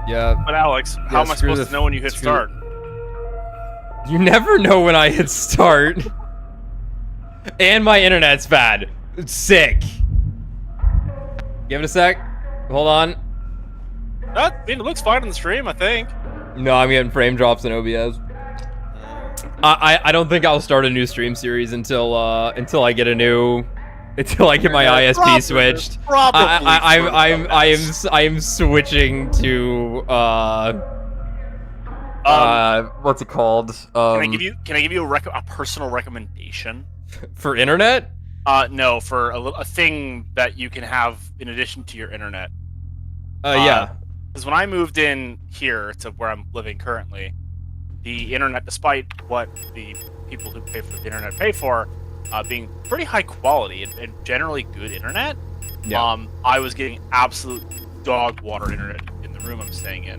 Yeah. But Alex, how am I supposed to know when you hit start? You never know when I hit start. And my internet's bad. It's sick. Give it a sec. Hold on. I mean, it looks fine on the stream, I think. No, I'm getting frame drops in OBS. I don't think I'll start a new stream series until I get my ISP switched. I am switching to what's it called? Can I give you a personal recommendation for internet? No, for a thing that you can have in addition to your internet. Yeah. Because when I moved in here to where I'm living currently, the internet, despite what the people who pay for the internet pay for, being pretty high quality and generally good internet, I was getting absolute dog water internet in the room I'm staying in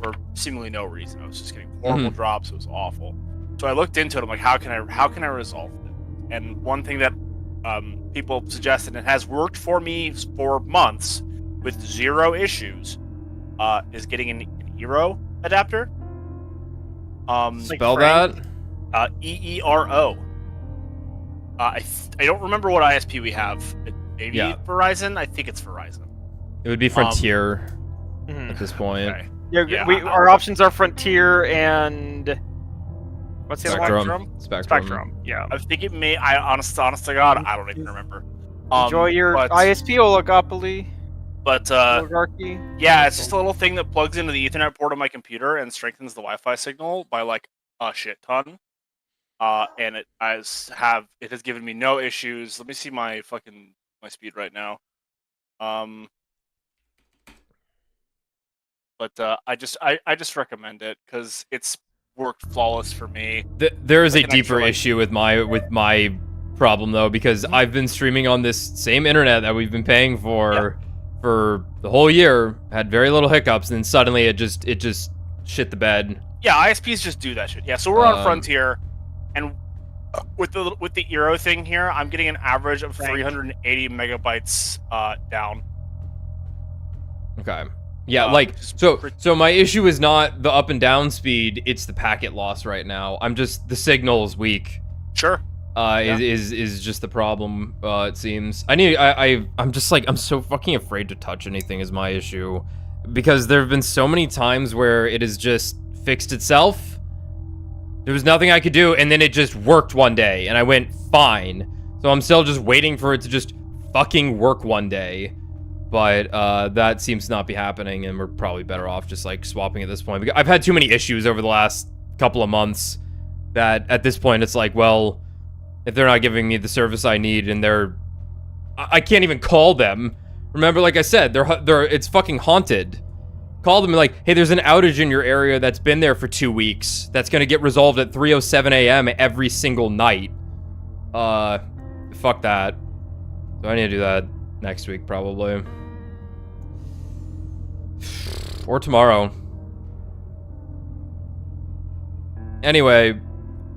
for seemingly no reason. I was just getting horrible drops. It was awful. So I looked into it. I'm like, how can I resolve it? And one thing that people suggested, and it has worked for me for months with zero issues, is getting an Eero adapter. Spell that? EERO. I don't remember what ISP we have. Maybe Verizon? I think it's Verizon. It would be Frontier at this point. Okay. Our options are Frontier and... What's the other one? Spectrum. Yeah. I think it may... honest to God, I don't even remember. Enjoy your ISP oligopoly. But, oligarchy. Yeah, it's just a little thing that plugs into the Ethernet port on my computer and strengthens the Wi-Fi signal by, like, a shit ton. And it has given me no issues. Let me see my speed right now. But I just recommend it because it's worked flawless for me. There is a deeper issue with my problem though, because I've been streaming on this same internet that we've been paying for the whole year, had very little hiccups, and then suddenly it just shit the bed. Yeah, ISPs just do that shit. Yeah, so we're on Frontier, and with the Eero thing here, I'm getting an average of 380 megabytes down. Okay. Yeah, so my issue is not the up and down speed, it's the packet loss right now. The signal's weak. Sure. Is just the problem, it seems. I'm just like, I'm so fucking afraid to touch anything is my issue. Because there have been so many times where it has just fixed itself. There was nothing I could do, and then it just worked one day, and I went, fine. So I'm still just waiting for it to just fucking work one day. But that seems to not be happening, and we're probably better off just like swapping at this point. Because I've had too many issues over the last couple of months that at this point it's like, well, if they're not giving me the service I need, and I can't even call them. Remember, like I said, it's fucking haunted. Call them and like, hey, there's an outage in your area that's been there for 2 weeks. That's gonna get resolved at 3:07 a.m. every single night. Fuck that. So I need to do that next week, probably. Or tomorrow. Anyway,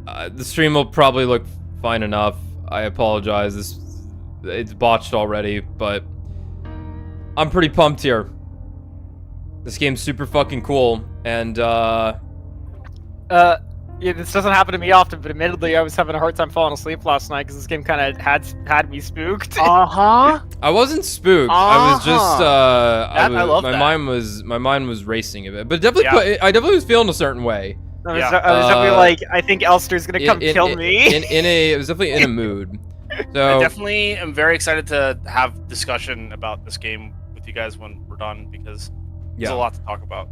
the stream will probably look fine enough. I apologize. It's botched already, but I'm pretty pumped here. This game's super fucking cool, and yeah, this doesn't happen to me often, but admittedly, I was having a hard time falling asleep last night because this game kind of had me spooked. Uh-huh. I wasn't spooked. I was just I love that. my mind was racing a bit, but definitely I definitely was feeling a certain way. I was definitely like, I think Elster's gonna come kill me. It was definitely in a mood. So I definitely am very excited to have discussion about this game with you guys when we're done, because there's a lot to talk about.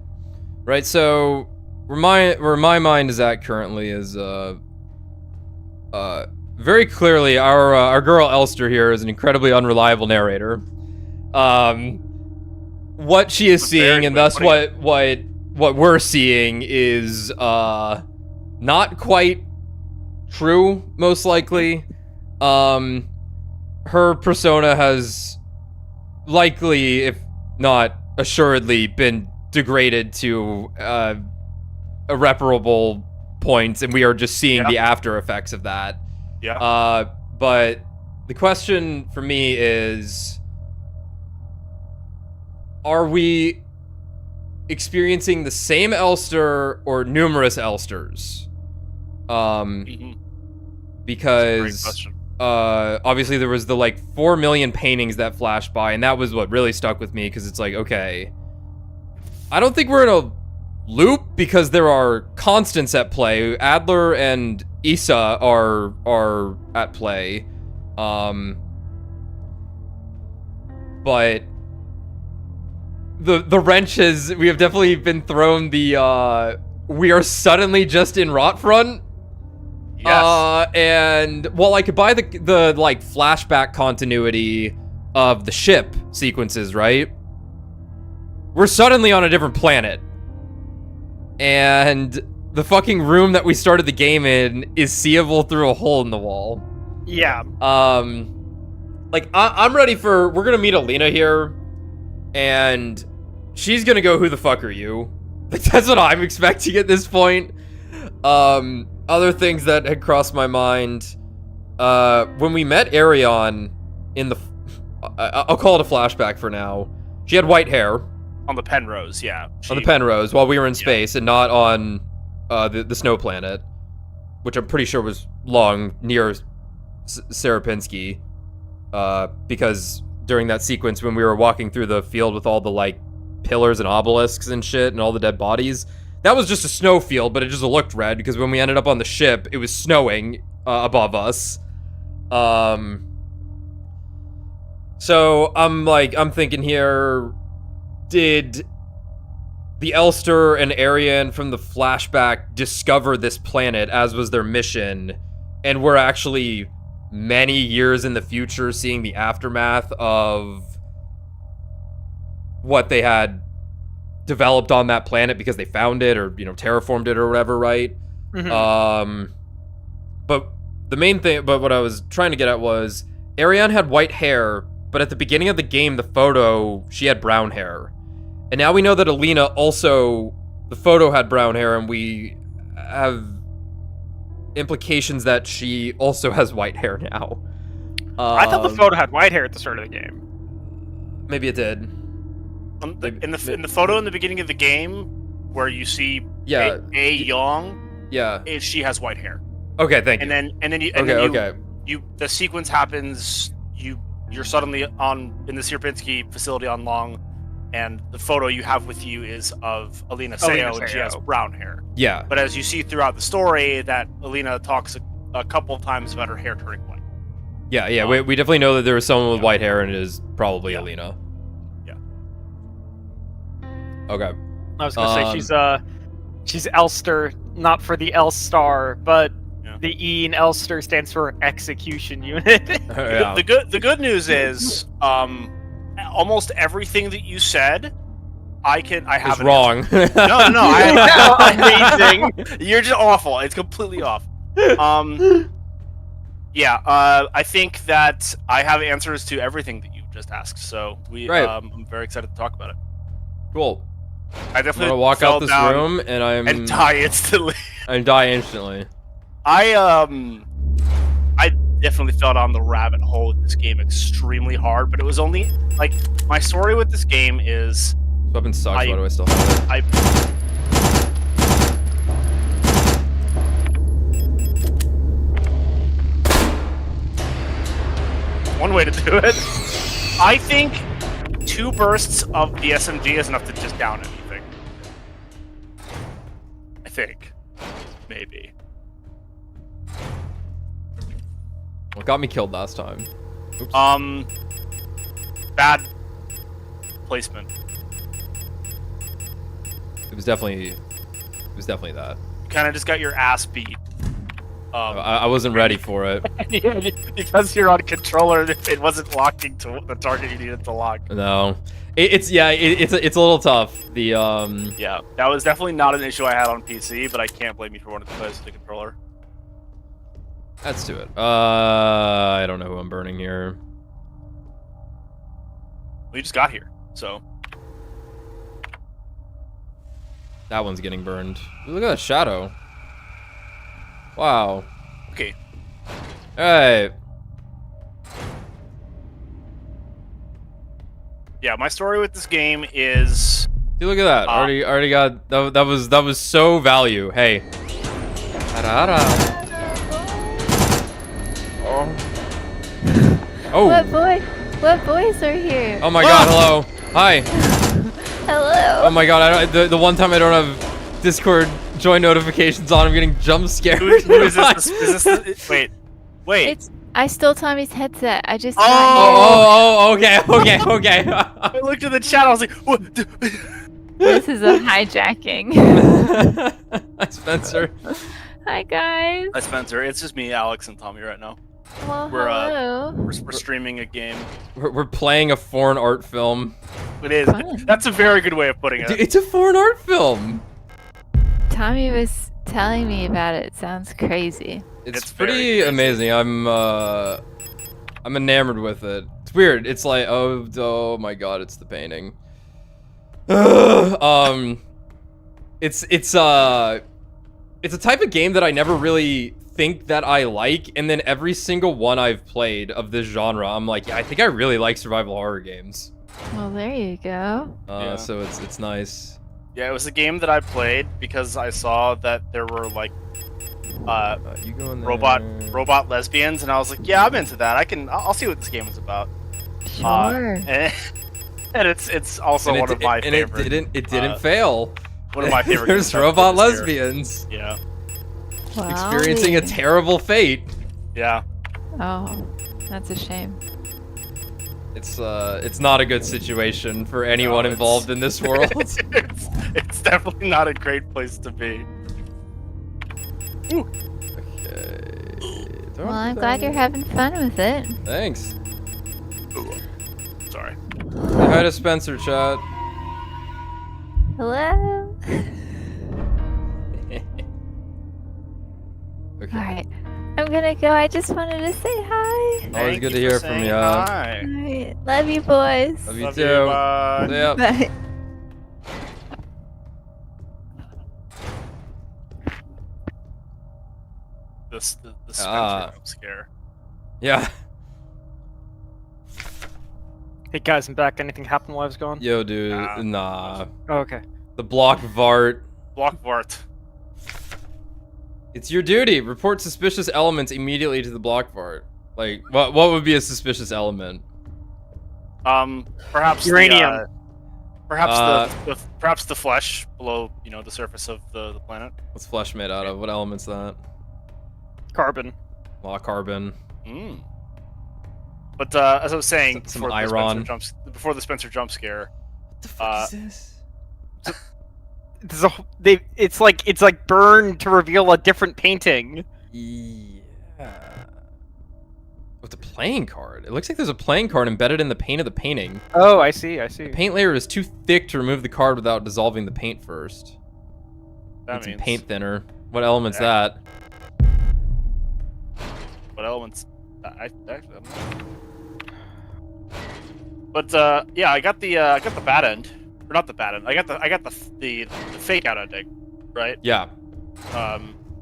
Right, so where my mind is at currently is very clearly our girl Elster here is an incredibly unreliable narrator. What she is seeing, and thus what we're seeing is not quite true, most likely. Her persona has likely, if not assuredly, been degraded to irreparable points, and we are just seeing the after effects of that. But the question for me is, are we experiencing the same Elster or numerous Elsters. Great Because question. obviously there was the like 4 million paintings that flashed by, and that was what really stuck with me, because it's like, okay, I don't think we're in a loop because there are constants at play. Adler and Issa are at play. But the wrench is, we have definitely been thrown the we are suddenly just in Rotfront. Yes. And while I could buy the like flashback continuity of the ship sequences, right? We're suddenly on a different planet. And the fucking room that we started the game in is seeable through a hole in the wall. Yeah. Like I'm ready for, we're gonna meet Alina here, and she's gonna go, "Who the fuck are you?" Like, that's what I'm expecting at this point. Other things that had crossed my mind, when we met Arion in the, I'll call it a flashback for now. She had white hair. On the Penrose, yeah. On the Penrose, while we were in space, and not on the snow planet, which I'm pretty sure was long near Serapinsky, because during that sequence when we were walking through the field with all the like pillars and obelisks and shit and all the dead bodies, that was just a snow field, but it just looked red because when we ended up on the ship, it was snowing above us. So I'm thinking here, did the Elster and Arian from the flashback discover this planet, as was their mission, and we're actually many years in the future seeing the aftermath of what they had developed on that planet because they found it, or, you know, terraformed it or whatever, right? Mhm. But the main thing, but what I was trying to get at was, Ariane had white hair, but at the beginning of the game, the photo, she had brown hair. And now we know that Alina also, the photo had brown hair, and we have implications that she also has white hair now. I thought the photo had white hair at the start of the game. Maybe it did. In the photo in the beginning of the game, where you see Yeah. A Young, Yeah. she has white hair. Okay, thank you. And then you the sequence happens. You're suddenly in the Sierpinski facility on Long, and the photo you have with you is of Alina Seo, and she has brown hair. Yeah. But as you see throughout the story, that Alina talks a couple of times about her hair turning white. Yeah, we definitely know that there was someone with Yeah. white hair, and it is probably Yeah. Alina. Yeah. Okay. I was gonna say she's Elster, not for the Elstar, but Yeah. the E in Elster stands for Execution Unit. Yeah. The good news is, almost everything that you said, I have It's an wrong. answer. No, Amazing. You're just awful. It's completely off. Yeah, I think that I have answers to everything that you just asked. So Right. I'm very excited to talk about it. Cool. I I'm definitely gonna walk fell out this down room, and and die instantly. I die instantly. I definitely fell down the rabbit hole with this game extremely hard, but it was only like, my story with this game is This weapon sucks. Why I- do I still have it? one way to do it. I think 2 bursts of the SMG is enough to just down anything. I think. Maybe. What got me killed last time? Oops. Bad placement. It was definitely that. You kind of just got your ass beat. I wasn't ready for it. Because you're on controller, it wasn't locking to the target you needed to lock. No. It's a little tough. The Yeah, that was definitely not an issue I had on PC, but I can't blame you for wanting to play with the controller. Let's do it. I don't know who I'm burning here. We just got here, so. That one's getting burned. Ooh, look at that shadow. Wow. Okay. Alright. Yeah, my story with this game is Dude, look at that. Already got that was so value. Hey. Oh. What boys are here? Oh my god, hello. Hi. Hello. Oh my god, the one time I don't have Discord join notifications on, I'm getting jump scared. Who is this? Is this wait. I stole Tommy's headset. I just. Oh, okay. I looked at the chat. I was like, what? This is a hijacking. Hi, Spencer. Hi guys. Hi, Spencer. It's just me, Alex, and Tommy right now. Well, We're hello. we're streaming a game. We're playing a foreign art film. It is. Fun. That's a very good way of putting it. Dude, it's a foreign art film. Tommy was telling me about it. Sounds crazy. It's very pretty crazy. amazing. I'm enamored with it. It's weird. It's like oh my god, it's the painting. It's a type of game that I never really think that I like, and then every single one I've played of this genre, I'm like, yeah, I think I really like survival horror games. Well, there you go. Yeah. So it's nice. Yeah, it was a game that I played because I saw that there were like You go in there. robot lesbians, and I was like, yeah, I'm into that. I'll see what this game is about. Sure. And it's also one of my favorite. It didn't fail. One of my favorite. There's games I've robot played this year. lesbians Yeah, Wow. experiencing a terrible fate. yeah. Oh, that's a shame. It's not a good situation for anyone No, it's- involved in this world. it's definitely not a great place to be. Okay. Well, I'm glad you're having fun with it. Thanks. Sorry. Say hi to Spencer, chat. Hello. Okay. All right, I'm gonna go. I just wanted to say hi. Always Thank good you to for hear from saying you. hi. All right, love you, boys. Love you Love too. you, bye. See ya. Bye. The Spencer jump scare. Yeah. Hey guys, I'm back. Anything happen while I was gone? Yo, dude. Nah. Nah. Oh, okay. The block Vart. Block Vart. It's your duty. Report suspicious elements immediately to the block Vart. Like, what would be a suspicious element? Perhaps Uranium. perhaps the flesh below, the surface of the planet. What's flesh made out of? What element's that? Carbon. Law carbon. Mm. But as I was saying, Some before iron. before the Spencer jump scare, What the fuck is this? It's like burned to reveal a different painting. Yeah. With the playing card. It looks like there's a playing card embedded in the paint of the painting. Oh, I see. The paint layer is too thick to remove the card without dissolving the paint first. that Need some means paint thinner. What element's Yeah. that? what elements? I actually don't know. But yeah, I got the bad end, or not the bad end. I got the fake out ending, right? Yeah.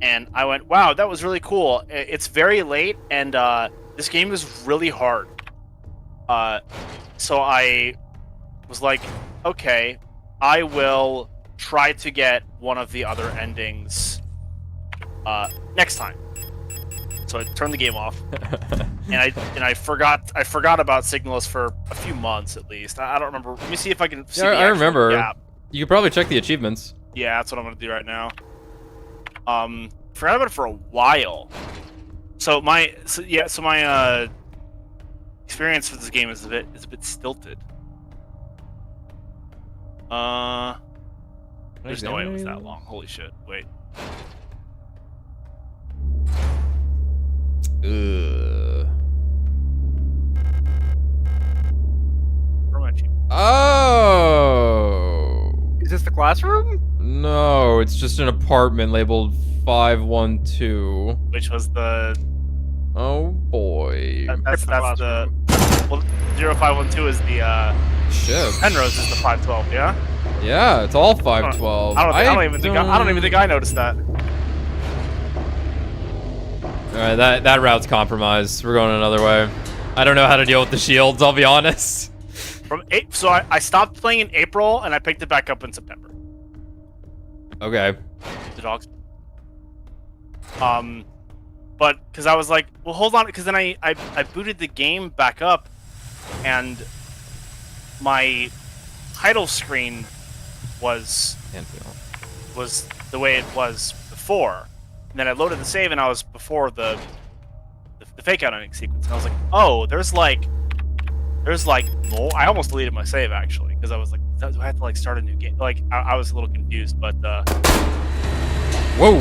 And I went, wow, that was really cool. It's very late, and this game is really hard. So I was like, okay, I will try to get one of the other endings next time. So I turned the game off, and I forgot about Signalist for a few months at least. I don't remember. Let me see if I can see Yeah, the I actual remember. gap. You could probably check the achievements. Yeah, that's what I'm gonna do right now. Forgot about it for a while. So my experience with this game is a bit stilted. There's no way it was that long. Holy shit! Wait. Ugh. Where am I achieving? Oh. Is this the classroom? No, it's just an apartment labeled 512. Which was the Oh boy. that's the 0512 is the Shit. Penrose is the 512. Yeah. Yeah, it's all 512. I don't even think I noticed that. Alright, that route's compromised. We're going another way. I don't know how to deal with the shields, I'll be honest. So I stopped playing in April, and I picked it back up in September. Okay. The dogs. But because I was like, well, hold on, because then I booted the game back up, and my title screen was the way it was before, and then I loaded the save, and I was before the fake out ending sequence, and I was like, oh, there's like more. I almost deleted my save actually because I was like, do I have to like start a new game? Like I was a little confused, but Whoa.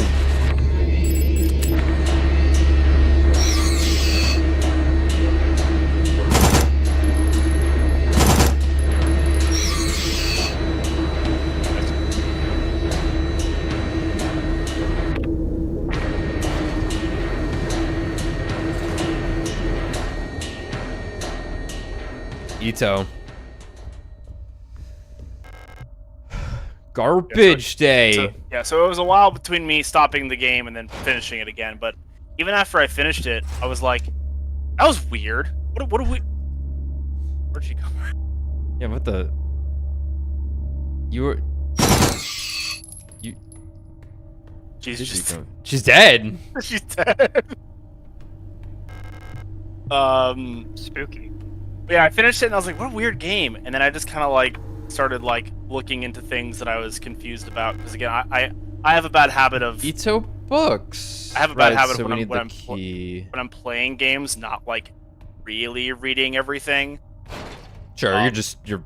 Ito. Garbage day. So it was a while between me stopping the game and then finishing it again. But even after I finished it, I was like, that was weird. What do we? Where'd she go? Yeah, what the? She's dead. She's dead. Spooky. Yeah, I finished it and I was like, what a weird game. And then I just kind of like started like looking into things that I was confused about. Because again, I have a bad habit of Ito books. I have a bad habit so of we need when the I'm playing games, not like really reading everything. Sure, you're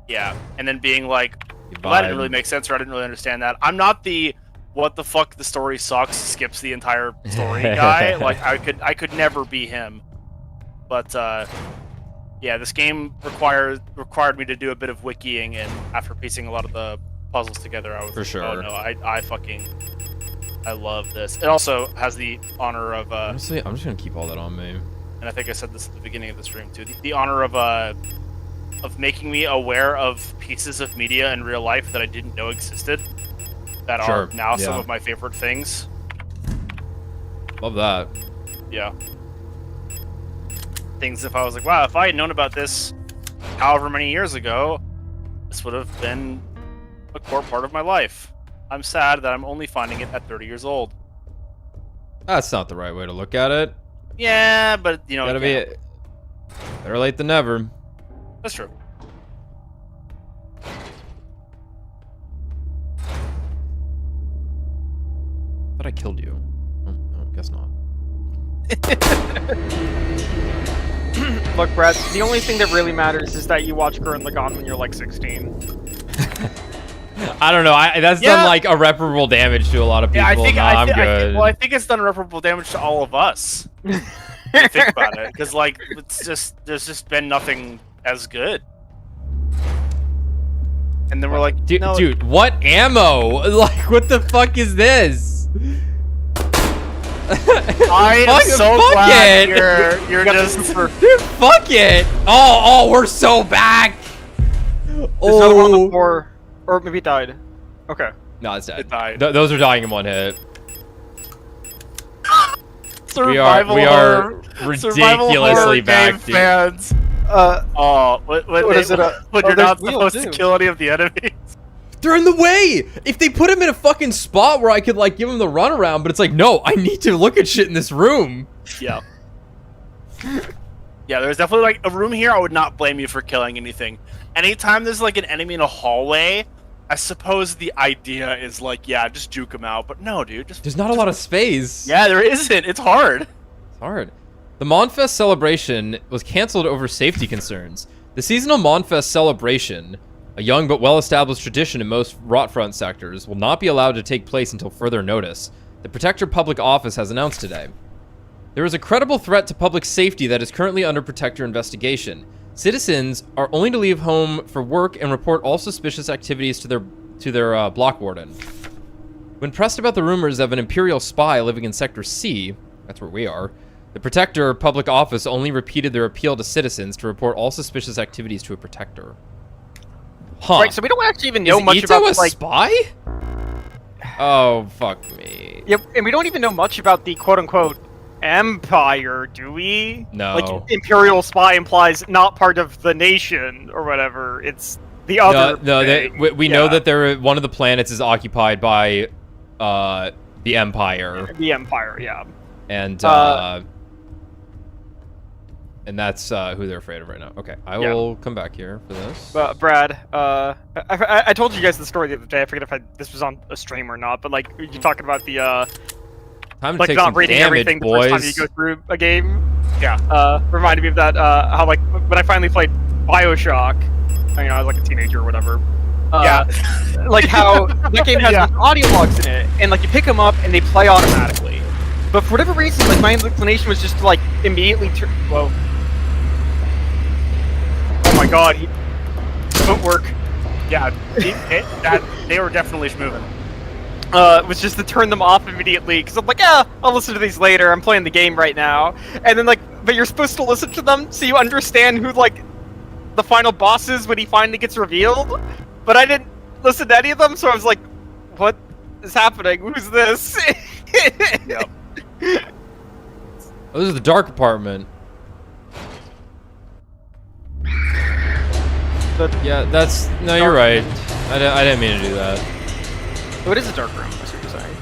Yeah, and then being like, you well, that didn't vibe. really make sense, or I didn't really understand that. I'm not the what the fuck, the story sucks, skips the entire story guy. Like I could never be him. But yeah, this game required me to do a bit of wikiing, and after piecing a lot of the puzzles together, I was For like, sure. oh no, I love this. It also has the honor of Honestly, I'm just gonna keep all that on me. and I think I said this at the beginning of the stream too. The honor of making me aware of pieces of media in real life that I didn't know existed, that are Sure, now some yeah. of my favorite things. Love that. Yeah. Things if I was like, wow, if I had known about this however many years ago, this would have been a core part of my life. I'm sad that I'm only finding it at 30 years old. That's not the right way to look at it. Yeah, but you know, Gotta yeah, be better late than never. that's true. Thought I killed you. Oh, no, guess not. Look, Brad, the only thing that really matters is that you watch Gurren Lagann when you're like 16. I don't know. That's Yeah. done like irreparable damage to a lot of people. Yeah, I think I'm good. I think it's done irreparable damage to all of us. If you think about it, because like there's just been nothing as good. And then we're like, dude, no, dude, what ammo? Like, what the fuck is this? I am Fuck- so fuck glad it. you're just. Dude, fuck it. Oh, we're so back. There's another one on the Oh. floor, or maybe it died. Okay. No, it's dead. It died. Those are dying in one hit. Survival we are horror- survival horror ridiculously game back, dude. fans. What When is it? you're There's not wheels, supposed to too. kill any of the enemies. They're in the way. If they put him in a fucking spot where I could like give him the runaround, but it's like, no, I need to look at shit in this room. Yeah. Yeah, there's definitely like a room here. I would not blame you for killing anything. Anytime there's like an enemy in a hallway, I suppose the idea is like, yeah, just juke him out. But no, dude, just There's not a lot of space. yeah, there isn't. It's hard. It's hard. The Monfest celebration was canceled over safety concerns. The seasonal Monfest celebration, a young but well-established tradition in most Rotfront sectors, will not be allowed to take place until further notice, the Protector Public Office has announced today. There is a credible threat to public safety that is currently under Protector investigation. Citizens are only to leave home for work and report all suspicious activities to their block warden. When pressed about the rumors of an Imperial spy living in Sector C, that's where we are, the Protector Public Office only repeated their appeal to citizens to report all suspicious activities to a Protector. Huh. Right, so we don't actually even know Is much Ito about a like. spy? Oh, fuck me. Yep, and we don't even know much about the quote-unquote Empire, do we? No. Like, Imperial spy implies not part of the nation or whatever. It's the other. No, thing. we know Yeah. that one of the planets is occupied by the Empire, The Empire, yeah. and that's who they're afraid of right now. Okay, I Yeah. will come back here for this. But Brad, I told you guys the story the other day. I forget if this was on a stream or not. But like, you're talking about the Time to like take not some reading damage, everything the boys. first time you go through a game. Yeah. Reminded me of that. How like when I finally played BioShock, I was like a teenager or whatever. Yeah. Like how that game has Yeah. audio logs in it, and like you pick them up and they play automatically. But for whatever reason, like my inclination was just to like immediately turn. Whoa. Oh my god. Footwork. Yeah. They were definitely moving. Was just to turn them off immediately because I'm like, yeah, I'll listen to these later. I'm playing the game right now, and then like, but you're supposed to listen to them so you understand who like the final boss is when he finally gets revealed. But I didn't listen to any of them, so I was like, what is happening? Who's this? Yep. Oh, this is the dark apartment. Yeah, that's no. You're right. I didn't mean to do that. Oh, it is a dark room. That's what you're saying.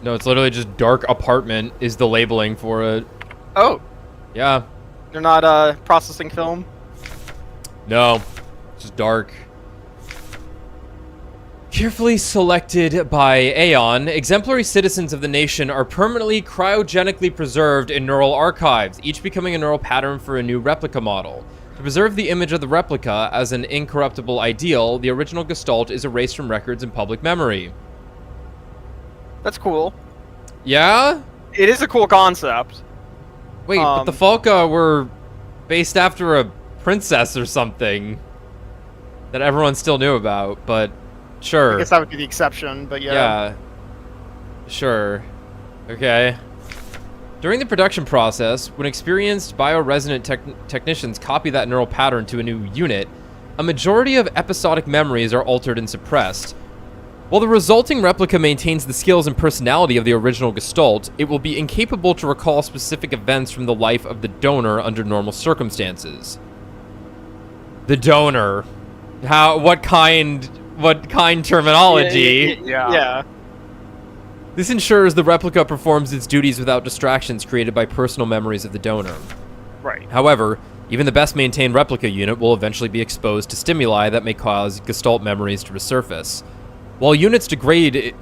No, it's literally just dark apartment is the labeling for it. Oh, Yeah. they're not processing film. No, it's just dark. Carefully selected by Aeon, exemplary citizens of the nation are permanently cryogenically preserved in neural archives, each becoming a neural pattern for a new replica model. To preserve the image of the replica as an incorruptible ideal, the original Gestalt is erased from records and public memory. That's cool. Yeah? It is a cool concept. Wait, but the Falca were based after a princess or something that everyone still knew about, but sure. I guess that would be the exception, but yeah. Yeah. Sure. Okay. During the production process, when experienced bioresonant technicians copy that neural pattern to a new unit, a majority of episodic memories are altered and suppressed. While the resulting replica maintains the skills and personality of the original Gestalt, it will be incapable to recall specific events from the life of the donor under normal circumstances. The donor. What kind terminology? Yeah. This ensures the replica performs its duties without distractions created by personal memories of the donor. Right. However, even the best maintained replica unit will eventually be exposed to stimuli that may cause Gestalt memories to resurface. While units degraded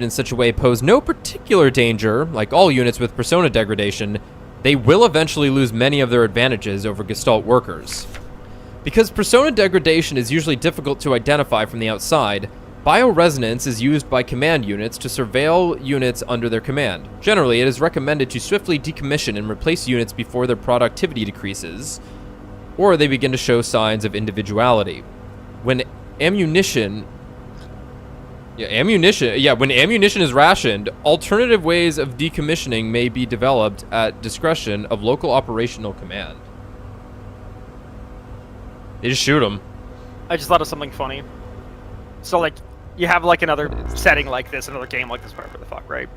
in such a way pose no particular danger, like all units with persona degradation, they will eventually lose many of their advantages over Gestalt workers. Because persona degradation is usually difficult to identify from the outside, bioresonance is used by command units to surveil units under their command. Generally, it is recommended to swiftly decommission and replace units before their productivity decreases, or they begin to show signs of individuality. When ammunition is rationed, alternative ways of decommissioning may be developed at discretion of local operational command. They just shoot them. I just thought of something funny. So, like, you have, like, another setting like this, another game like this, whatever the fuck, right?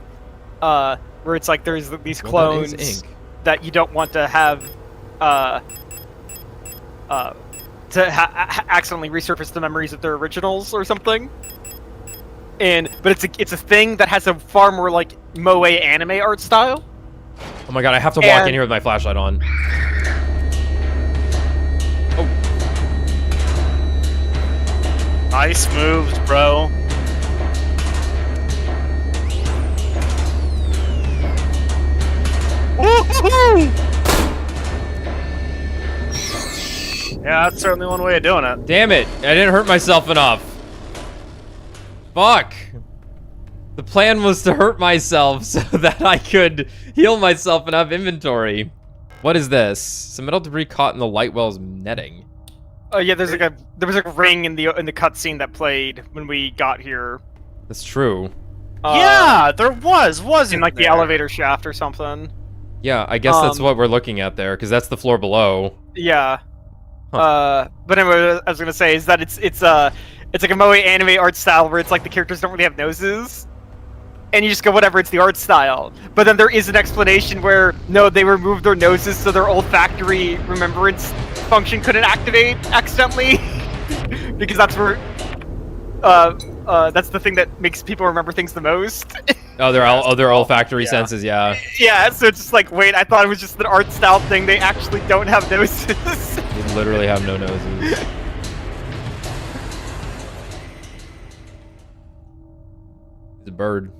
Where it's like there's these Well, that is clones ink. that you don't want to have, accidentally resurface the memories of their originals or something. But it's a thing that has a far more, like, moe anime art style. Oh my god, I have to walk in here with my flashlight on. Nice moves, bro. Woo-hoo-hoo! Yeah, that's certainly one way of doing it. Damn it, I didn't hurt myself enough. Fuck. The plan was to hurt myself so that I could heal myself and have inventory. What is this? Some metal debris caught in the Lightwell's netting. Oh yeah, there was a ring in the cutscene that played when we got here. That's true. Yeah, there wasn't In like the there? elevator shaft or something. Yeah, I guess that's what we're looking at there, because that's the floor below. Yeah. Huh. But anyway, what I was gonna say is that it's like a moe anime art style where it's like the characters don't really have noses. and you just go, whatever, it's the art style. But then there is an explanation where, no, they removed their noses so their olfactory remembrance function couldn't activate accidentally. Because that's where, that's the thing that makes people remember things the most. Oh, their olfactory senses, yeah. Yeah, so it's just like, wait, I thought it was just an art style thing. They actually don't have noses. They literally have no noses. It's a bird.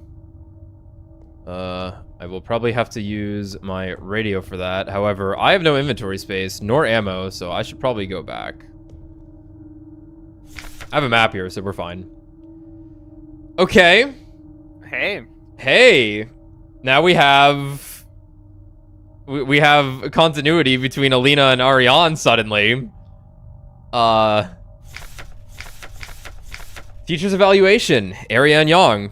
I will probably have to use my radio for that. However, I have no inventory space, nor ammo, so I should probably go back. I have a map here, so we're fine. Okay. Hey. Now we have... We have continuity between Alina and Ariane suddenly. Teacher's evaluation. Ariane Young.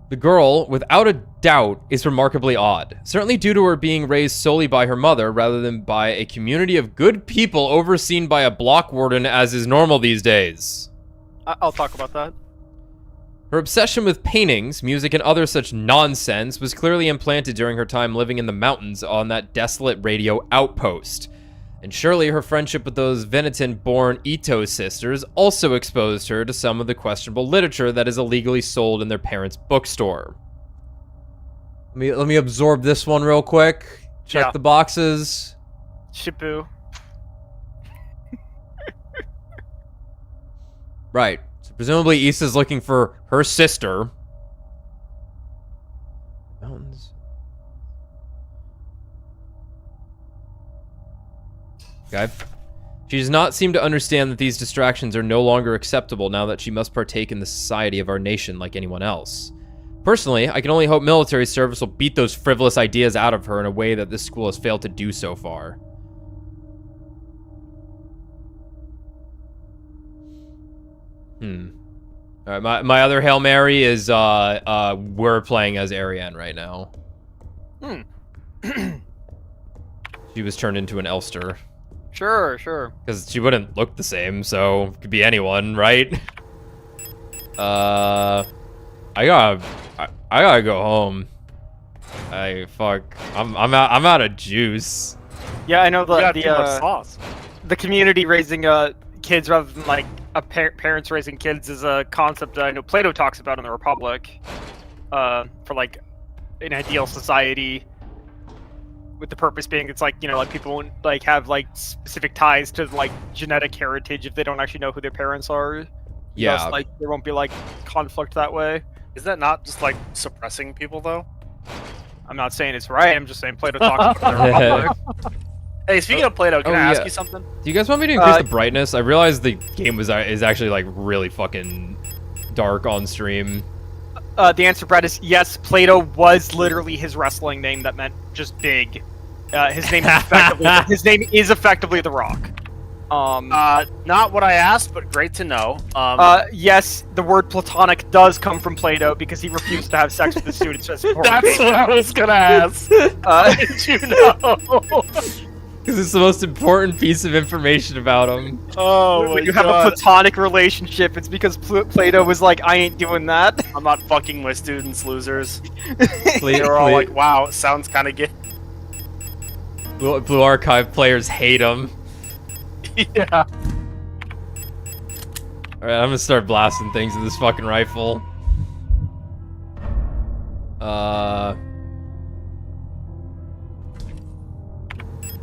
The girl, without a doubt, is remarkably odd. Certainly due to her being raised solely by her mother, rather than by a community of good people overseen by a block warden, as is normal these days. I'll talk about that. Her obsession with paintings, music, and other such nonsense was clearly implanted during her time living in the mountains on that desolate radio outpost. And surely her friendship with those Veneton-born Ito sisters also exposed her to some of the questionable literature that is illegally sold in their parents' bookstore. Let me absorb this one real quick. Check the boxes. Shibu. Right. So presumably Issa's looking for her sister. Mountains. Okay. She does not seem to understand that these distractions are no longer acceptable now that she must partake in the society of our nation like anyone else. Personally, I can only hope military service will beat those frivolous ideas out of her in a way that this school has failed to do so far. Alright, my other Hail Mary is, we're playing as Ariane right now. She was turned into an Elster. Sure. Because she wouldn't look the same, so it could be anyone, right? I gotta go home. I'm out of juice. Yeah, I know You got too much sauce. the community raising kids rather than like parents raising kids is a concept that I know Plato talks about in the Republic. For like an ideal society, with the purpose being it's like, you know, like people won't like have like specific ties to like genetic heritage if they don't actually know who their parents are. Yeah. Thus, like there won't be like conflict that way. Is that not just like suppressing people though? I'm not saying it's right. I'm just saying Plato talks about the Republic. Hey, speaking of Plato, can I ask yeah. you something? Do you guys want me to increase the brightness? I realized the game is actually like really fucking dark on stream. The answer, Brad, is yes. Plato was literally his wrestling name that meant just big. His name is effectively The Rock. Not what I asked, but great to know. Yes, the word platonic does come from Plato because he refused to have sex with the students. That's what I was gonna ask. Did you know? Because it's the most important piece of information about him. Oh my when you have a platonic relationship, it's because Plato was like, I ain't doing that. I'm not fucking my students, losers. They're all like, wow, it sounds kind of gay. Blue Archive players hate him. Yeah. Alright, I'm gonna start blasting things with this fucking rifle.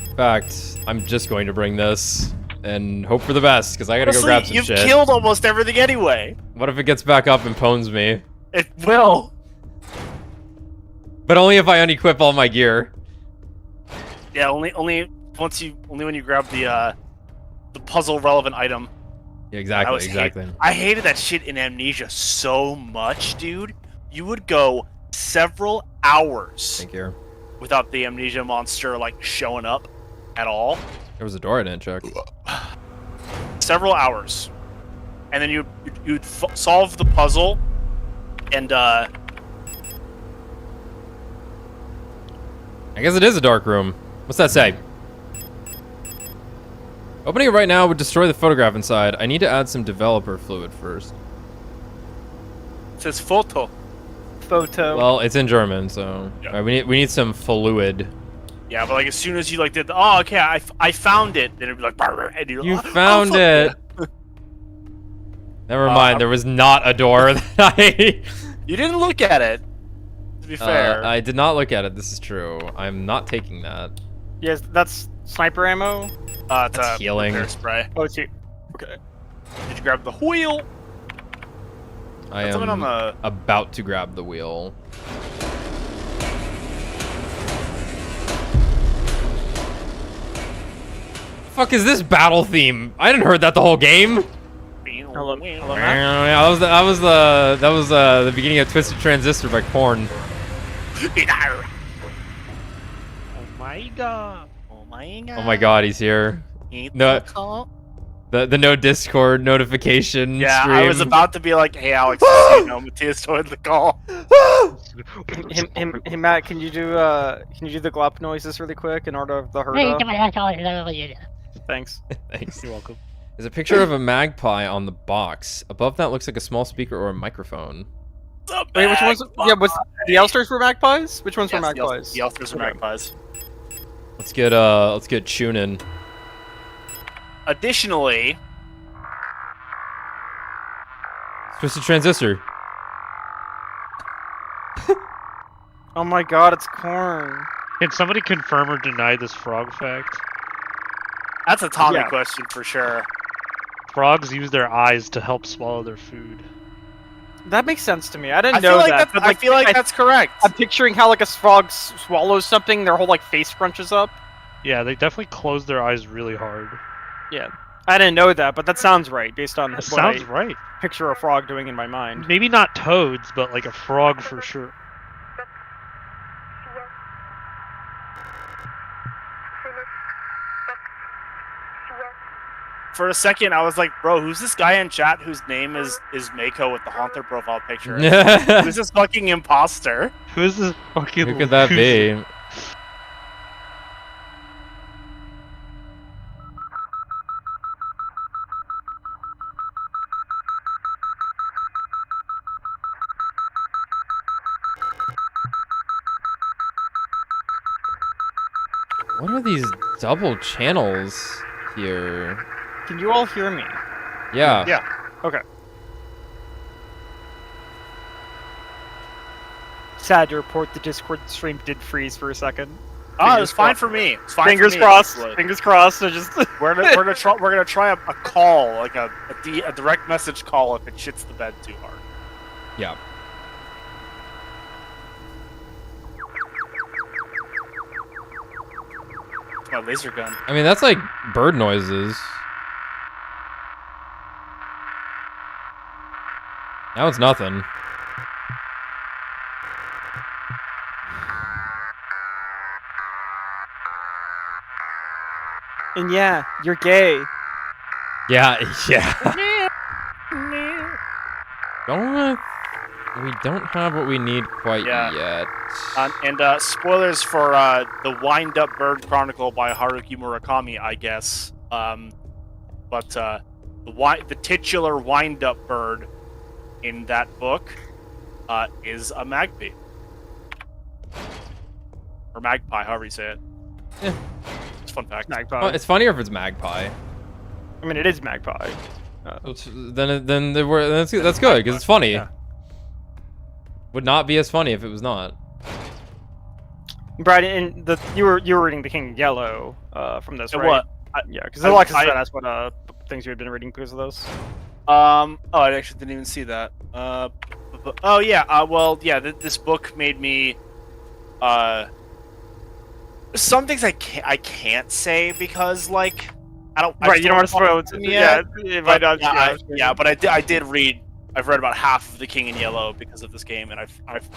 In fact, I'm just going to bring this and hope for the best, because I gotta go grab some you've shit. killed almost everything anyway. What if it gets back up and pwns me? It will. But only if I unequip all my gear. Yeah, only when you grab the puzzle relevant item. Yeah, exactly. I hated that shit in Amnesia so much, dude. You would go several hours Thank you. without the Amnesia monster like showing up at all. There was a door I didn't check. Several hours, and then you'd solve the puzzle, and I guess it is a dark room. What's that say? Opening it right now would destroy the photograph inside. I need to add some developer fluid first. It says photo. Photo. Well, it's in German, so Yeah. Alright, we need some fluid. Yeah, but like as soon as you like did the, oh okay, I found it, then it'd be like "Brr," and you're You like, "Oh, found fuck it. yeah." Never mind. There was not a door that I. You didn't look at it. To be fair. I did not look at it. This is true. I'm not taking that. Yes, that's sniper ammo. It's That's healing. repair spray. Oh, it's here. Okay. Did you grab the wheel? I That's something on am the. about to grab the wheel. Fuck is this battle theme? I didn't heard that the whole game. Hello, hello, Matt. Yeah, that was the beginning of Twisted Transistor by Korn. Oh my god. Oh my god. Oh my god, he's here. No. The no Discord notification. Yeah, stream. I was about to be like, hey Alex, just so you know, Matthias joined the call. Hey Matt, can you do the glop noises really quick in order of the herda? Thanks. Thanks. You're welcome. There's a picture of a magpie on the box. Above that looks like a small speaker or a microphone. Wait, which ones? Yeah, was the Elsters were magpies? Which ones were Yes, magpies? The Elsters are magpies. Let's get tuning. Additionally, Twisted Transistor. Oh my god, it's corn. Can somebody confirm or deny this frog fact? that's a Tommy Yeah. question for sure. Frogs use their eyes to help swallow their food. That makes sense to me. I didn't I know feel like that. that's, but, I feel like that's correct. I'm picturing how like a frog swallows something, their whole like face scrunches up. Yeah, they definitely close their eyes really hard. Yeah, I didn't know that, but that sounds right based on That what sounds I right. picture a frog doing in my mind. Maybe not toads, but like a frog for sure. For a second, I was like, bro, who's this guy in chat whose name is Mako with the Haunter profile picture? Who's this fucking imposter? Who is this fucking? Who could that be? What are these double channels here? Can you all hear me? Yeah. Yeah. Okay. Sad to report the Discord stream did freeze for a second. Oh, it was Fingers fine crossed. for me. It's fine Fingers for me, crossed. actually. Fingers crossed. I just We're gonna try a call, like a direct message call if it shits the bed too hard. Yeah. It's my laser gun. I mean, that's like bird noises. Now it's nothing. and yeah, you're gay. Yeah, yeah. We don't have what we need quite Yeah. yet. And spoilers for the Wind Up Bird Chronicle by Haruki Murakami, I guess. But the titular Wind Up Bird in that book is a magpie. Or magpie, however you say it. Yeah. It's a fun fact. Magpie. Well, it's funnier if it's magpie. I mean, it is magpie. That's good because it's funny. Yeah. Would not be as funny if it was not. Brad, you were reading The King in Yellow from this, right? What? Yeah, because I- Alexis I- said that's what things you had been reading because of those. Oh, I actually didn't even see that. Oh yeah. Well, yeah. This book made me. Some things I can't say because like I don't. Right, you don't want to spoil it. Yeah. If I But, don't, yeah, but I did read. I've read about half of The King in Yellow because of this game, and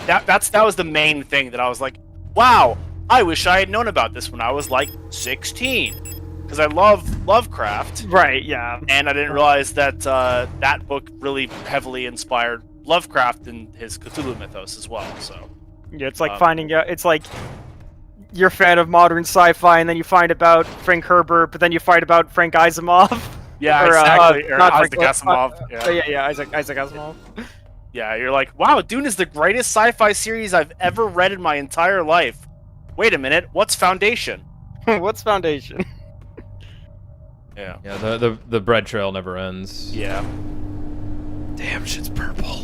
that was the main thing that I was like, wow, I wish I had known about this when I was like 16, because I love Lovecraft. Right, yeah. And I didn't realize that that book really heavily inspired Lovecraft and his Cthulhu mythos as well. So Yeah, it's like finding out. It's like you're a fan of modern sci-fi, and then you find about Frank Herbert, but then you find about Frank Asimov. yeah, Or, exactly. Or not Isaac Frank- Asimov. Yeah. Yeah, Isaac Asimov. Yeah, you're like, wow, Dune is the greatest sci-fi series I've ever read in my entire life. Wait a minute, what's Foundation? What's Foundation? Yeah. Yeah, the bread trail never ends. Yeah. Damn, shit's purple.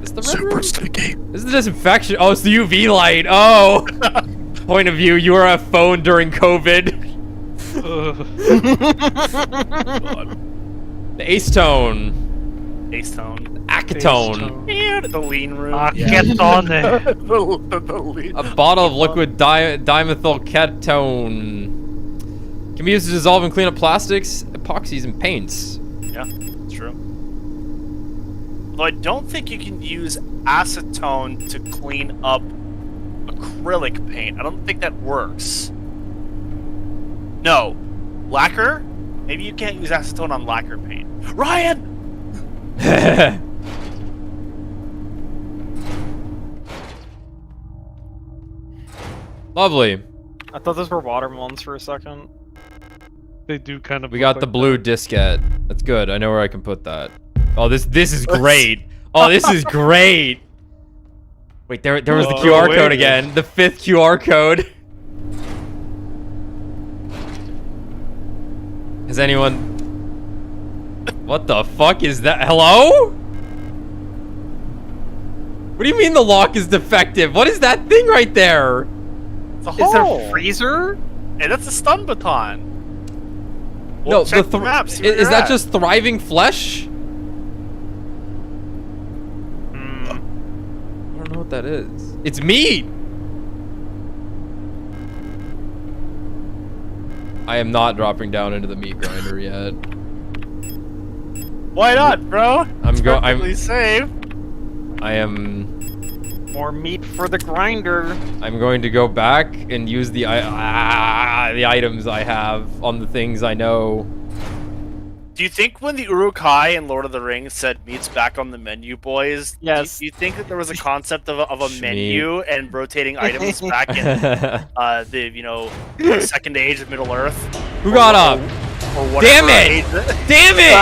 Is the red Super room? sticky. This is the disinfection. Oh, it's the UV light. Oh. Point of view, you were a phone during COVID. The acetone. Acetone. Acetone. And the lean room. Get on there. the lean. A bottle of liquid dimethyl ketone. Can be used to dissolve and clean up plastics, epoxies, and paints. Yeah, it's true. Though I don't think you can use acetone to clean up acrylic paint. I don't think that works. No. Lacquer? Maybe you can't use acetone on lacquer paint. Ryan! Lovely. I thought those were watermelons for a second. They do kind of. We got the blue diskette. That's good. I know where I can put that. Oh, this is great. Oh, this is great. Wait, there was the Oh, QR wait. code again. The 5th QR code. Has anyone... What the fuck is that? Hello? What do you mean the lock is defective? What is that thing right there? It's a Is hole. there a freezer? Hey, that's a stun baton. No, check the the map. See where is you're that at. just thriving flesh? Hmm. I don't know what that is. It's meat! I am not dropping down into the meat grinder yet. Why not, bro? I'm go- I'm- perfectly safe. I am... More meat for the grinder. I'm going to go back and use the items I have on the things I know. Do you think when the Uruk-hai in Lord of the Rings said meat's back on the menu, boys? Yes. Do you think that there was a concept of a Schmeat. menu and rotating items back in the second age of Middle Earth? Who got up? Or whatever Damn it! age Damn it!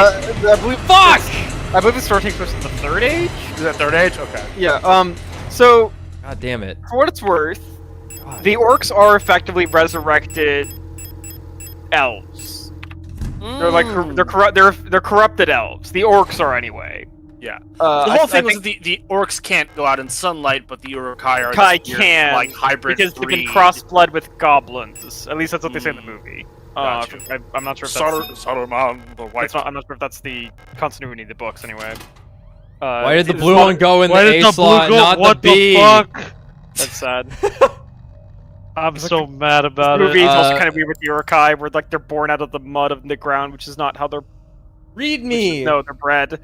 I believe Fuck! I believe it's starting first in the third age. Is that third age? Okay. Yeah. So God damn it. for what it's worth, God. the orcs are effectively resurrected elves. They're like they're corrupted elves. The orcs are anyway. Yeah. The The whole thing was that the orcs can't go out in sunlight, but the Uruk-hai are Kai this weird, can, like hybrid because they've been breed. cross-blood with goblins. At least that's what they say in the movie. Got you. I'm not sure if that's, Saruman, the white. I'm not sure if that's the continuity of the books anyway. Why did the it's blue not- one go in Why the did A the slot, blue go? not What the B? the fuck? That's sad. I'm so mad The about movie it. is also Uh, kind of weird with the Uruk-hai, where like they're born out of the mud of the ground, which is not how they're. Read me! No, they're bred. Due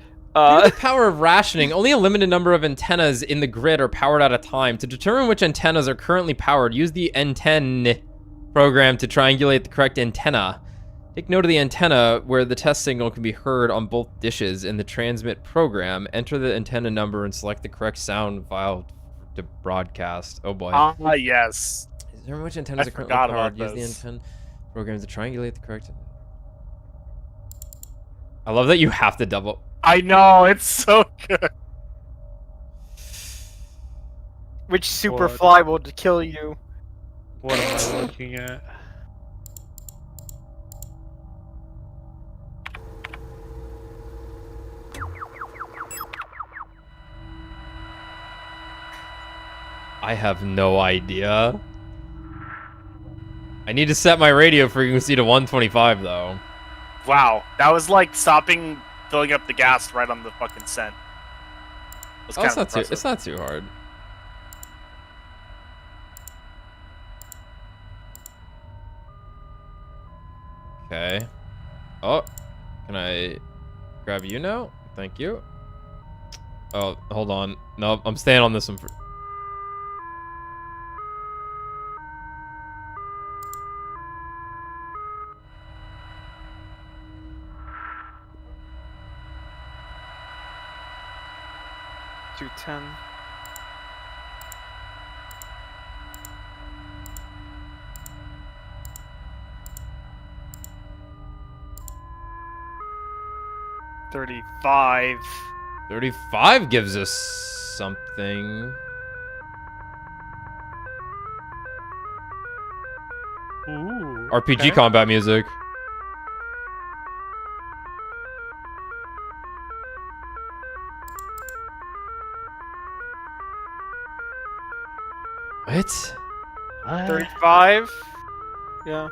to the power of rationing, only a limited number of antennas in the grid are powered at a time. To determine which antennas are currently powered, use the N10 program to triangulate the correct antenna. Take note of the antenna where the test signal can be heard on both dishes in the transmit program. Enter the antenna number and select the correct sound file to broadcast. Oh boy. Ah, yes. Is there which antennas I are currently forgot powered? about Use this. the antenna program to triangulate the correct... I love that you have to double... I know, it's so good. Which superfly will kill you? What am I looking at? I have no idea. I need to set my radio frequency to 125 though. Wow, that was like stopping filling up the gas right on the fucking scent. That's Oh, kind it's of not too. impressive. It's not too hard. Okay. Oh, can I grab you now? Thank you. Oh, hold on. No, I'm staying on this one for. $210. $35. 35 gives us something. Ooh. RPG okay. combat music. What? 35. Yeah.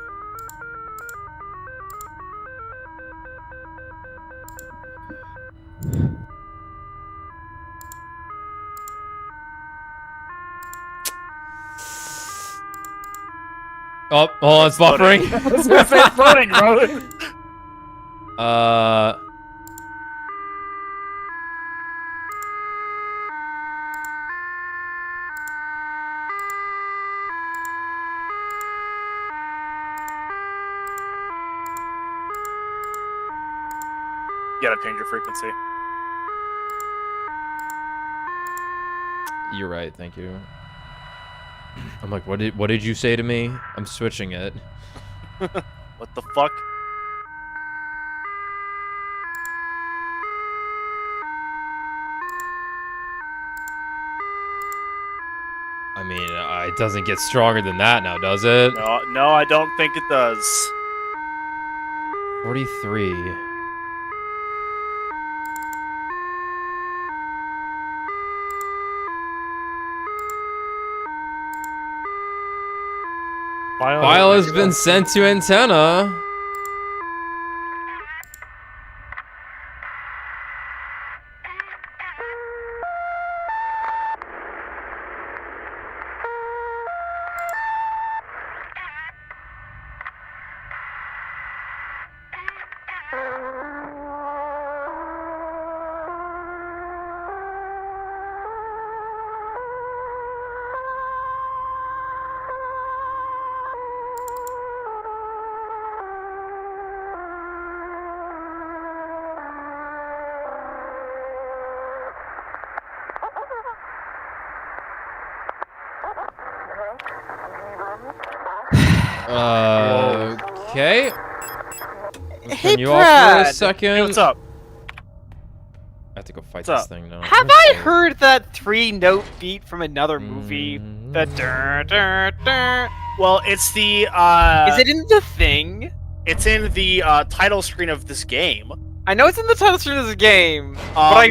Oh, hold on, it's buffering. It's loading, bro. You gotta change your frequency. You're right, thank you. I'm like, what did you say to me? I'm switching it. What the fuck? I mean, it doesn't get stronger than that now, does it? No, I don't think it does. 43. File has been sent to antenna. Okay. Hey, Turn you off for a Brad. second. Hey, what's up? I have to go fight What's this up? thing now. Have I heard that 3-note beat from another movie? Mm. The dur, dur, dur. Well, it's the Is it in the thing? It's in the title screen of this game. I know it's in the title screen of the game, but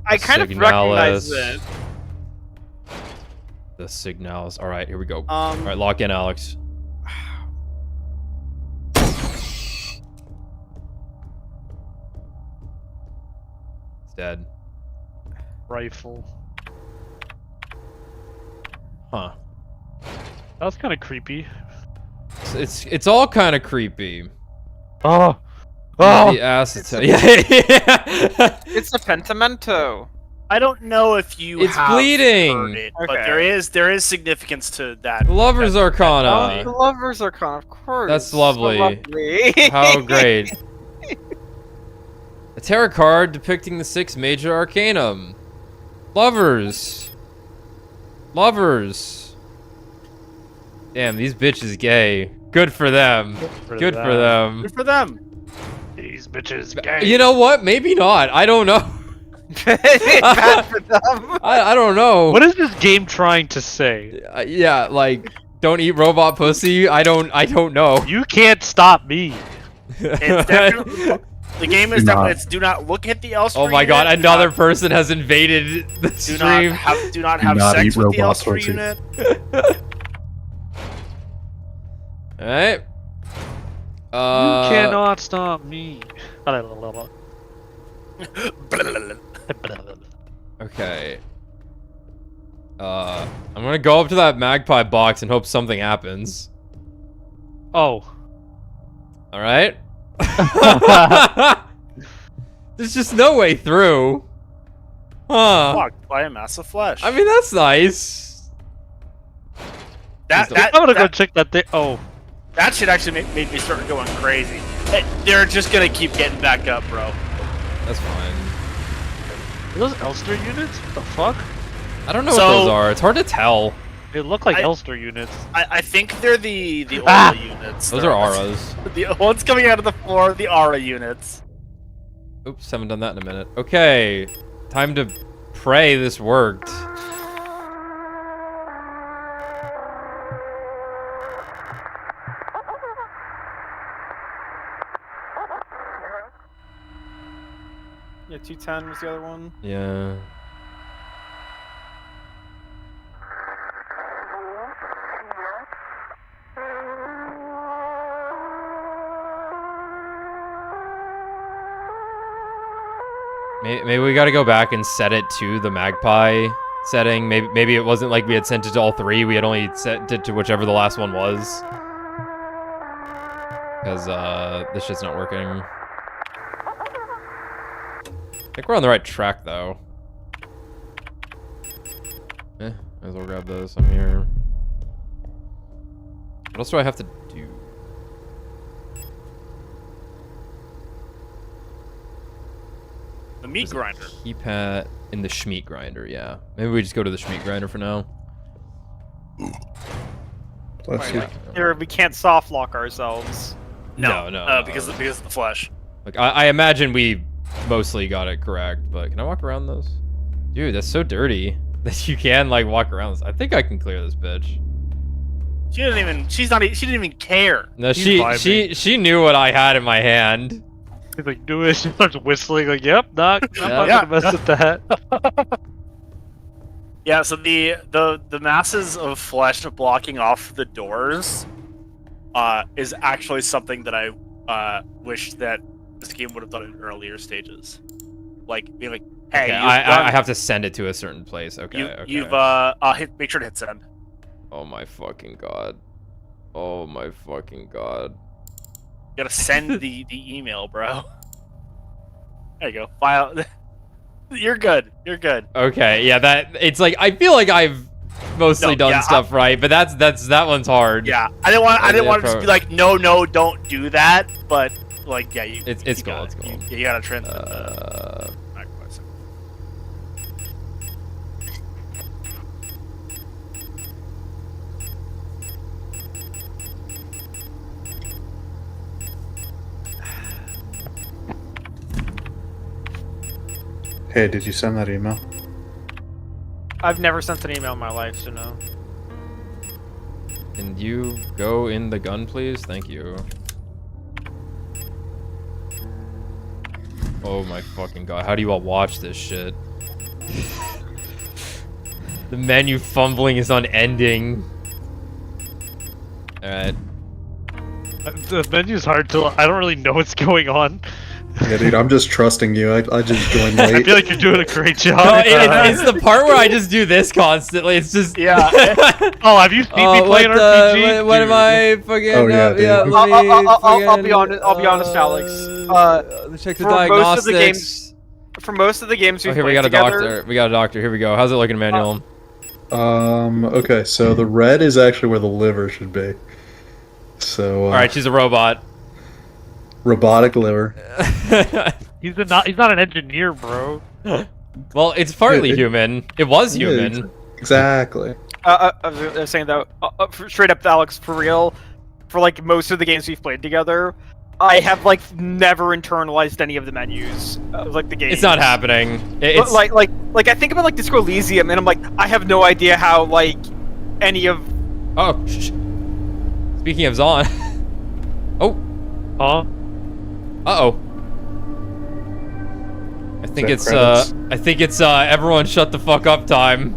I kind of recognize it. The signals. All right, here we go. All Um, right, lock in, Alex. It's dead. Rifle. Huh. That was kind of creepy. It's all kind of creepy. Oh. The acetone. Yeah. It's a pentimento. I don't know if you It's have bleeding. heard it, but Okay. there is significance to that. Lover's that- Arcana. The lovers are kind of course. That's So lovely. lovely. How great. A tarot card depicting the 6 major arcanum. Lovers. Lovers. Damn, these bitches gay. Good for them. Good for them. Good for them. These bitches gay. You know what? Maybe not. I don't know. Bad for them. I don't know. What is this game trying to say? Yeah, like, don't eat robot pussy. I don't know. You can't stop me. It's definitely, the game is definitely. It's do not look at the Elster Oh my god, unit, another person has invaded the Do stream. not have not sex eat with the robot Elster pussy. unit. Alright. You cannot stop me. Okay. I'm gonna go up to that magpie box and hope something happens. Oh. Alright? There's just no way through. Huh. Blocked by a mass of flesh. I mean, that's nice. that I'm gonna go that, check that thing. Oh. that shit actually made me start going crazy. They're just gonna keep getting back up, bro. That's fine. Are those Elster units? What the fuck? I don't know what So- those are. It's hard to tell. They look like I- Elster units. I think they're the aura Ah! units. Those They're- are auras. The ones coming out of the floor, the aura units. Oops, haven't done that in a minute. Okay. Time to pray this worked. Yeah, 210 was the other one. Yeah. Maybe we gotta go back and set it to the Magpie setting. Maybe it wasn't like we had sent it to all three. We had only set it to whichever the last one was. Because this shit's not working. I think we're on the right track though. Might as well grab this. I'm here. What else do I have to do? The meat grinder. Keypad in the Schmeat grinder, yeah. Maybe we just go to the Schmeat grinder for now. Let's see. Here, we can't soft lock ourselves. No. Because of the flesh. Like I imagine we mostly got it correct, but can I walk around those? Dude, that's so dirty that you can like walk around this. I think I can clear this bitch. She didn't even care. No, He's she vibing. knew what I had in my hand. He's like, do it. She starts whistling. Like, yep, I'm not Yeah. gonna mess with that. Yeah, so the masses of flesh blocking off the doors is actually something that I wish that this game would have done in earlier stages. Like being like, hey, Okay, you've I have to send it to a certain place. Okay, okay. You've make sure to hit send. Oh my fucking god. Oh my fucking god. You gotta send the email, bro. There you go. File. You're good. You're good. Okay, yeah, it's like I feel like I've mostly No, done yeah, stuff right, but that one's hard. Yeah, I didn't want to just pro- be like, no, don't do that. But like, yeah, It's you cool, gotta- it's cool. You gotta trim the. Hey, did you send that email? I've never sent an email in my life, so no. Can you go in the gun, please? Thank you. Oh my fucking god. How do you all watch this shit? The menu fumbling is unending. Alright. The menu's hard to. I don't really know what's going on. Yeah, dude, I'm just trusting you. I just joined I late. feel like you're doing a great job. No, it's the part where I just do this constantly. It's just... Yeah. Oh, have you seen me play an RPG? What am Dude. I fucking... Oh, yeah, dude. let me I'll be fucking, honest. I'll be honest, Alex. check the for most of the diagnostics. For most of the games we've Oh, here we played got a together, doctor. We got a doctor. Here we go. How's it looking, Manuel? Okay, so the red is actually where the liver should be. So, All right, she's a robot. robotic liver. He's not an engineer, bro. Well, it's partly Yeah, human. It was Yeah, human. Exactly. I was saying though, straight up, Alex, for real, for like most of the games we've played together, I have like never internalized any of the menus of like the game. It's not happening. It's Like I think about like Disco Elysium, and I'm like, I have no idea how like any of. Oh, speaking of Zon. Oh, Huh? uh-oh. I think that it's credits? I think it's everyone shut the fuck up time.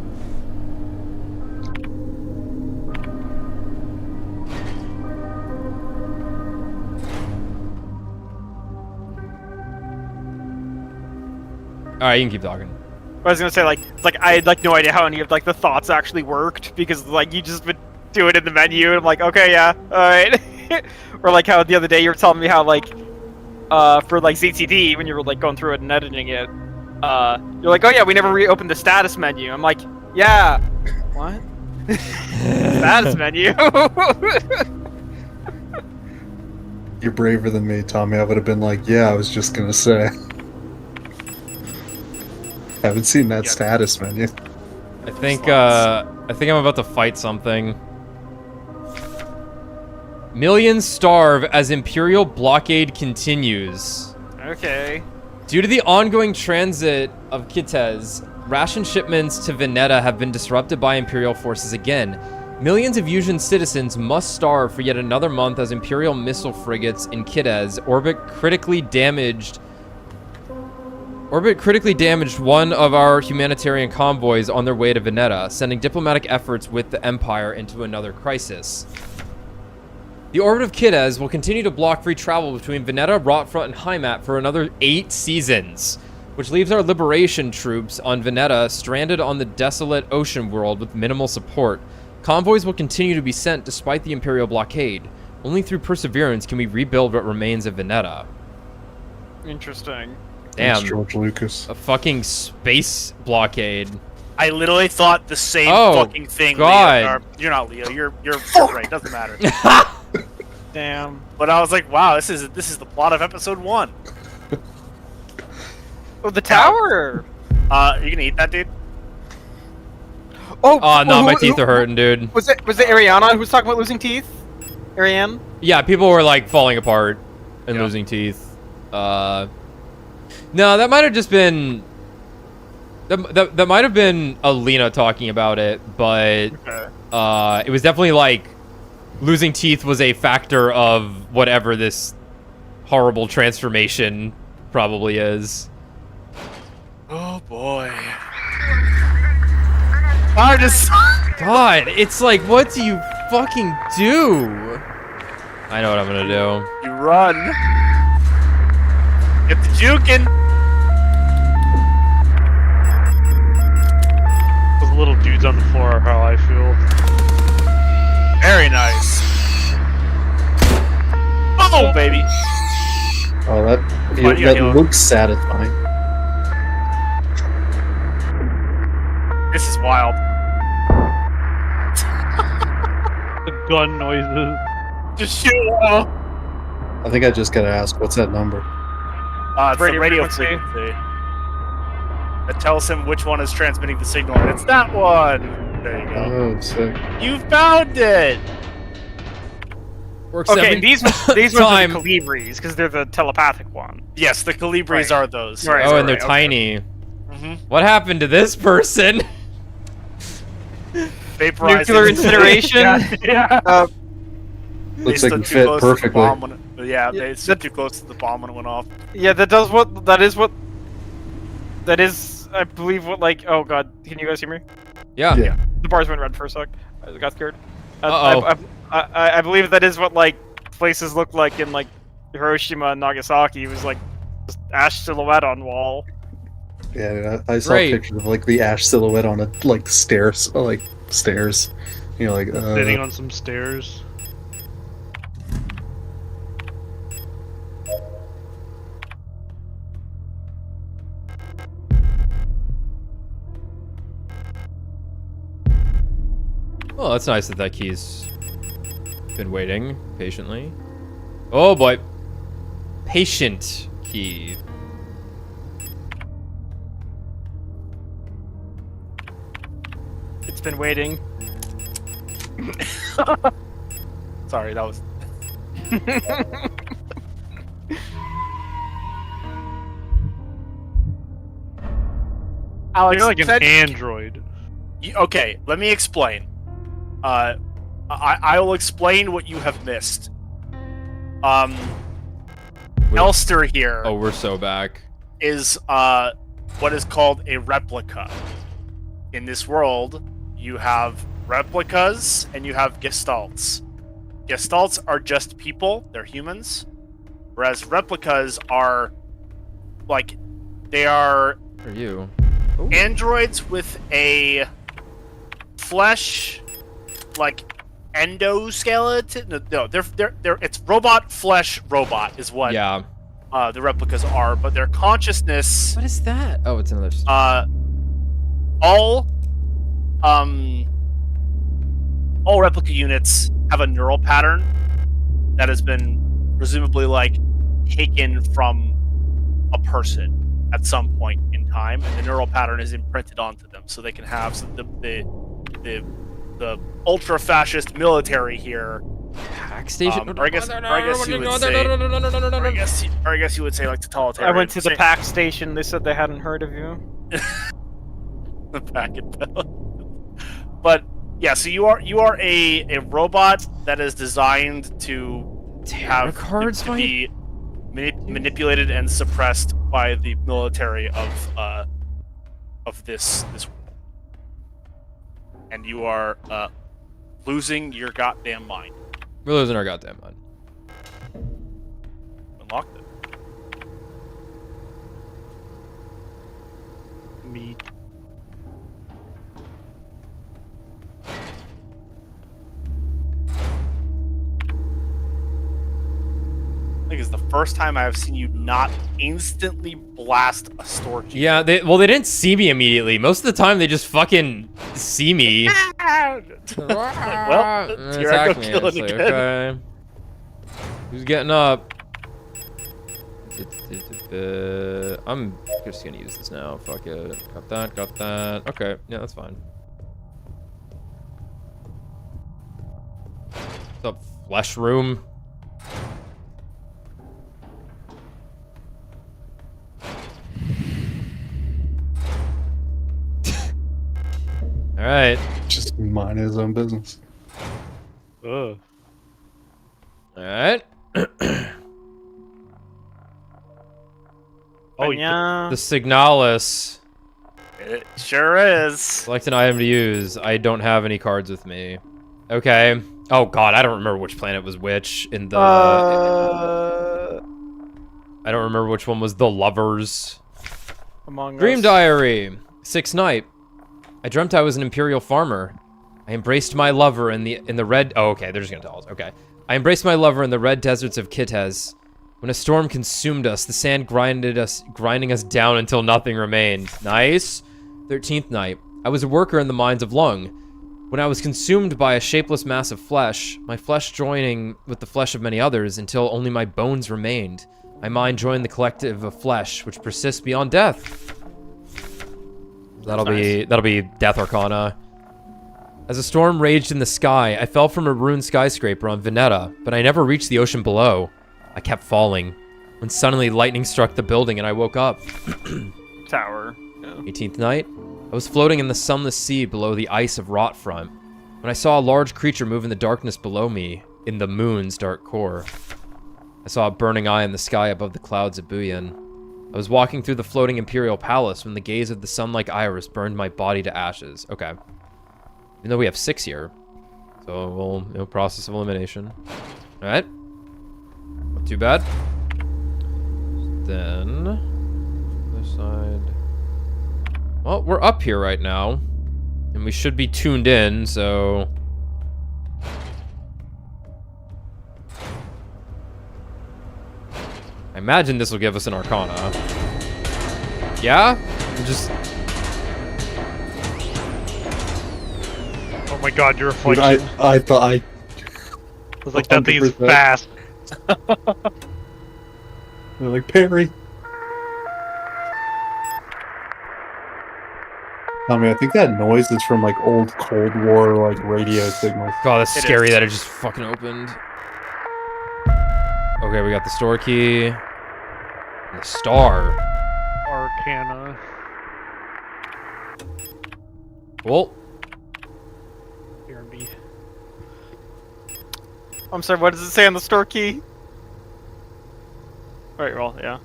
All right, you can keep talking. I was gonna say like it's like I had like no idea how any of like the thoughts actually worked because like you just would do it in the menu and I'm like, okay, yeah, all right. Or like how the other day you were telling me how like for like ZTD when you were like going through it and editing it, you're like, oh yeah, we never reopened the status menu. I'm like, yeah, what? Status menu. You're braver than me, Tommy. I would have been like, yeah, I was just gonna say. Haven't seen that Yeah. status menu. I think I'm about to fight something. Millions starve as Imperial blockade continues. Okay. Due to the ongoing transit of Kitez, ration shipments to Veneta have been disrupted by Imperial forces again. Millions of Yuuzhan citizens must starve for yet another month as Imperial missile frigates in Kitez orbit critically damaged one of our humanitarian convoys on their way to Veneta, sending diplomatic efforts with the Empire into another crisis. The orbit of Kitez will continue to block free travel between Veneta, Rotfront, and Heimat for another 8 seasons, which leaves our liberation troops on Veneta stranded on the desolate ocean world with minimal support. Convoys will continue to be sent despite the Imperial blockade. Only through perseverance can we rebuild what remains of Veneta. Interesting. Thanks, Damn, George Lucas. a fucking space blockade. I literally thought the same Oh, fucking thing. God. Leo. Or, you're not Leo. You're right. Doesn't matter. Damn. But I was like, wow, this is the plot of episode 1. Oh, the tower. Are you gonna eat that, dude? Oh, Oh no, my who- teeth who- are hurting, dude. Was it Ariana who was talking about losing teeth? Ariane? Yeah, people were like falling apart and Yeah. losing teeth. No, that might have just been that might have been Alina talking about it, but Okay. it was definitely like losing teeth was a factor of whatever this horrible transformation probably is. Oh boy. I just. God, it's like, what do you fucking do? I know what I'm gonna do. You run. Get the juking. Those little dudes on the floor are how I feel. Very nice. Oh, baby. Oh, that Come on, you gotta heal. looks satisfying. This is wild. The gun noises. Just shoot him. I think I just gotta ask, what's that number? It's the radio frequency. That tells him which one is transmitting the signal, and it's that one. There you go. Oh, sick. You found it. Work Okay, seven- these ones are the Time. Calibris because they're the telepathic one. Yes, the Calibris Right. are those. Right. Oh, and they're okay. tiny. Mm-hmm. What happened to this person? Vaporizing. Nuclear incineration. yeah. Looks They like it stood too fit close to the perfectly. bomb when Yeah, they stood too close to the bomb when it went off. Yeah, that is, I believe, what, like, oh god, can you guys hear me? Yeah. Yeah. The bars went red for a sec. I got scared. Uh-oh. I believe that is what, like, places look like in, like, Hiroshima and Nagasaki. It was, like, just ash silhouette on wall. Yeah, I saw Great. pictures of like the ash silhouette on a like stairs, stairs. You know, like Sitting on some stairs. Well, that's nice that key's been waiting patiently. Oh boy. Patient key. It's been waiting. Sorry, that was. Alex, You're like an said- android. Okay, let me explain. I will explain what you have missed. Elster here Oh, we're so back. is what is called a replica. In this world, you have replicas and you have gestalts. Gestalts are just people, they're humans. Whereas replicas are like they are For you. androids with a flesh like endoskeleton. No, they're it's robot flesh robot is what Yeah. the replicas are, but their consciousness What is that? Oh, it's another. All replica units have a neural pattern that has been presumably like taken from a person at some point in time, and the neural pattern is imprinted onto them, so they can have the ultra fascist military here Pack station? Or I guess you would say, or I guess you would say like totalitarian. I went to the pack station. They said they hadn't heard of you. The packet bell. But yeah, so you are a robot that is designed to have cards, to be manipulated and suppressed by the military of this world. And you are losing your goddamn mind. We're losing our goddamn mind. Unlocked it. Me. I think it's the first time I have seen you not instantly blast a store key. Yeah, they didn't see me immediately. Most of the time, they just fucking see me. Well, here I go Attack me. killing It's like, again. okay. Who's getting up? I'm just gonna use this now. Fuck it. Got that, got that. Okay, yeah, that's fine. What's up, flesh room? Alright. Just mind his own business. Ugh. Alright. Oh, yeah. The Signalis. It sure is. Select an item to use. I don't have any cards with me. Okay. Oh god, I don't remember which planet was which in the... I don't remember which one was the Lovers. Among Dream Us. Diary. 6th night. I dreamt I was an Imperial farmer. I embraced my lover in the red... Oh, okay, they're just gonna tell us. Okay. I embraced my lover in the red deserts of Kitez. When a storm consumed us, the sand grinding us down until nothing remained. Nice. 13th night. I was a worker in the mines of Lung. When I was consumed by a shapeless mass of flesh, my flesh joining with the flesh of many others until only my bones remained. My mind joined the collective of flesh, which persists beyond death. That'll be Death Arcana. As a storm raged in the sky, I fell from a ruined skyscraper on Veneta, but I never reached the ocean below. I kept falling, when suddenly lightning struck the building and I woke up. Tower. Yeah. 18th night. I was floating in the sunless sea below the ice of Rotfront, when I saw a large creature move in the darkness below me, in the moon's dark core. I saw a burning eye in the sky above the clouds of Buyan. I was walking through the floating Imperial Palace when the gaze of the sun-like iris burned my body to ashes. Okay. Even though we have 6 here. So we'll process of elimination. Alright. Not too bad. Then... other side... Well, we're up here right now. And we should be tuned in, so... I imagine this will give us an Arcana. Yeah? Just... Oh my god, your Dude, reflection. I thought I was like, that thing is 100%. fast. They're like Perry. I mean, I think that noise is from like old Cold War like radio signals. God, that's It scary is. that it just fucking opened. Okay, we got the store key. And the star. Arcana. Cool. Hear me. I'm sorry, what does it say on the store key? Right, well, yeah.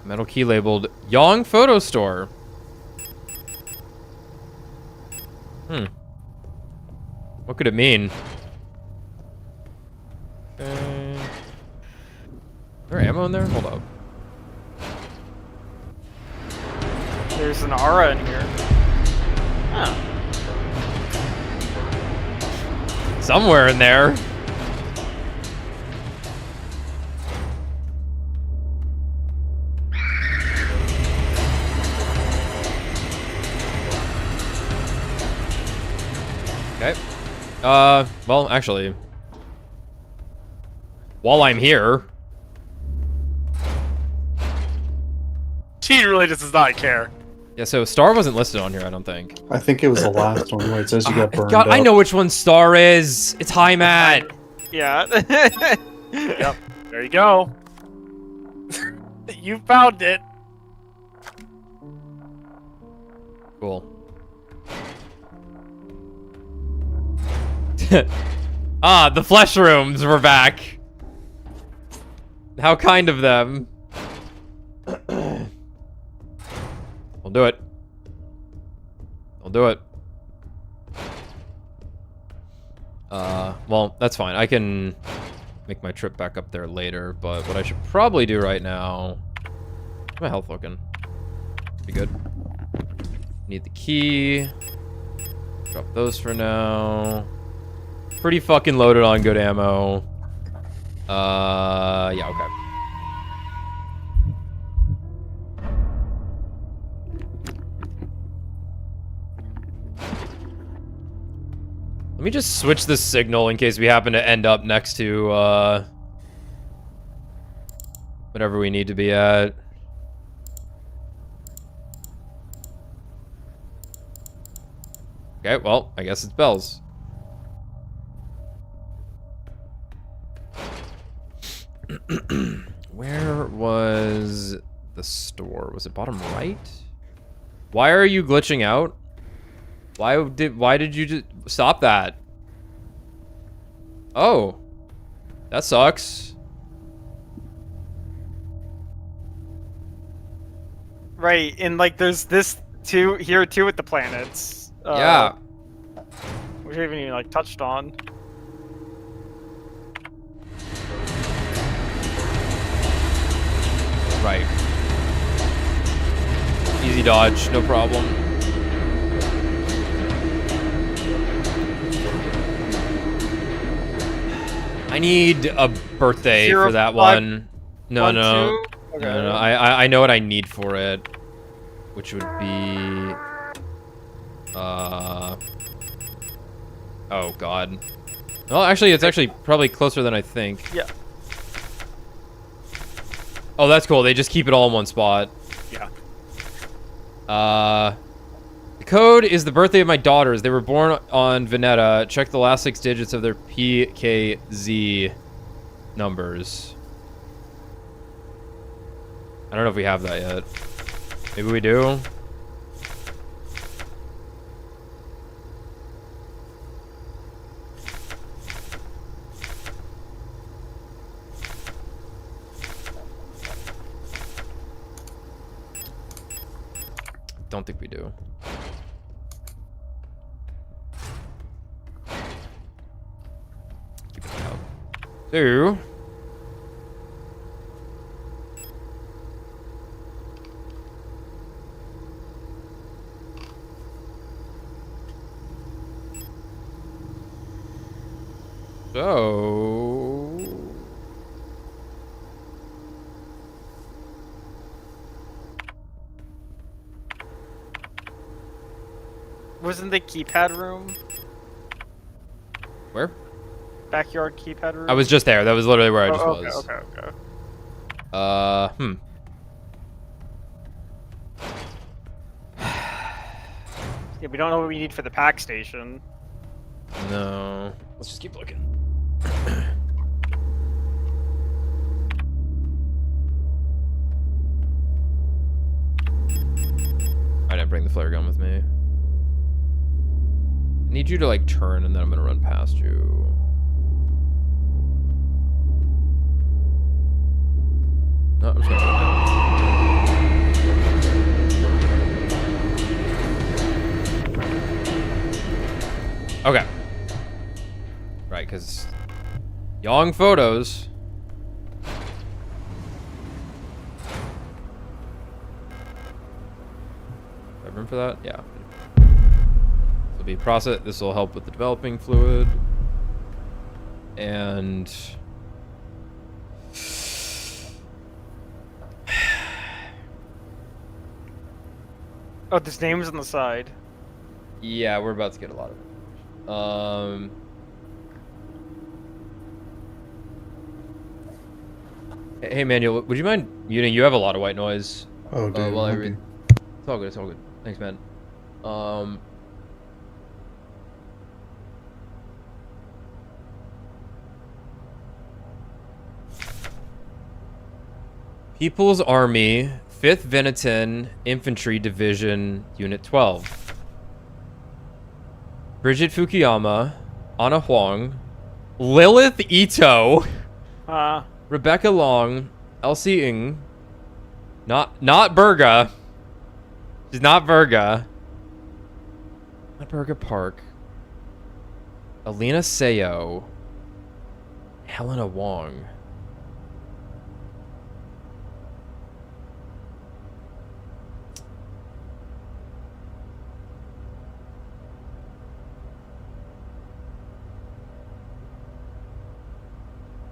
Metal key labeled Yong Photo Store. What could it mean? Is there ammo in there? Hold up. There's an aura in here. Oh. Somewhere in there. Okay. Well, actually, while I'm here, She really just does not care. Yeah, so Star wasn't listed on here, I don't think. I think it was the last one where it says you got burned God, up. I know which one Star is. It's High Mat. Yeah. Yep. There you go. You found it. Cool. Ah, the flesh rooms were back. How kind of them. We'll do it. I'll do it. Well, that's fine. I can make my trip back up there later, but what I should probably do right now... How's my health looking? Be good. Need the key. Drop those for now. Pretty fucking loaded on good ammo. Yeah, okay. Let me just switch the signal in case we happen to end up next to, whatever we need to be at. Okay, well, I guess it's Bells. Where was the store? Was it bottom right? Why are you glitching out? Why did you just stop that? Oh. That sucks. Right, and like there's this here too with the planets. Yeah. Which we haven't even like touched on. Right. Easy dodge, no problem. I need a birthday Zero, for that 5, one. No, 1, no. 2? Okay. No, no. I know what I need for it. Which would be... Oh, God. Well, actually, it's actually probably closer than I think. Yeah. Oh, that's cool. They just keep it all in one spot. Yeah. The code is the birthday of my daughters. They were born on Veneta. Check the last 6 digits of their PKZ numbers. I don't know if we have that yet. Maybe we do. Don't think we do. Keep it out. So... Wasn't the keypad room? Where? Backyard keypad room? I was just there. That was literally where I just okay, was. okay. Yeah, we don't know what we need for the pack station. No. Let's just keep looking. I didn't bring the flare gun with me. I need you to like turn and then I'm gonna run past you. No, I'm just gonna run down. Okay. Right, because Yong photos. Have room for that? Yeah. This will be process. This will help with the developing fluid. And Oh, there's names on the side. yeah, we're about to get a lot of it. Hey Manuel, would you mind muting? You have a lot of white noise. Oh, dude. while I might read. be. It's all good. It's all good. Thanks, man. People's Army, 5th Veneton Infantry Division, Unit 12. Bridget Fukuyama, Anna Huang, Lilith Ito, Rebecca Long, Elsie Ng, not Berga. She's not Berga. Not Berga Park. Alina Seo, Helena Wong.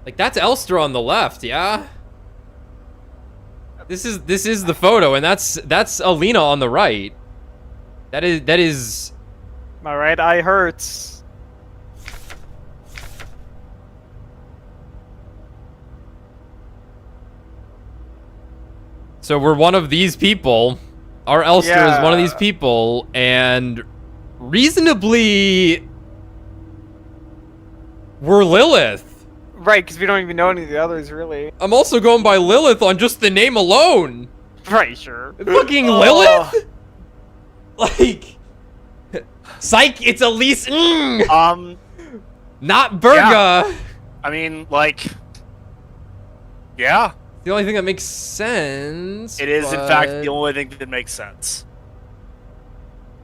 Like, that's Elster on the left, yeah? This is the photo, and that's Alina on the right. That is My right eye hurts. So we're one of these people. Our Elster is one of these Yeah. people, and reasonably we're Lilith. Right, because we don't even know any of the others, really. I'm also going by Lilith on just the name alone. Right, sure. Fucking Lilith? Like, psych, it's Elise. Not Berga. I mean, like, yeah, The only thing that makes sense. it is in but- fact the only thing that makes sense.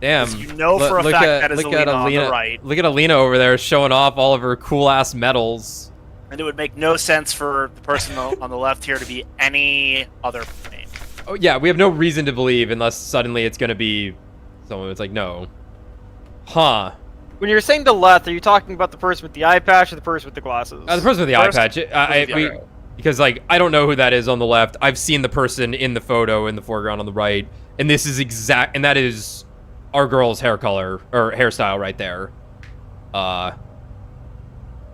Damn. You know for a Look fact at- that is look at Alina on the right, Look at Alina over there showing off all of her cool ass medals. and it would make no sense for the person on the left here to be any other name. Oh yeah, we have no reason to believe unless suddenly it's gonna be someone. It's like no. Huh. When you're saying the left, are you talking about the person with the eye patch or the person with the glasses? The person with the eye First- patch. Because like I don't know who that is on the left. I've seen the person in the photo in the foreground on the right, and this is and that is our girl's hair color or hairstyle right there.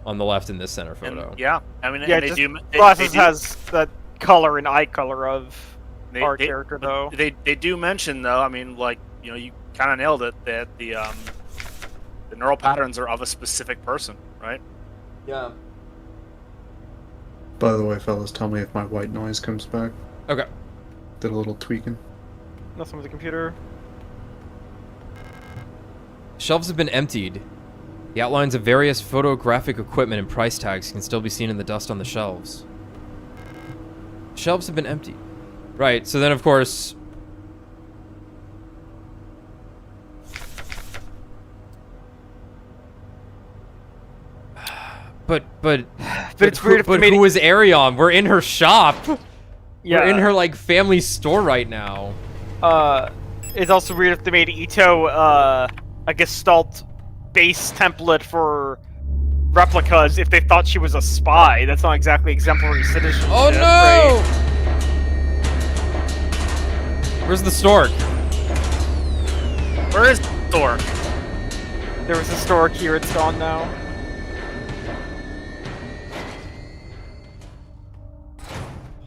On the left in this center photo. And, yeah, I mean, Yeah, and they just do. glasses they do, has the color and eye color of they- our they- character, though. They do mention though. I mean, like you kind of nailed it that the neural patterns are of a specific person, right? Yeah. By the way, fellas, tell me if my white noise comes back. Okay. Did a little tweaking. Nothing with the computer. Shelves have been emptied. The outlines of various photographic equipment and price tags can still be seen in the dust on the shelves. Shelves have been emptied. Right, so then of course... But it's weird if they but made who it- is Arion? We're in her shop. Yeah. We're in her like family store right now. It's also weird if they made Ito a Gestalt base template for replicas if they thought she was a spy. That's not exactly exemplary citizenship. Oh no! Where's the stork? Where is Thor? Right? There was a stork here, it's gone now.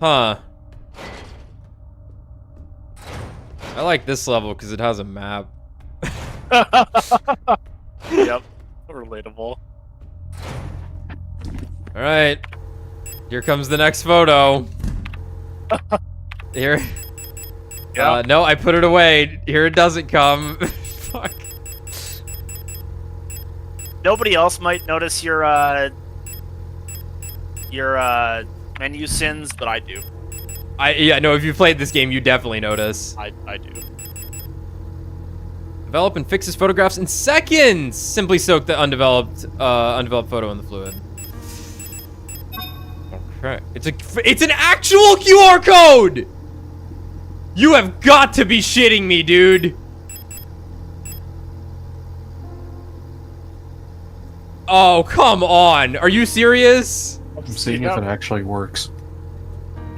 Huh. I like this level because it has a map. Yep, relatable. Alright. Here comes the next photo. Here. Yeah. No, I put it away. Here it doesn't come. Fuck. Nobody else might notice your menu sins, but I do. Yeah, no, if you played this game, you definitely notice. I do. Develop and fixes photographs in seconds! Simply soak the undeveloped photo in the fluid. Okay. It's an actual QR code! You have got to be shitting me, dude! Oh, come on. Are you serious? I'm seeing if it actually works.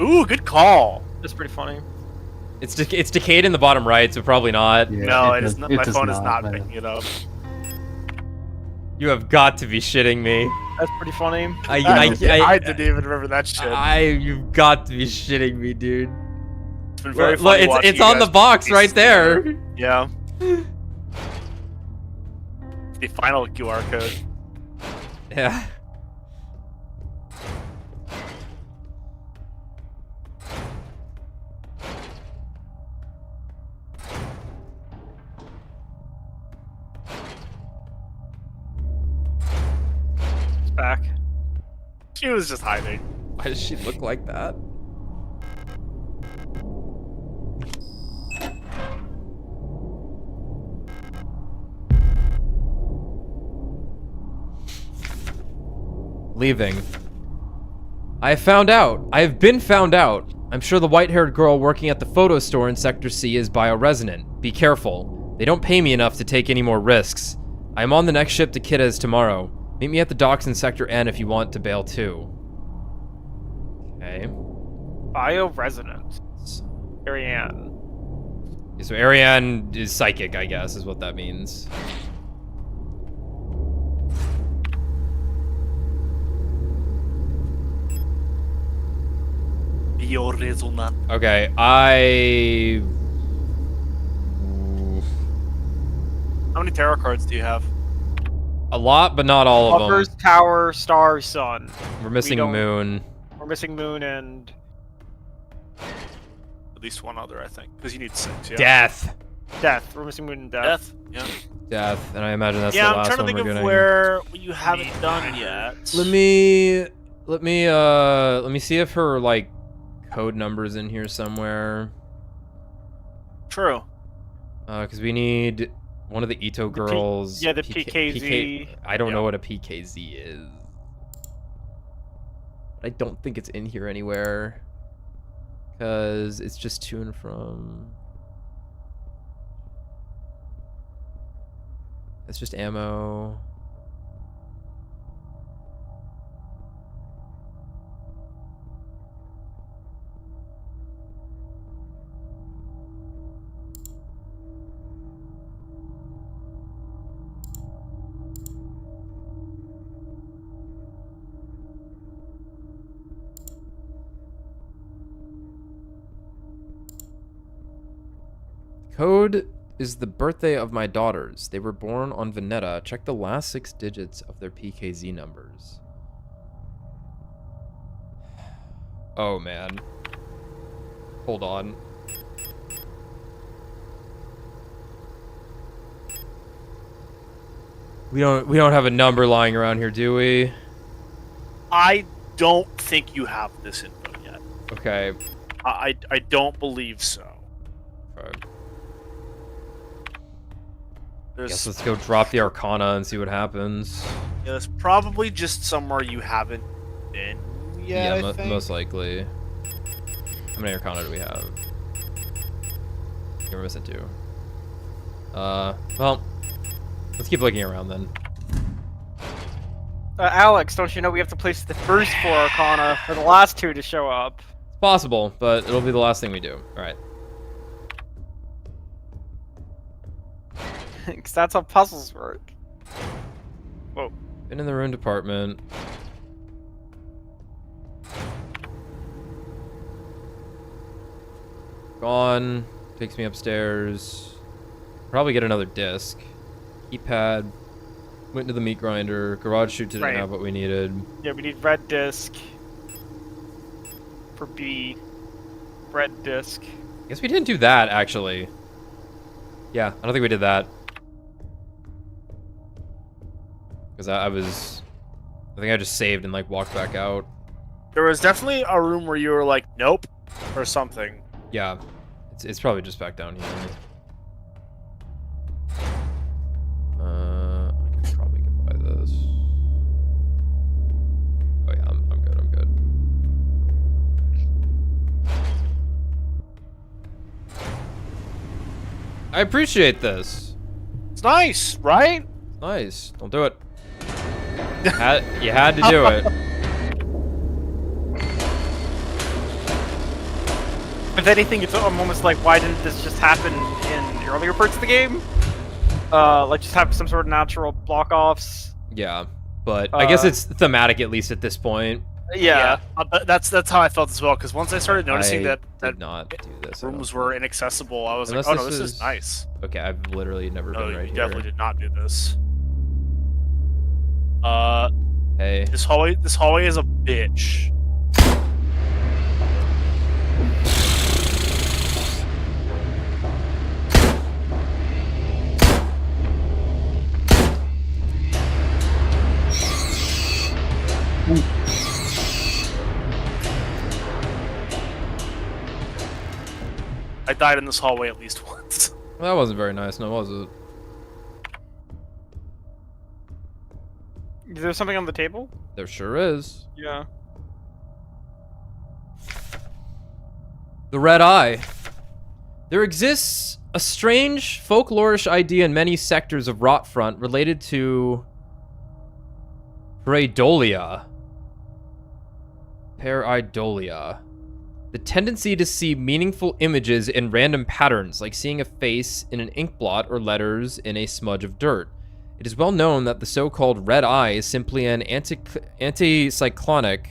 Ooh, good call. That's pretty funny. It's decayed in the bottom right, so probably not. Yeah, No, it is does- not. it My does phone is not man. picking it up. You have got to be shitting me. That's pretty funny. I didn't even remember that shit. You've got to be shitting me, dude. been very Look, funny it's watching it's you on the guys box piece right there. together. Yeah. The final QR code. Yeah. It's back. She was just hiding. Why does she look like that? Leaving. I have found out. I have been found out. I'm sure the white-haired girl working at the photo store in Sector C is bioresonant. Be careful. They don't pay me enough to take any more risks. I am on the next ship to Kiddes tomorrow. Meet me at the docks in Sector N if you want to bail too. Okay. Bioresonant. Ariane. So Ariane is psychic, I guess, is what that means. Bioresonant. Okay, How many tarot cards do you have? a lot, but not all of Lovers, them. Tower, Star, Sun. We're missing don't- Moon. We're missing Moon and At least one other, I think. Because you need 6, yeah. Death. Death. We're missing Moon and Death. Death? Yeah. Death, and I imagine that's Yeah, the I'm last trying to one think we're of getting. where you haven't done yet. Let me see if her, like, code number's in here somewhere. True. Because we need one of the Ito girls. yeah, the PKZ. I don't know Yeah. what a PKZ is. I don't think it's in here anywhere. Because it's just to and from. It's just ammo. Code is the birthday of my daughters. They were born on Veneta. Check the last 6 digits of their PKZ numbers. Oh man. Hold on. We don't have a number lying around here, do we? I don't think you have this info yet. Okay. I don't believe so. Alright. There's, Guess let's go drop the Arcana and see what happens. yeah, there's probably just somewhere you haven't been yet. I think. Most likely. How many Arcana do we have? We're missing 2. Well, let's keep looking around then. Alex, don't you know we have to place the first 4 Arcana for the last 2 to show up? It's possible, but it'll be the last thing we do. Alright. Because that's how puzzles work. Whoa. Been in the rune department. Gone. Takes me upstairs. Probably get another disc. Keypad. Went to the meat grinder. Garage chute didn't Right. have what we needed. Yeah, we need red disc. For B. Red disc. Guess we didn't do that, actually. Yeah, I don't think we did that. Because I think I just saved and, like, walked back out. There was definitely a room where you were like, nope, or something. Yeah. It's probably just back down here. I can probably get by this. Oh yeah, I'm good, I'm good. I appreciate this. It's nice, right? Nice. Don't do it. You had to do it. If anything, I'm almost like, why didn't this just happen in the earlier parts of the game? Like just have some sort of natural block-offs. Yeah, but I guess it's thematic at least at this point. Yeah. That's how I felt as well. Because once I started noticing I that did not do this. I rooms don't were think. inaccessible, I was Unless like, oh no, this this is is- nice. Okay, I've literally never No, been you right here. definitely did not do this. Hey. This hallway is a bitch. I died in this hallway at least once. Well, that wasn't very nice, no, was it? Is there something on the table? There sure is. Yeah. The Red Eye. There exists a strange folklorish idea in many sectors of Rotfront related to pareidolia. Pareidolia. The tendency to see meaningful images in random patterns, like seeing a face in an ink blot or letters in a smudge of dirt. It is well known that the so-called Red Eye is simply an anticyclonic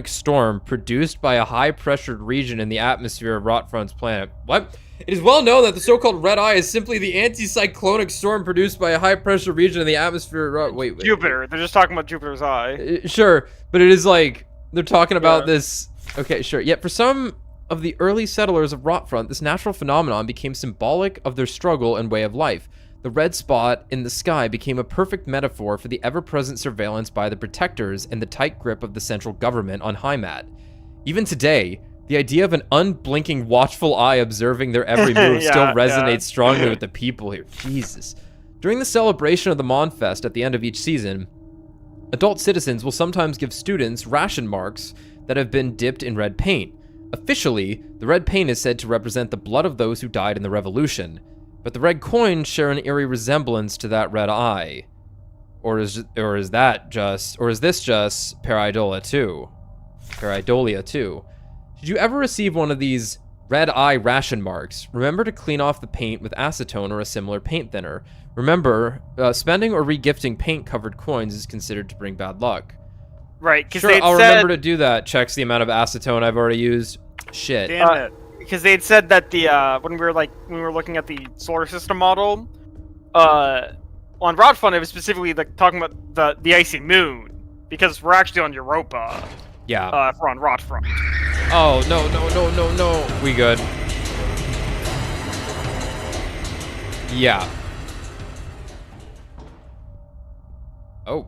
storm produced by a high-pressured region in the atmosphere of Rotfront's planet. What? It is well known that the so-called Red Eye is simply the anticyclonic storm produced by a high-pressure region in the atmosphere of wait. Jupiter. They're just talking about Jupiter's eye. Sure, but it is like they're talking about Yeah. this. Okay, sure. Yet for some of the early settlers of Rotfront, this natural phenomenon became symbolic of their struggle and way of life. The red spot in the sky became a perfect metaphor for the ever-present surveillance by the protectors and the tight grip of the central government on Heimat. Even today, the idea of an unblinking, watchful eye observing their every move still Yeah, resonates yeah. strongly with the people here. Jesus. During the celebration of the Monfest at the end of each season, adult citizens will sometimes give students ration marks that have been dipped in red paint. Officially, the red paint is said to represent the blood of those who died in the revolution, but the red coins share an eerie resemblance to that red eye. Or is this just pareidolia too? Pareidolia too. Should you ever receive one of these red eye ration marks, remember to clean off the paint with acetone or a similar paint thinner. Remember, spending or regifting paint-covered coins is considered to bring bad luck. Right, because Sure, they'd I'll said, remember to do that. Checks the amount of acetone I've already used. Shit. Damn it. because they'd said that the when we were looking at the solar system model, on Rotfront it was specifically like talking about the icy moon because we're actually on Europa. Yeah. If we're on Rotfront. Oh, no. We good. Yeah. Oh.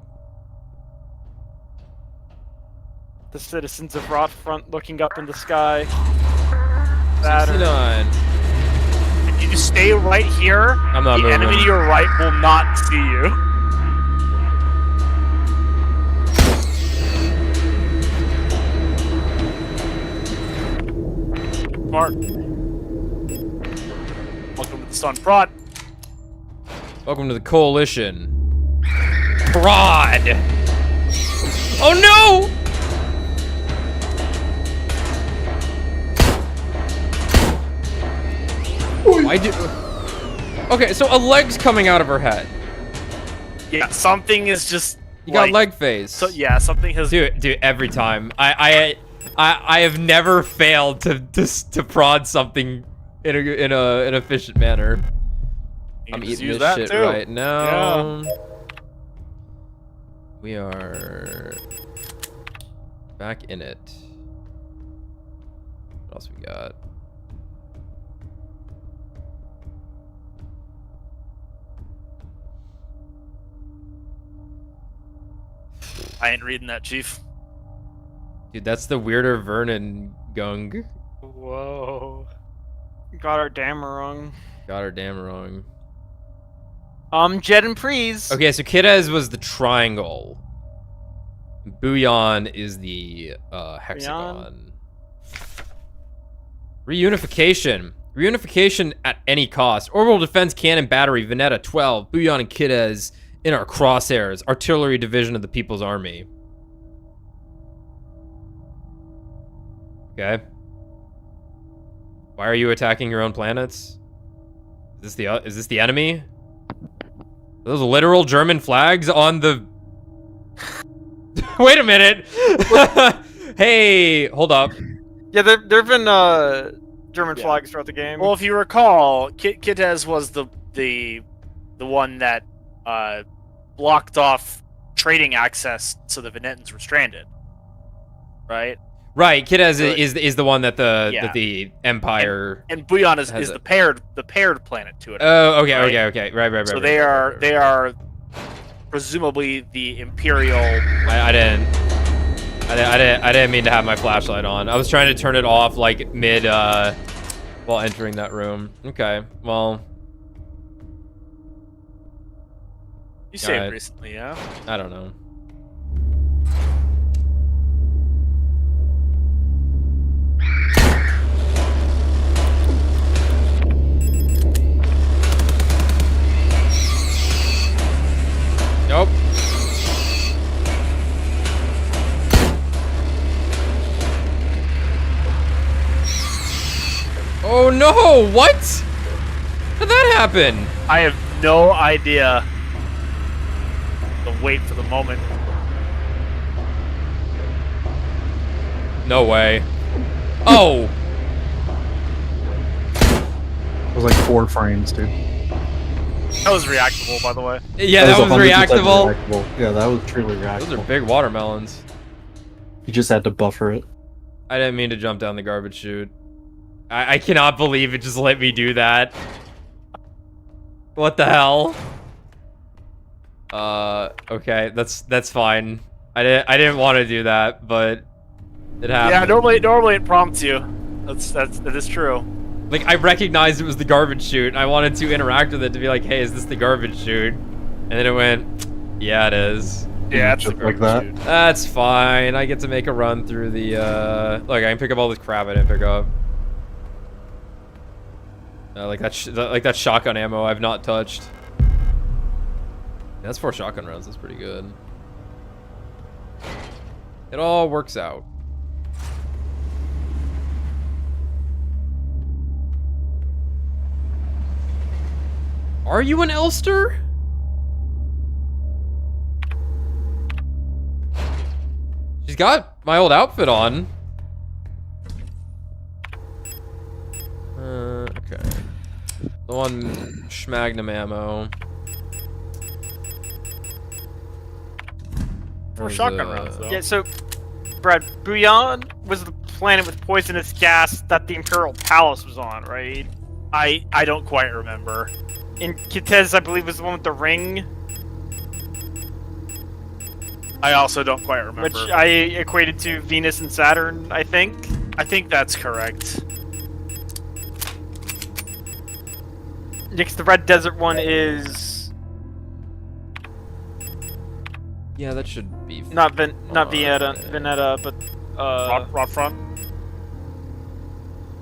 The citizens of Rotfront looking up in the sky. Saturn. 69. If you just stay right here, I'm not the moving. enemy to your right will not see you. Mark. Welcome to the Sun Prod. Welcome to the Coalition. Prod! Oh no! Why do... Okay, so a leg's coming out of her head. Yeah, something is just. You got leg phase. So yeah, something has. Dude, every time. I have never failed to prod something in an efficient manner. You I'm just eating use this that shit too. right now. We are back in it. What else we got? I ain't reading that, Chief. Dude, that's the weirder Vernon gung. Whoa. Got our damn wrong. Got her damn wrong. Jed and Prees. Okay, so Kidez was the triangle. Bouillon is the hexagon. Reunification. Reunification at any cost. Orbital defense cannon battery, Veneta 12. Bouillon and Kidez in our crosshairs. Artillery division of the People's Army. Okay. Why are you attacking your own planets? Is this the enemy? Are those literal German flags on the... Wait a minute. Hey, hold up. Yeah, there've been German Yeah. flags throughout the game. Well, if you recall, Kitez was the one that blocked off trading access, so the Venetans were stranded. Right. Right, Kitez Good. is the one that the Yeah. that the Empire. And Buyan is Has the it. paired planet to it. Oh, okay, right? okay. Right. So right, they right, are right, they right. are presumably the Imperial. I didn't mean to have my flashlight on. I was trying to turn it off like mid while entering that room. Okay, well, You saved Alright. recently, yeah? I don't know. Nope. Oh no! What? How did that happen? I have no idea. The wait for the moment. No way. Oh! It was like 4 frames, dude. That was reactable, by the way. Yeah, that was 100% reactable. reactable. Yeah, that was truly Those are reactable. big watermelons. You just had to buffer it. I didn't mean to jump down the garbage chute. I cannot believe it just let me do that. What the hell? Okay, that's fine. I didn't want to do that, but it happened. Yeah, normally it prompts you. That is true. Like, I recognized it was the garbage chute, and I wanted to interact with it to be like, hey, is this the garbage chute? And then it went, yeah, it is. Yeah, it's Just the like garbage that? chute. That's fine. I get to make a run through the, Look, I can pick up all this crap I didn't pick up. Like that shotgun ammo I've not touched. Yeah, that's 4 shotgun rounds. That's pretty good. It all works out. Are you an Elster? She's got my old outfit on. Okay. The one Schmagnum ammo. For Where's shotgun the- rounds, though. Yeah, so, Brad, Buyan was the planet with poisonous gas that the Imperial Palace was on, right? I don't quite remember. And Kitez, I believe, was the one with the ring, I also don't quite remember. which I equated to Venus and Saturn, I think. I think that's correct. Next, the Red Desert one is Yeah, that should be. not Fine. Veneta, but Rod front.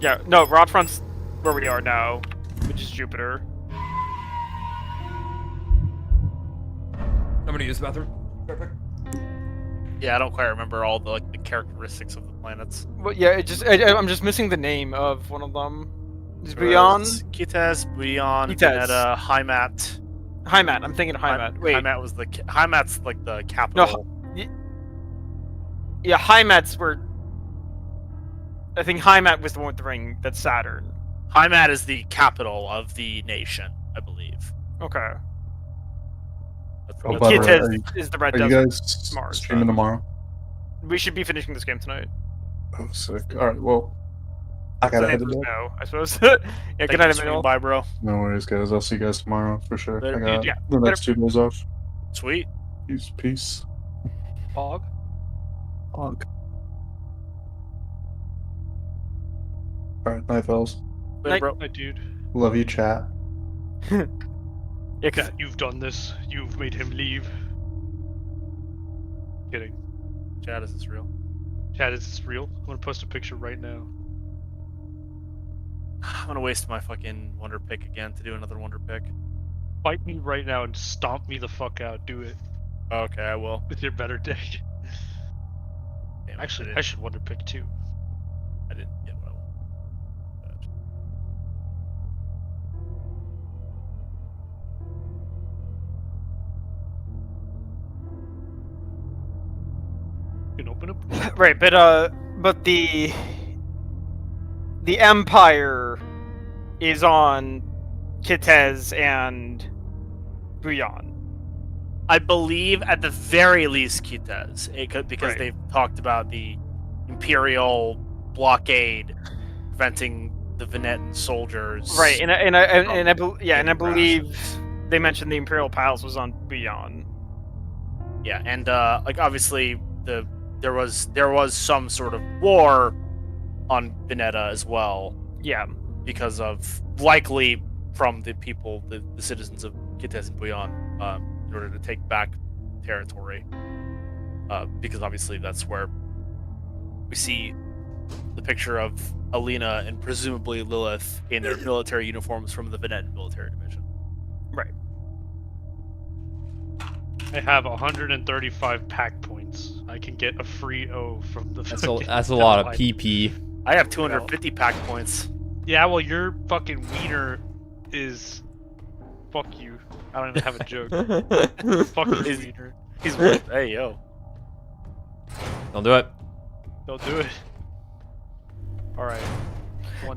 yeah, no, Rodfront's where we are now, which is Jupiter. I'm gonna use the bathroom. Yeah, I don't quite remember all the the characteristics of the planets. Well, yeah, I'm just missing the name of one of them. Is Buyan? Kitez, Buyan, Kitez. Veneta, Heimat. Heimat. I'm thinking of Heimat. Wait, Heimat was Heimat's like the capital. yeah, Heimat's where. I think Heimat was the one with the ring. That's Saturn. Heimat is the capital of the nation, I believe. Okay. That's, Oh, that's by the what- way, Kitez is the Red Are you Desert. guys Mars, streaming tomorrow? We should be finishing this game tonight. Oh, sick. Alright, well, I gotta head to bed. No, I suppose. Yeah, Thank good you night, for swinging Emmanuel. by, bro. No worries, guys. I'll see you guys tomorrow for sure. There- I got yeah, the next 2 days off. Sweet. Peace. Pog. Honk. Alright, night, fellas. Later, Night. bro. My dude. Love you, chat. Yeah, 'cause- Yeah, you've done this. You've made him leave. Kidding. Chad, is this real? Chad, is this real? I'm gonna post a picture right now. I'm gonna waste my fucking wonder pick again to do another wonder pick. Fight me right now and stomp me the fuck out. Do it Okay, I will. with your better deck. Damn it, Actually, I I didn't, should wonder pick too. I didn't get what I wanted. fucking open up. Right, but the Empire is on Kitez and Buyan. I believe at the very least Kitez, because Right. they've talked about the Imperial blockade preventing the Venetan soldiers. Right, and I Getting believe they mentioned the Imperial Palace was on Buyan. Yeah, and like obviously there was some sort of war on Veneta as well Yeah, because of likely from the people, the citizens of Kitez and Buyan, in order to take back territory. Because obviously that's where we see the picture of Alina and presumably Lilith in their military uniforms from the Venetan military division. right. I have 135 pack points. I can get a free O from the. That's a lot of PP. I have 250 pack points. Yeah, well, your fucking wiener is. Fuck you. I don't even have a joke. Fuck your Is- wiener. He's hey yo. Don't do it. Don't do it. Alright.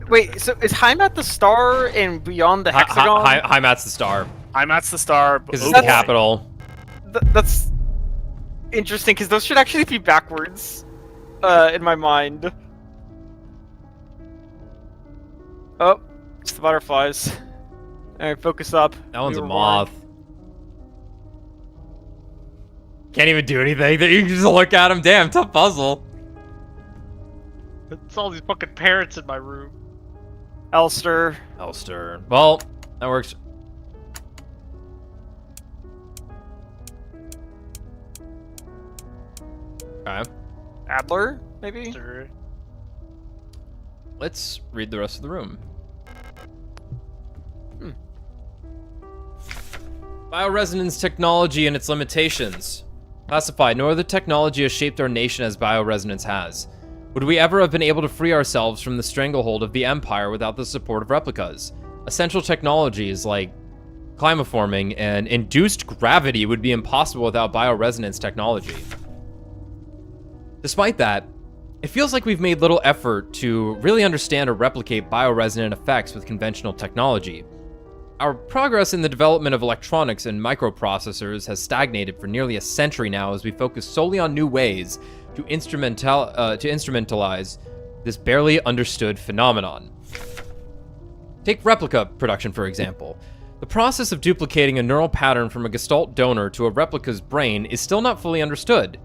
Wait, so is Heimat the star and Beyond the Hexagon? Heimat's the star Heimat's the star. because it's oh the boy. capital. That's interesting because those should actually be backwards in my mind. Oh, it's the butterflies. Alright, focus up. That one's We a were moth. Can't even do anything. You can just look at him. Damn, tough puzzle. It's all these fucking parrots in my room. warned. Elster. Elster. Well, that works. Okay. Adler, maybe? Sir. Let's read the rest of the room. Bioresonance technology and its limitations. Classified, no other technology has shaped our nation as bioresonance has. Would we ever have been able to free ourselves from the stranglehold of the Empire without the support of replicas? Essential technologies like climaforming and induced gravity would be impossible without bioresonance technology. Despite that, it feels like we've made little effort to really understand or replicate bioresonant effects with conventional technology. Our progress in the development of electronics and microprocessors has stagnated for nearly a century now as we focus solely on new ways to instrumentalize this barely understood phenomenon. Take replica production, for example. The process of duplicating a neural pattern from a Gestalt donor to a replica's brain is still not fully understood.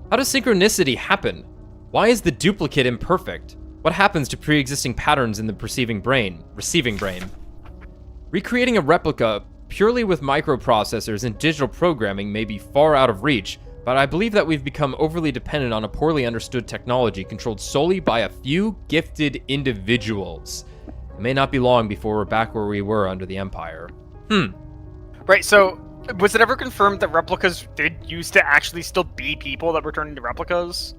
How does synchronicity happen? Why is the duplicate imperfect? What happens to pre-existing patterns in the receiving brain? Recreating a replica purely with microprocessors and digital programming may be far out of reach, but I believe that we've become overly dependent on a poorly understood technology controlled solely by a few gifted individuals. It may not be long before we're back where we were under the Empire. Right, so was it ever confirmed that replicas did used to actually still be people that were turned into replicas?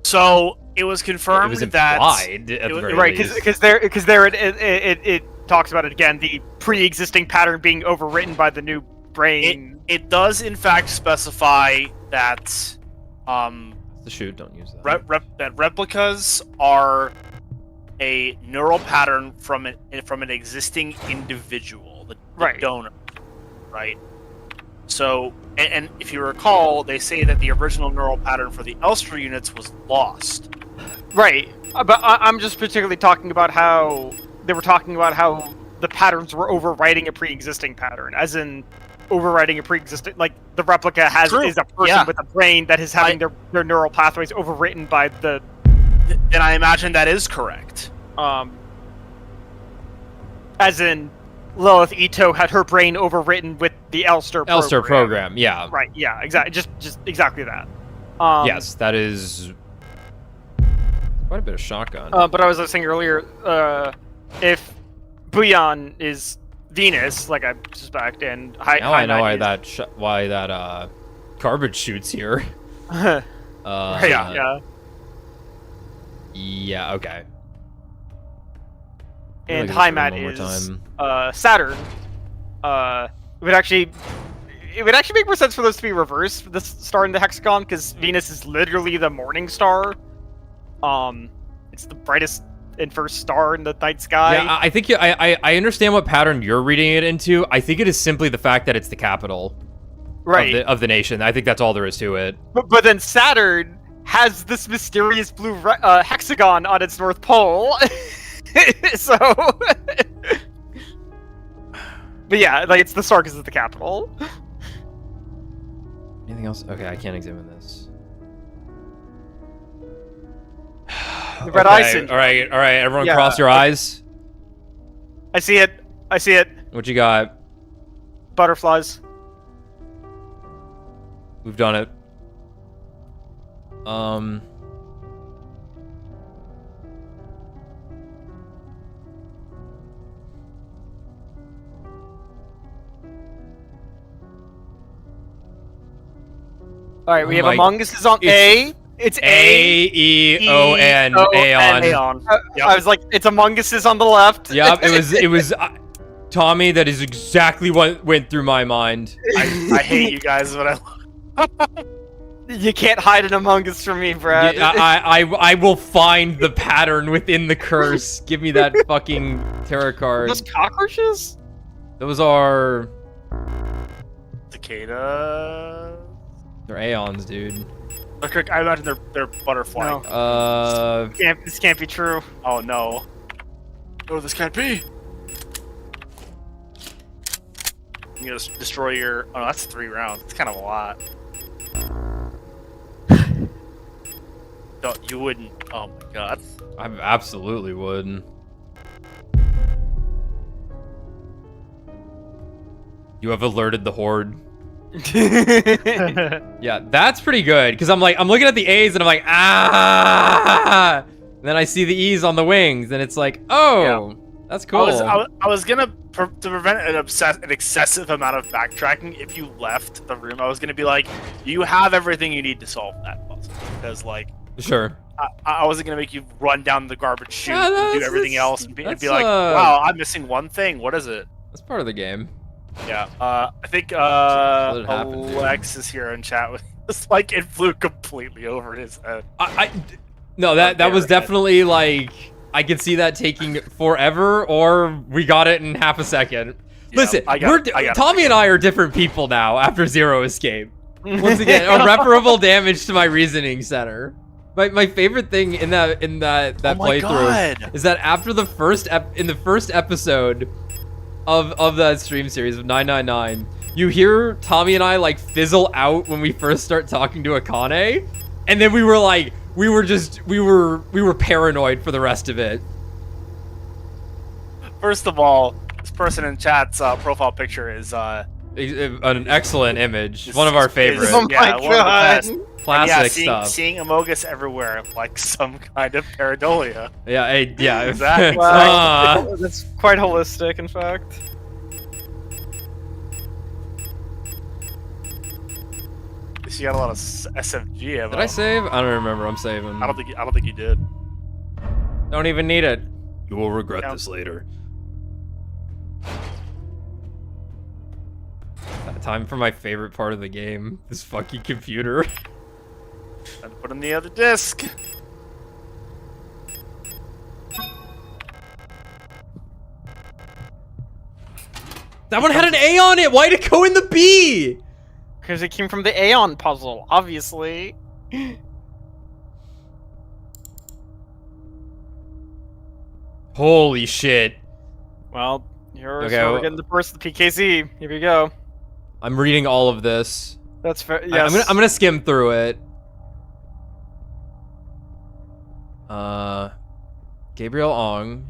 So it was It confirmed was that implied, at the very Right, least. because there it talks about it again, the pre-existing pattern being overwritten by the new brain. it does in fact specify that The shoot, don't use that. that replicas are a neural pattern from an existing individual, the Right. donor, right? So, and if you recall, they say that the original neural pattern for the Elster units was lost. Right, but I'm just particularly talking about how they were talking about how the patterns were overwriting a pre-existing pattern, as in overwriting a pre-existing, like the replica True. is a person Yeah. with a brain that is having their neural pathways overwritten by the And I imagine that is correct. as in Lilith Ito had her brain overwritten with the Elster program, yeah. Right, yeah, exactly, just exactly that. Yes, that is quite a bit of shotgun. But I was saying earlier, if Buyan is Venus, like I suspect, and now I know why is... that garbage shoots here. Right, Yeah. yeah. Yeah, okay. And Look at this room Heimat one more is time. Saturn. It would actually, it would actually make more sense for those to be reversed for this star in the hexagon, because Venus is literally the morning star. It's the brightest and first star in the night sky. Yeah, I think I understand what pattern you're reading it into. I think it is simply the fact that it's the capital right. of the nation. I think that's all there is to it. But then Saturn has this mysterious blue hexagon on its north pole. So, but yeah, like it's the star because it's the capital. Anything else? Okay, I can't examine this. The red eye syndrome. All right. Everyone, Yeah. cross your eyes. I see it. What you got? Butterflies. We've done it. All right, we have my- Among Us is on it's- A. It's A-E-O-N. Aeon. Aeon. Yep. I was like, it's Among Us is on the left. Yep, it was Tommy, that is exactly what went through my mind. I hate you guys, but You can't hide an Among Us from me, Brad. Yeah, I will find the pattern within the curse. Give me that fucking tarot card. Those cockroaches? Those are... cicada. They're Aeons, dude. I imagine they're butterfly. No. This can't be true. Oh no. No, this can't be. You gonna destroy your. Oh, that's 3 rounds. It's kind of a lot. No, you wouldn't. Oh my god. I absolutely would. You have alerted the horde. Yeah, that's pretty good. Because I'm looking at the A's and I'm like, ah. And then I see the E's on the wings, and it's like, oh, that's cool. I was gonna to prevent an excessive amount of backtracking. If you left the room, I was gonna be like, you have everything you need to solve that puzzle. Because like, Sure. I wasn't gonna make you run down the garbage chute Yeah, and do that's- everything else and be that's, like, wow, I'm missing one thing. What is it? That's part of the game. Yeah, I think What had happened, dude? Lex is here in chat with us. Like, it flew completely over his head. No, that was Okay. definitely like, I could see that taking forever, or we got it in half a second. Yeah, Listen, I got it. Tommy and I are different people now after Zero Escape. Once again, irreparable damage to my reasoning center. My favorite thing in that playthrough is that after the first episode of that stream series of 999, you hear Tommy and I like fizzle out when we first start talking to Akane, and then we were paranoid for the rest of it. First of all, this person in chat's profile picture is An excellent image, one of our favorites. Oh yeah, my one of the God. best. Classic Yeah, stuff. seeing Amogus everywhere, like some kind of pareidolia. Yeah, yeah. Exactly. Wow. That's quite holistic, in fact. You got a lot of SFG ammo. Did I save? I don't remember. I'm saving. I don't think you did. Don't even need it. You will regret Yeah. this later. Time for my favorite part of the game. This fucking computer. Time to put in the other disc. That one had an A on it. Why'd it go in the B? Because it came from the Aeon puzzle, obviously. Holy shit. Well, here's Okay, where well- we're getting the first of the PKZ. Here we go. I'm reading all of this. That's fair. I- Yes. I'm gonna skim through it. Gabriel Ong.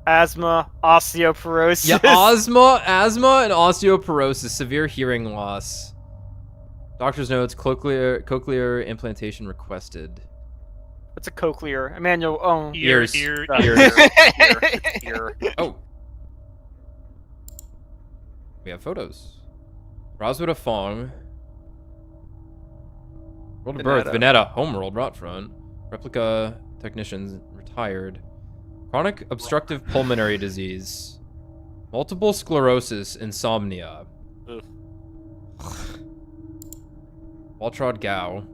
Asthma, osteoporosis. Yeah, asthma and osteoporosis, severe hearing loss. Doctor's notes: cochlear implantation requested. It's a cochlear. Emmanuel. Oh. Ears. Ear. Here. Oh. We have photos. Roswood of Fong. World of Birth, Veneta, Homeworld, Rotfront. Replica technicians, retired. Chronic obstructive pulmonary disease. Multiple sclerosis, insomnia. Waltrod Gao.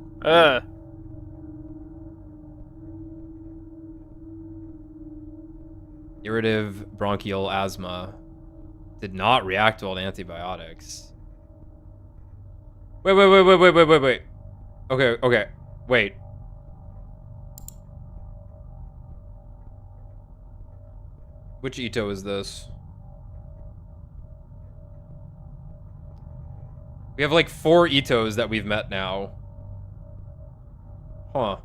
Irritative bronchial asthma. Did not react well to antibiotics. Wait. Okay. Wait. Which Ito is this? We have like 4 Itos that we've met now. Huh.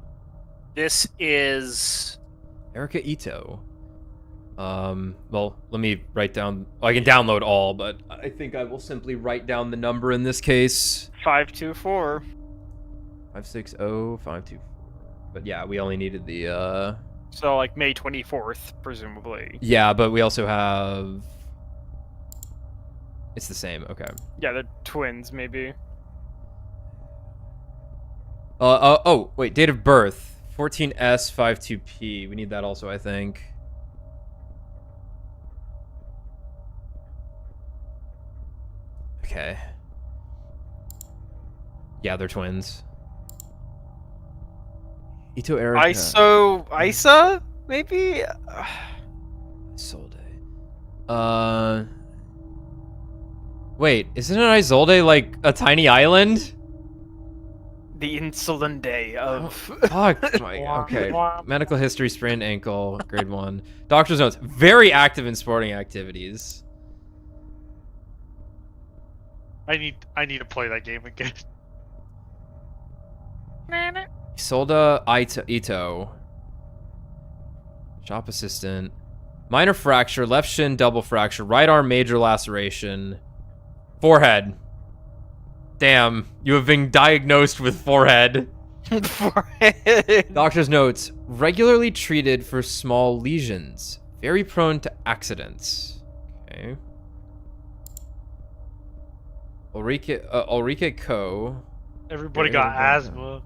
This is Erica Ito. Well, let me write down. I can download all, but I think I will simply write down the number in this case. 524. 560-524. But yeah, we only needed the, So, like, May 24th, presumably. Yeah, but we also have... It's the same, okay. Yeah, the twins, maybe. Oh, wait, date of birth. 14S52P. We need that also, I think. Okay. Yeah, they're twins. Ito Erica. Isa, maybe? Isolde. Wait, isn't an Isolde like a tiny island? The insulin day of... Fuck. Okay. Medical history, sprained ankle, grade 1. Doctor's notes. Very active in sporting activities. I need to play that game again. Isolde Ito. Shop assistant. Minor fracture, left shin double fracture, right arm major laceration. Forehead. Damn, you have been diagnosed with forehead. Doctor's notes. Regularly treated for small lesions. Very prone to accidents. Okay. Ulrike Ko. Everybody got asthma.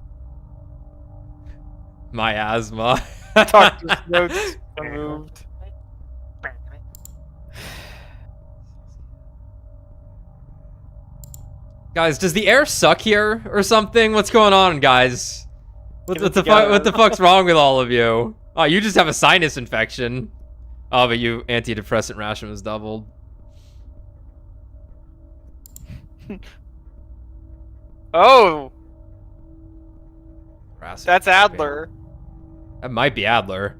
My asthma. Doctor's notes removed. Guys, does the air suck here or something? What's going on, guys? What the fuck's wrong with all of you? Oh, you just have a sinus infection. Oh, but you antidepressant ration was doubled. Oh, Harassing. that's Adler. That might be Adler.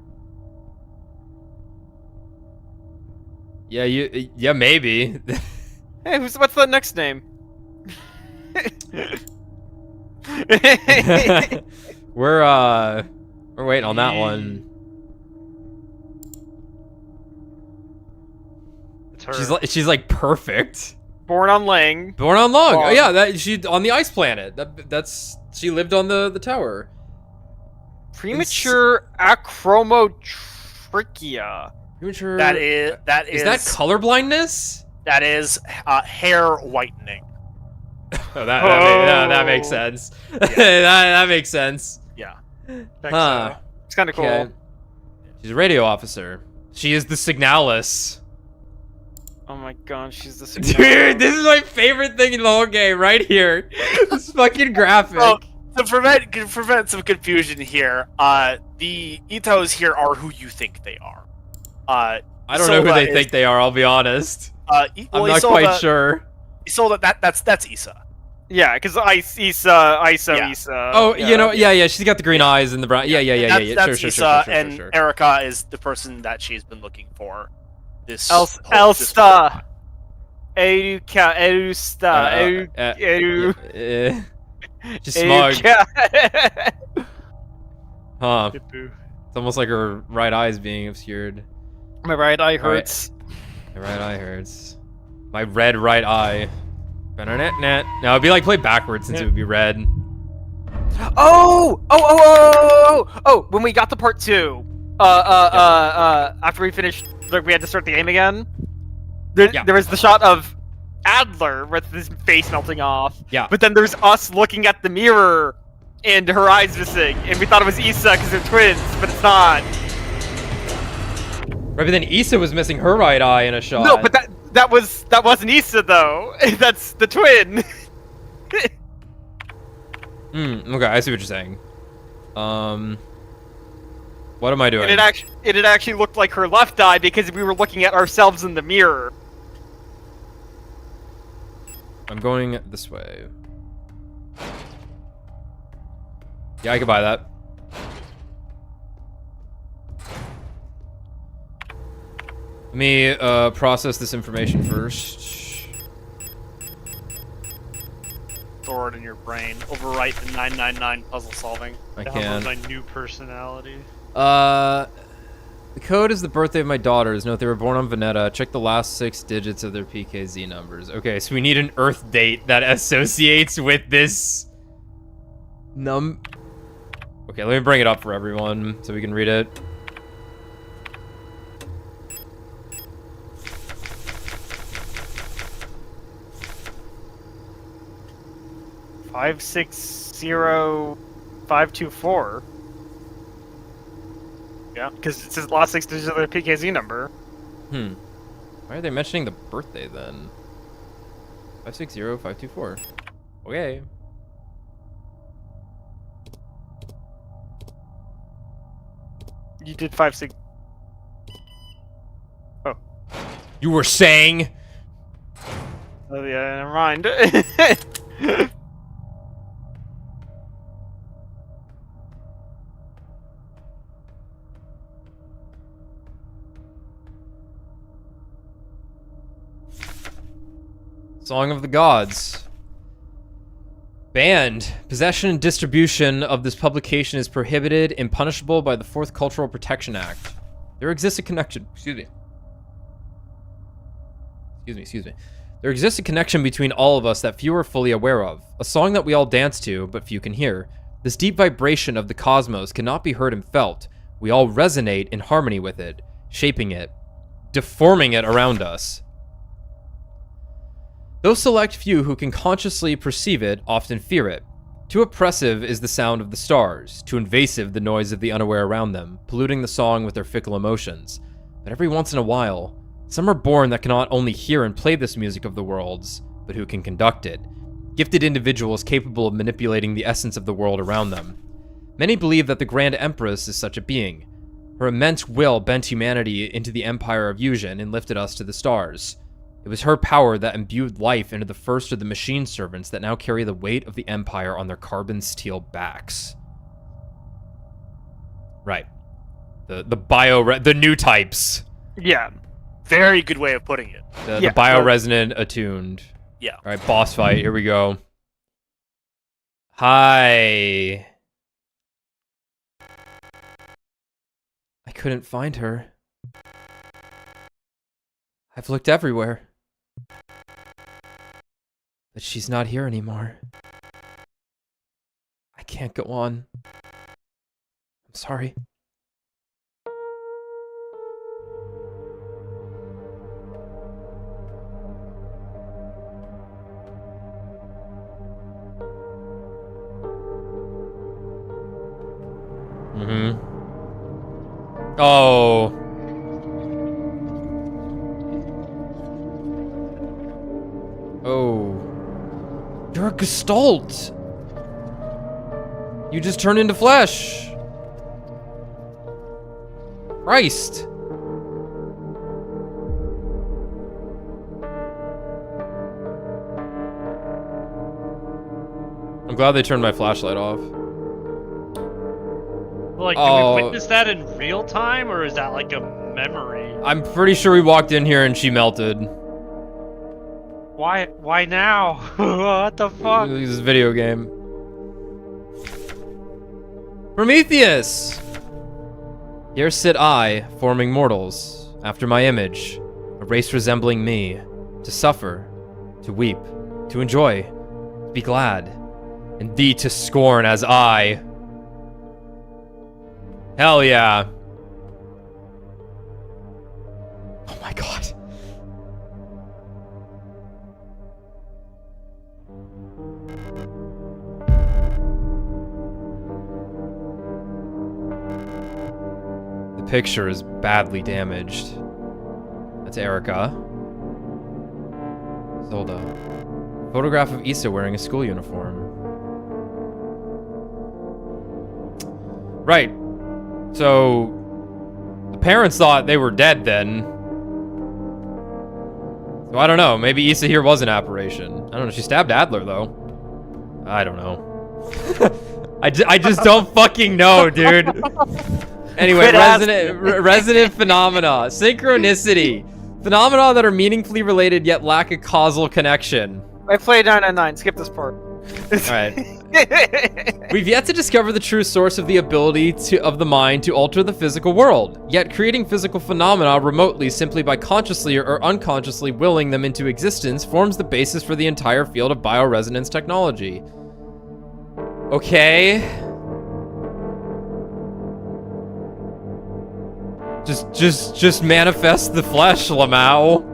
Yeah, yeah, maybe. Hey, what's the next name? We're waiting on that one. It's her. She's like perfect. Born on Lang. Born on Long. Oh Long. yeah, she on the ice planet. That's she lived on the tower. Premature achromotrichia. Premature. that is Is that color blindness? that is hair whitening. Oh, that makes sense. that makes sense. Yeah. Huh. It's kind of cool. Okay. She's a radio officer. She is the Signalis. Oh my god, she's the Dude, this is my favorite thing in the whole game, right here. This fucking graphic. Well, to prevent some confusion here, the Itos here are who you think they are. I don't know who they think they are, I'll be honest. I'm not quite sure. Isolde, that's Issa. Yeah, because Isa. Oh, yeah, she's got the green eyes and the brown. Yeah. That's Sure, Issa, sure. and Erica is the person that she's been looking for. This Elsta. Erusta. She's smug. Huh. It's almost like her right eye is being obscured. My right eye hurts. My right eye hurts. My red right eye. No, it'd be like play backwards since it would be red. Oh! When we got to part 2, after we finished, like, we had to start the game again. There was the shot of Adler with his face melting off. Yeah. But then there's us looking at the mirror and her eyes missing, and we thought it was Issa because they're twins, but it's not. Right, but then Issa was missing her right eye in a shot. No, but that wasn't Issa though. That's the twin. Okay, I see what you're saying. What am I doing? And it had actually looked like her left eye because we were looking at ourselves in the mirror. I'm going this way. Yeah, I could buy that. Let me process this information first. Store it in your brain. Overwrite the 999 puzzle solving. I Download can. my new personality. The code is the birthday of my daughters. Note they were born on Veneta. Check the last 6 digits of their PKZ numbers. Okay, so we need an Earth date that associates with this Okay, let me bring it up for everyone so we can read it. Five 560-524. Yeah. Because it's his last 6 digits of their PKZ number. Why are they mentioning the birthday then? 560-524. Okay. You did 56. You were saying? Oh yeah, never mind. Song of the Gods. Banned. Possession and distribution of this publication is prohibited and punishable by the 4th Cultural Protection Act. There exists a connection. Excuse me. There exists a connection between all of us that few are fully aware of. A song that we all dance to, but few can hear. This deep vibration of the cosmos cannot be heard and felt. We all resonate in harmony with it, shaping it, deforming it around us. Those select few who can consciously perceive it often fear it. Too oppressive is the sound of the stars, too invasive the noise of the unaware around them, polluting the song with their fickle emotions. But every once in a while, some are born that cannot only hear and play this music of the worlds, but who can conduct it. Gifted individuals capable of manipulating the essence of the world around them. Many believe that the Grand Empress is such a being. Her immense will bent humanity into the empire of Yuzhen and lifted us to the stars. It was her power that imbued life into the first of the machine servants that now carry the weight of the Empire on their carbon steel backs. Right. The new types. Yeah. Very good way of putting it. The Yeah, bioresonant attuned. Yeah. Alright, boss fight, here we go. Hi. I couldn't find her. I've looked everywhere. But she's not here anymore. I can't go on. I'm sorry. Oh. Oh. You're a Gestalt! You just turned into flesh! Christ! I'm glad they turned my flashlight off. Like, do Oh. we witness that in real time, or is that like a memory? I'm pretty sure we walked in here and she melted. Why now? What the fuck? This is a video game. Prometheus! Here sit I, forming mortals, after my image, a race resembling me, to suffer, to weep, to enjoy, to be glad, and thee to scorn as I. Hell yeah. Oh my god. The picture is badly damaged. That's Erica. Zelda. Photograph of Issa wearing a school uniform. Right. So the parents thought they were dead then. So I don't know. Maybe Issa here was an apparition. I don't know. She stabbed Adler though. I don't know. I just don't fucking know, dude. Anyway, resonant phenomena. Synchronicity. Phenomena that are meaningfully related yet lack a causal connection. I played 999. Skip this part. Alright. We've yet to discover the true source of the ability of the mind to alter the physical world, yet creating physical phenomena remotely simply by consciously or unconsciously willing them into existence forms the basis for the entire field of bioresonance technology. Okay. Just manifest the flesh, Lamau.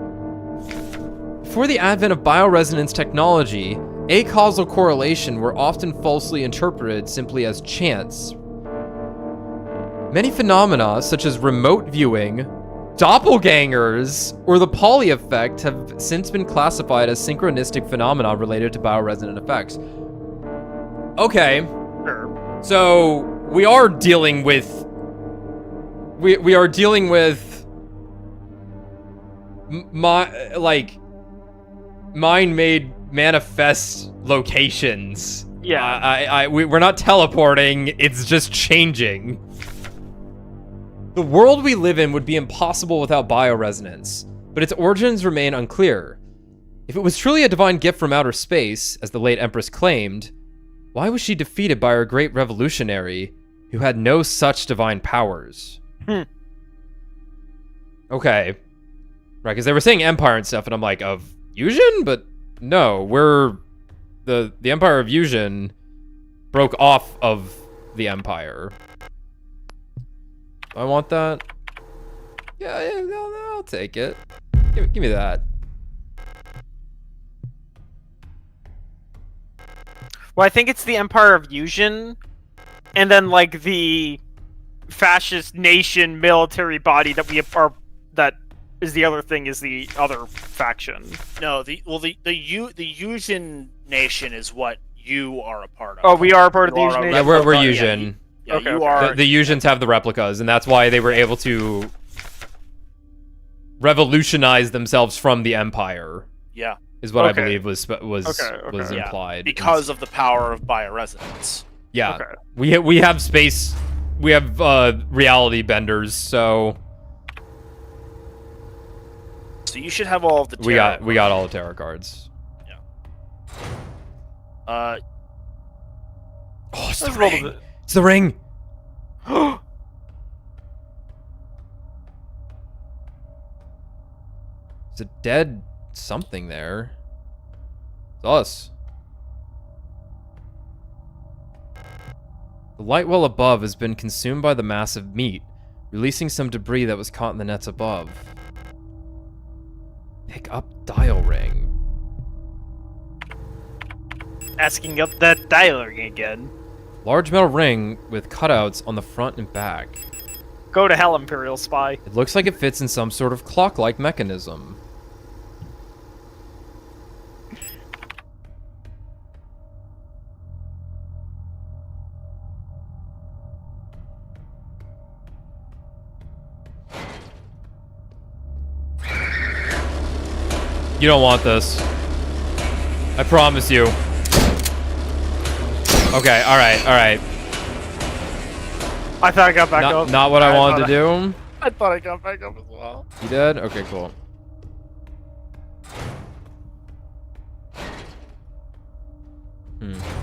Before the advent of bioresonance technology, acausal correlation were often falsely interpreted simply as chance. Many phenomena, such as remote viewing, doppelgangers, or the Pauli effect, have since been classified as synchronistic phenomena related to bioresonant effects. Okay, so we are dealing with we are dealing with mind-made manifest locations. Yeah. We're not teleporting, it's just changing. The world we live in would be impossible without bioresonance, but its origins remain unclear. If it was truly a divine gift from outer space, as the late Empress claimed, why was she defeated by our great revolutionary, who had no such divine powers? Okay. Right, because they were saying Empire and stuff, and I'm like, of Fusion? But no, we're... The Empire of Fusion broke off of the Empire. I want that. Yeah, I'll take it. Give me that. Well, I think it's the Empire of Fusion, and then like the fascist nation military body that we are. That is the other thing. Is the other faction? No, the Fusion Nation is what you are a part of. Oh, we are a part of the You Fusion are a Nation. Yeah, we're replica. Fusion. Yeah, Okay, you okay. are. The Fusions have the replicas, and that's why they were able to revolutionize themselves from the Empire. Yeah, Is what Okay. I believe was Okay. Yeah, implied. because of the power of bioresonance. Yeah, Okay. we have space, we have reality benders, so So you should have all of the. we got tarot. all the tarot cards. Uh, Oh, it's the Let's roll ring. with it. It's the ring. It's a dead something there. It's us. The light well above has been consumed by the massive meat, releasing some debris that was caught in the nets above. Pick up dial ring. Asking up that dialing again. Large metal ring with cutouts on the front and back. Go to hell, Imperial Spy. It looks like it fits in some sort of clock-like mechanism. You don't want this. I promise you. Okay, alright. I thought I got back up. Not what I wanted to thought do. I thought I got back up as well. You did? Okay, cool.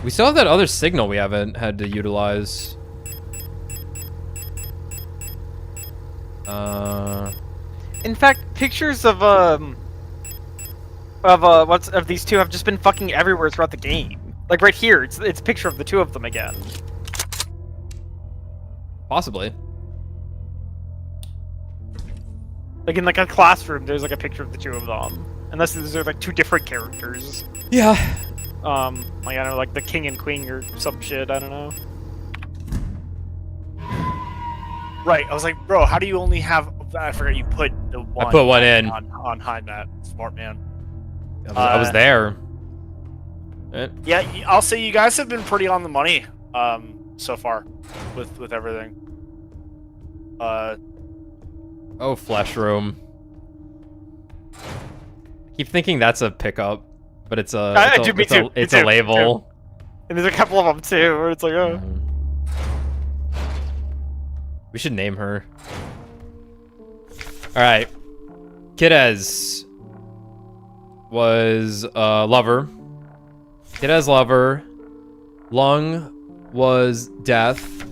We still have that other signal we haven't had to utilize. In fact, pictures of these two have just been fucking everywhere throughout the game. Like right here, it's a picture of the two of them again. Possibly. Like in like a classroom, there's like a picture of the two of them. Unless these are like two different characters. Yeah. Like I don't know, like the king and queen or some shit. I don't know. Right, I was like, bro, how do you only have? I forgot you put the one. put one in. on high mat. Smart man. I was there. Yeah, I'll say you guys have been pretty on the money. so far with everything. Oh, flesh room. I keep thinking that's a pickup, but it's a I it's a, do, me it's a, too, me it's a too, label. And there's a couple of them too, where it's like, oh. We should name her. All right, Kidez was lover. Kidez lover. Lung was death.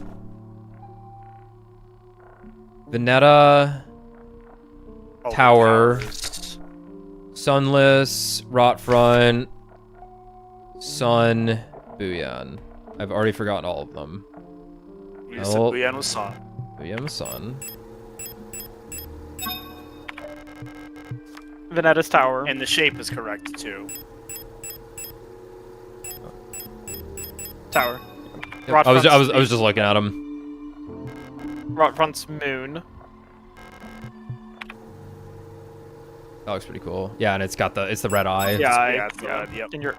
Veneta Oh, Tower. towers. Sunless, Rotfront, Sun, Booyan. I've already forgotten all of them. You said Oh. Buyan was Sun. Booyan was Sun. Venetta's Tower. And the shape is correct too. Tower. Yep, I was Rotfront's just looking at them. Rotfront's Moon. That looks pretty cool. Yeah, and it's the red eye. Yeah, it's good, yep. And your,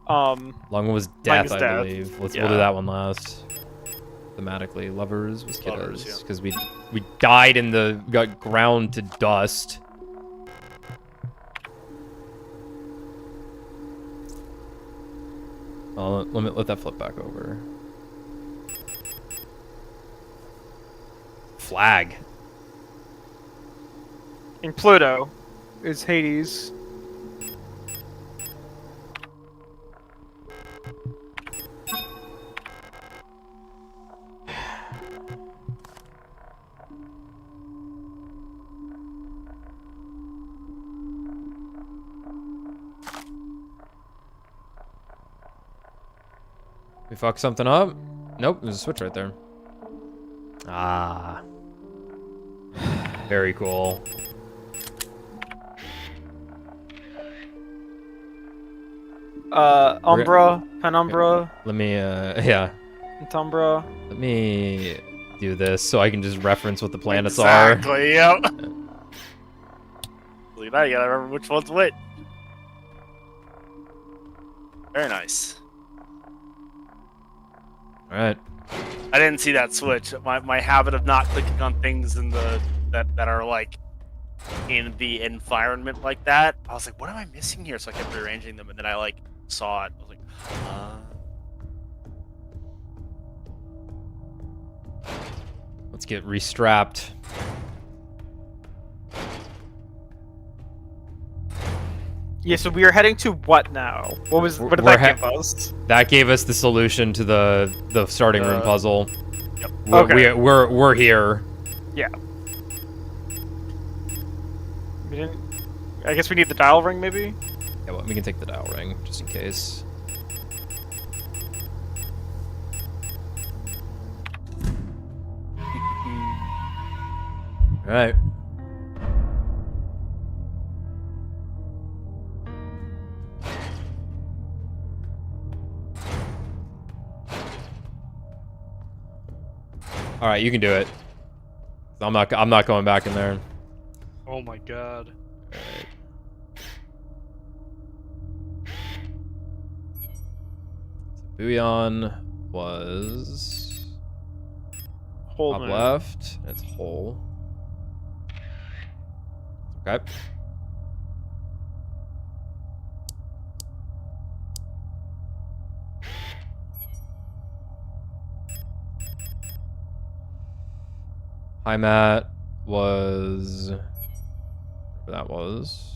Lung was death, is I death. believe. We'll Yeah. do that one last. Thematically, lovers was Lovers, Kiddos yeah. because we died in the got ground to dust. Let that flip back over. Flag. in Pluto is Hades. We fucked something up? Nope, there's a switch right there. Ah. Very cool. Umbra, Penumbra, Let me, yeah. Tumbra. Let me do this so I can just reference what the planets Exactly, yep. Look at that, you gotta remember which one's which. Very nice. are. Alright. I didn't see that switch. My habit of not clicking on things in the that are like in the environment like that. I was like, what am I missing here? So I kept rearranging them, and then I like saw it. I was like, Let's get restrapped. Yeah, so we are heading to what now? What did We're that give us? That gave us the solution to the starting room puzzle. Yep. Okay. We're here. We didn't. I guess we need the dial ring, maybe. Yeah, well, we can take the dial ring just in case. All right. All right, you can do it. I'm not going back in there. Oh my god. Booyan was Hold top on. left. It's whole. Okay. High mat was whatever that was.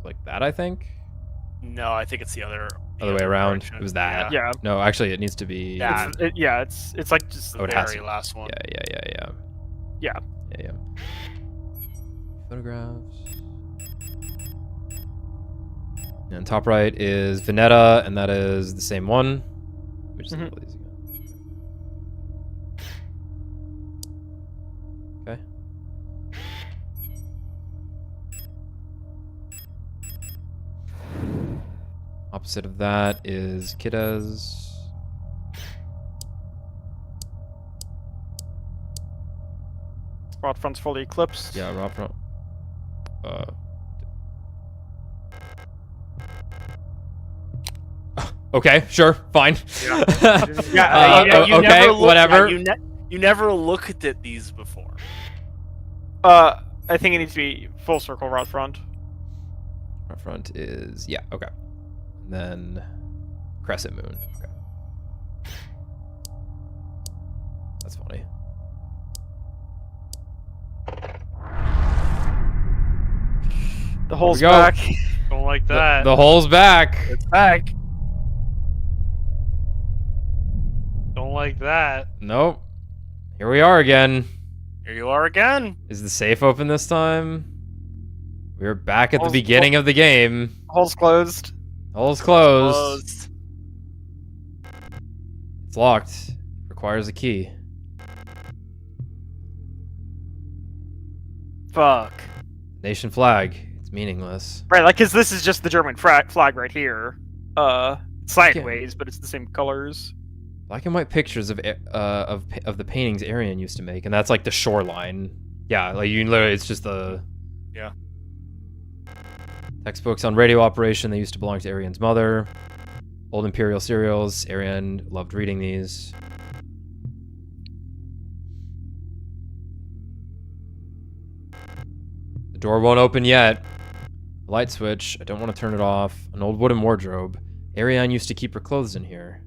Like that, I think. no, I think it's the other Other way around. direction. It was that. Yeah. No, actually, it needs to be. That. It's like just Oh, it The has very to. last one. Yeah. Yeah. Yeah. Photographs. And top right is Veneta, and that is the same one. Which is a little easy. Okay. Opposite of that is Kidez. Rod front's fully eclipsed. Yeah, Rob front. Okay, sure, fine. You okay, never looked- whatever. You never looked at these before. I think it needs to be full circle route front. Our front is okay. And then crescent moon. Okay. That's funny. The hole's go. back. Don't like The, that. the hole's back. It's back. Don't like that. Nope. Here we are again. Here you are again. Is the safe open this time? We're back at the Hole's beginning of the game. Hole's closed. Hole's closed. Closed. It's locked. Requires a key. Fuck. Nation flag. It's meaningless. Right, like, cause this is just the German flag right here. Sideways, but it's the same colors. Black and white pictures of the paintings Arian used to make, and that's like the shoreline. Yeah, like you can literally, it's just the Yeah. textbooks on radio operation. They used to belong to Arian's mother. Old Imperial serials. Arian loved reading these. The door won't open yet. The light switch. I don't want to turn it off. An old wooden wardrobe. Arian used to keep her clothes in here.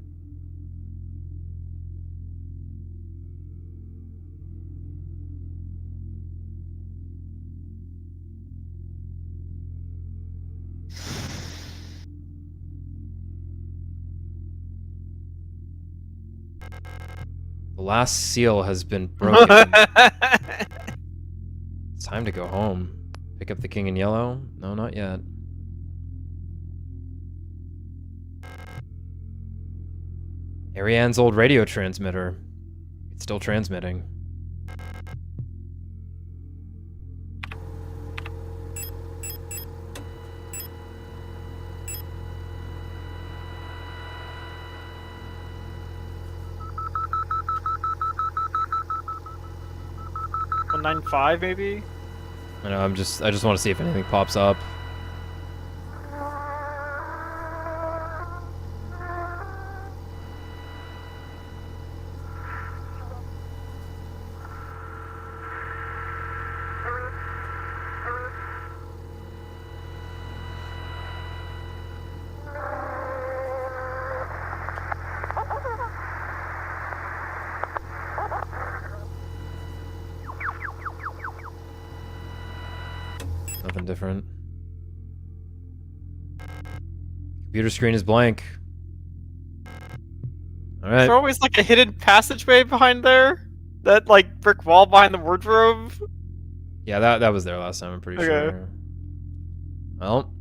The last seal has been broken. It's time to go home. Pick up the king in yellow? No, not yet. Ariane's old radio transmitter. It's still transmitting. $195 maybe? I know, I just want to see if anything pops up. Nothing different. Computer screen is blank. All right. There's always like a hidden passageway behind there. That like brick wall behind the wardrobe. Yeah, that was there last time, I'm pretty Okay. sure. Well.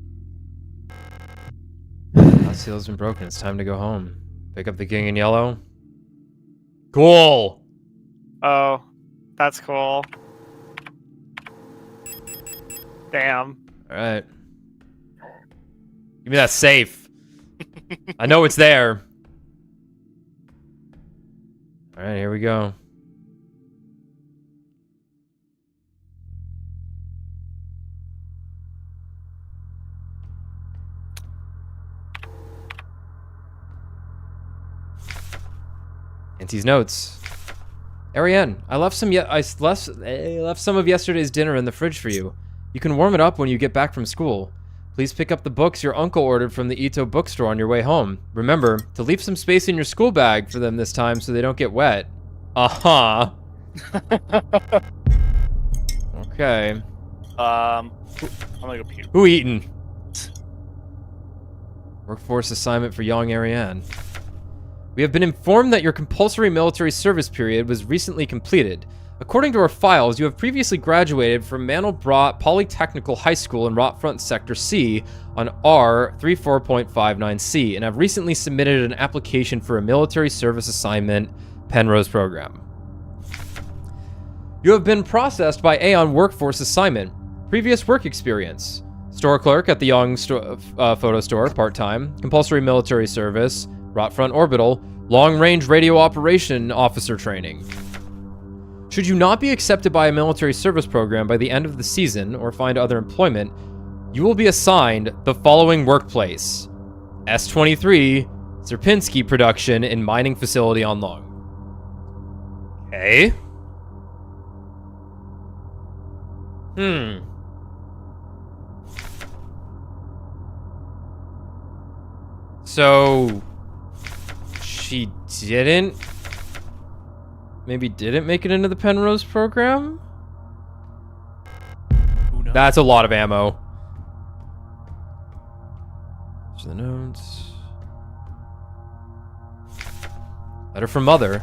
Last seal's been broken. It's time to go home. Pick up the king in yellow. Cool! Oh, that's cool. Damn. Alright. Give me that safe. I know it's there. Alright, here we go. Auntie's notes. Ariane, I left some left some of yesterday's dinner in the fridge for you. You can warm it up when you get back from school. Please pick up the books your uncle ordered from the Ito bookstore on your way home. Remember to leave some space in your school bag for them this time so they don't get wet. Uh-huh. Okay. I'm gonna go puke. Who eaten? Workforce assignment for young Ariane. We have been informed that your compulsory military service period was recently completed. According to our files, you have previously graduated from Mandelbrot Polytechnical High School in Rotfront Sector C on R34.59C and have recently submitted an application for a military service assignment Penrose program. You have been processed by Aeon Workforce Assignment. Previous work experience. Store clerk at the Young Photo Store, part-time. Compulsory military service. Rotfront Orbital. Long-range radio operation officer training. Should you not be accepted by a military service program by the end of the season or find other employment, you will be assigned the following workplace. S23, Sierpinski production in mining facility on Long. Okay. So she maybe didn't make it into the Penrose program? Who knows? That's a lot of ammo. To the notes. Letter from Mother.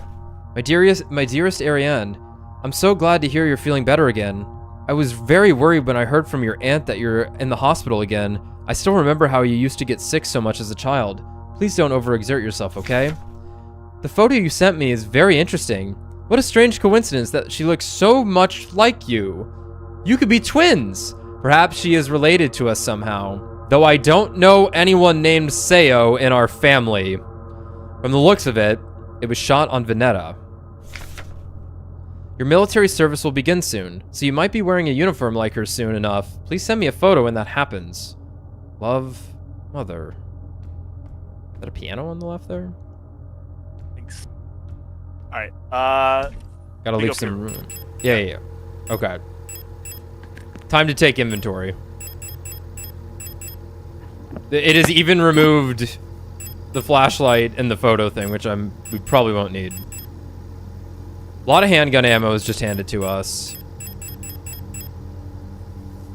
My dearest Ariane, I'm so glad to hear you're feeling better again. I was very worried when I heard from your aunt that you're in the hospital again. I still remember how you used to get sick so much as a child. Please don't overexert yourself, okay? The photo you sent me is very interesting. What a strange coincidence that she looks so much like you. You could be twins. Perhaps she is related to us somehow. Though I don't know anyone named Seo in our family. From the looks of it, it was shot on Veneta. Your military service will begin soon, so you might be wearing a uniform like her soon enough. Please send me a photo when that happens. Love, Mother. Is that a piano on the left there? Thanks. All right. Gotta we leave go some through. room. Yeah. Okay. Time to take inventory. It has even removed the flashlight and the photo thing, which we probably won't need. A lot of handgun ammo is just handed to us.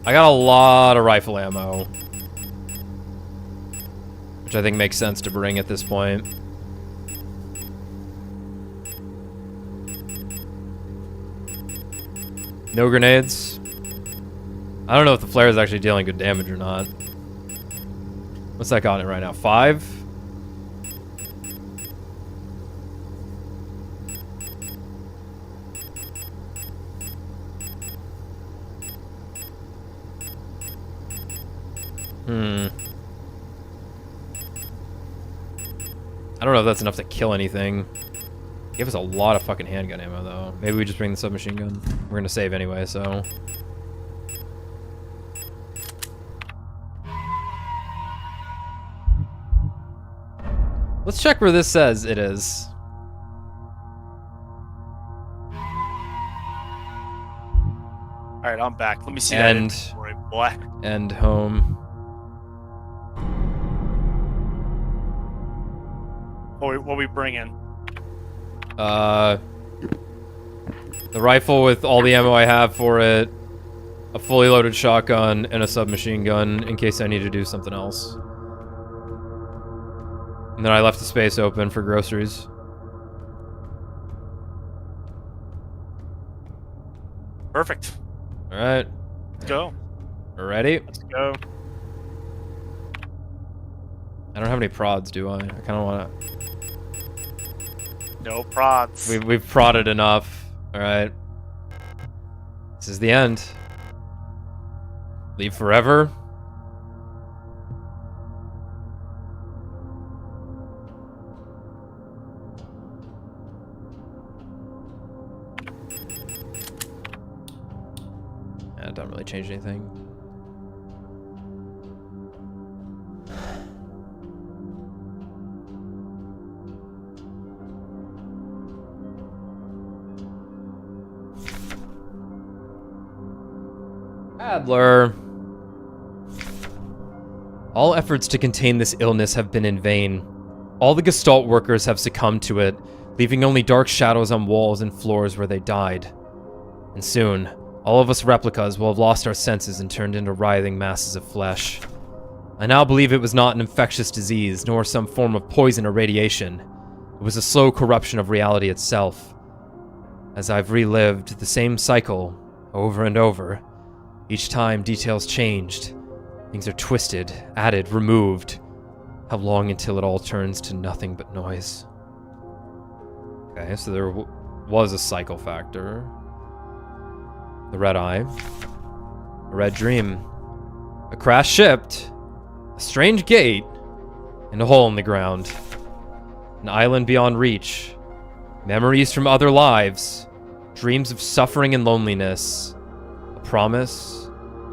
I got a lot of rifle ammo, which I think makes sense to bring at this point. No grenades. I don't know if the flare is actually dealing good damage or not. What's that got in it right now? 5? I don't know if that's enough to kill anything. Gave us a lot of fucking handgun ammo, though. Maybe we just bring the submachine gun. We're gonna save anyway, so... Let's check where this says it is. All right, I'm back. Let me see And- that inventory, boy. And home. What we bringing? The rifle with all the ammo I have for it, a fully loaded shotgun, and a submachine gun in case I need to do something else. And then I left the space open for groceries. Perfect. Alright, Let's go. we're ready. Let's go. I don't have any prods, do I? I kind of want to... No prods. We've prodded enough. Alright. This is the end. Leave forever. Yeah, it doesn't really change anything. Adler. All efforts to contain this illness have been in vain. All the Gestalt workers have succumbed to it, leaving only dark shadows on walls and floors where they died. And soon, all of us replicas will have lost our senses and turned into writhing masses of flesh. I now believe it was not an infectious disease, nor some form of poison or radiation. It was a slow corruption of reality itself. As I've relived the same cycle over and over, each time details changed. Things are twisted, added, removed. How long until it all turns to nothing but noise? Okay, so there was a cycle factor. The red eye. A red dream. A crash shipped. A strange gate. And a hole in the ground. An island beyond reach. Memories from other lives. Dreams of suffering and loneliness. A promise.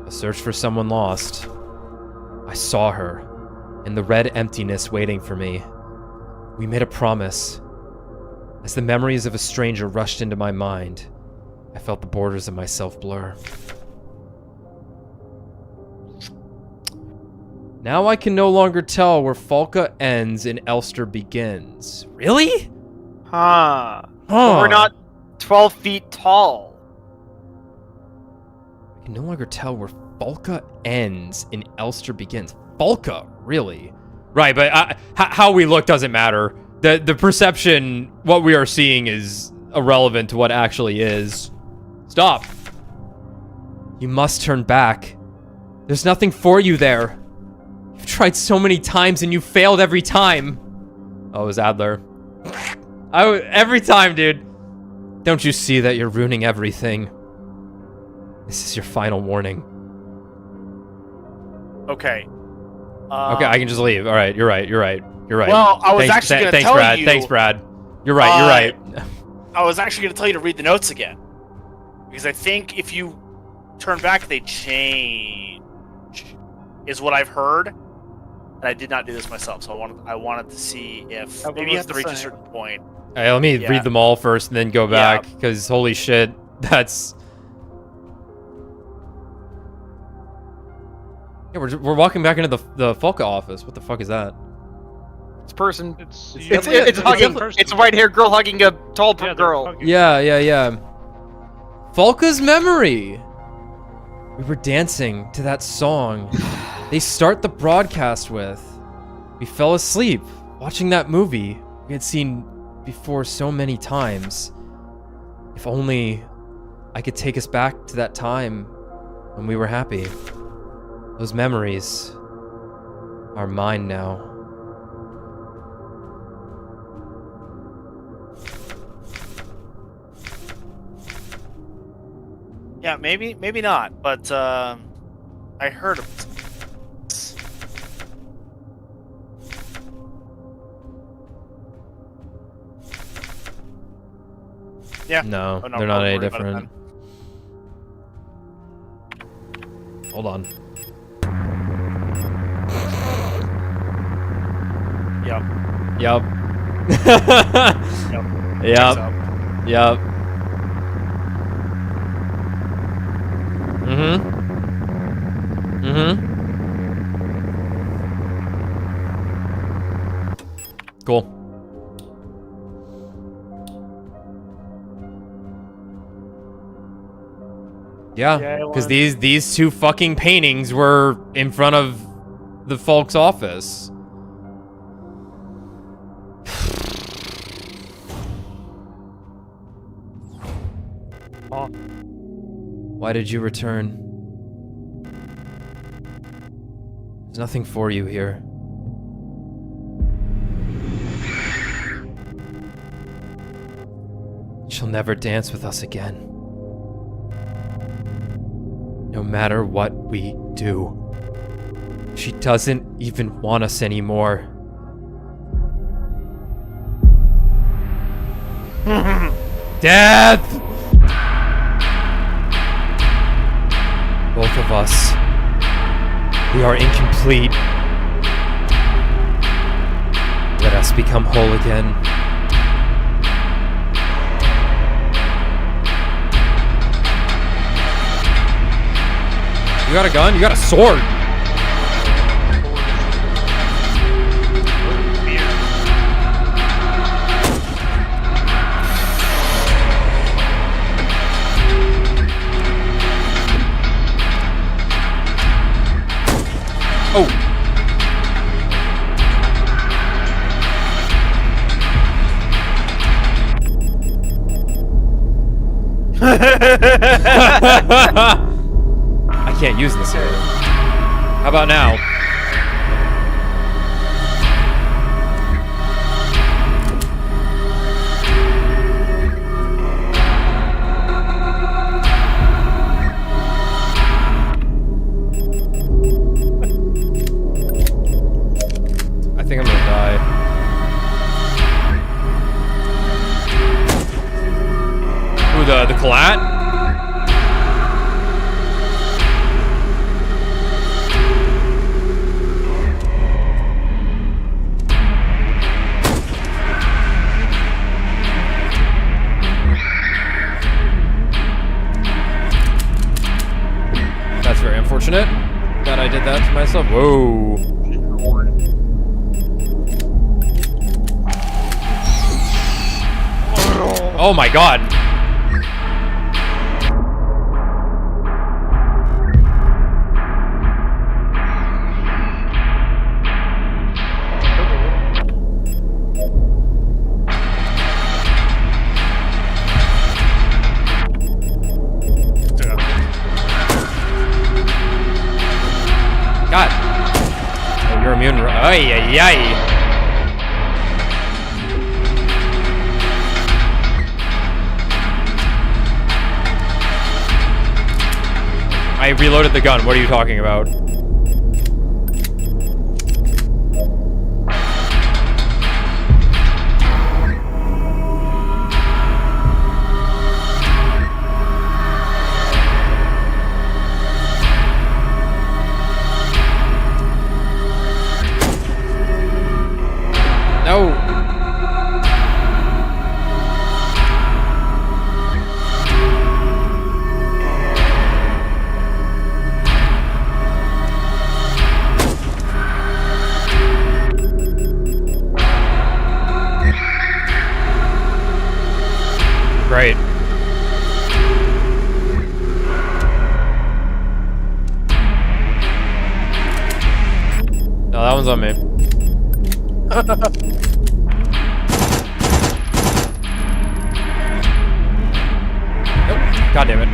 A search for someone lost. I saw her. In the red emptiness waiting for me. We made a promise. As the memories of a stranger rushed into my mind, I felt the borders of myself blur. Now I can no longer tell where Falka ends and Elster begins. Really? Huh. But Huh. we're not 12 feet tall. I can no longer tell where Falka ends and Elster begins. Falka, really? Right, but how we look doesn't matter. The perception, what we are seeing, is irrelevant to what actually is. Stop. You must turn back. There's nothing for you there. You've tried so many times and you failed every time. Oh, it was Adler. Every time, dude. Don't you see that you're ruining everything? This is your final warning. Okay. Okay, I can just leave. All right, you're right. You're right. You're right. Well, I was actually gonna thanks, tell Brad. you- Thanks, Brad. You're right. You're right. I was actually going to tell you to read the notes again, because I think if you turn back, they change. Is what I've heard, and I did not do this myself, so I wanted to see if How maybe you about have to reach the a same? certain point. All right, let me Yeah. read them all first, and then go Yeah. back. Because holy shit, that's. Yeah, we're walking back into the Falka office. What the fuck is that? It's a person. It's It's hugging. It's a white-haired girl hugging a tall Yeah, they're girl. hugging. Yeah. Falka's memory. We were dancing to that song they start the broadcast with. We fell asleep watching that movie we had seen before so many times. If only I could take us back to that time when we were happy. Those memories are mine now. Yeah, maybe not, but I heard of. Yeah. No, Oh, no, they're not don't any worry about it different. Hold on. Yep. Yup. Yep. Yup. So, Yup. Mm-hmm. Mm-hmm. Cool. Yeah, Yeah, because well- these two fucking paintings were in front of the Falk's office. Why did you return? There's nothing for you here. She'll never dance with us again. No matter what we do. She doesn't even want us anymore. Death! Both of us. We are incomplete. Let us become whole again. You got a gun? You got a sword. Oh. I can't use this here. How about now? I think I'm gonna die. Ooh, the collat? unfortunate that I did that to myself. Whoa. Oh my god. God. Oh, you're immune. Ay, ay, ay. I reloaded the gun. What are you talking about? No. Great. No, that one's on me. Nope. God damn it.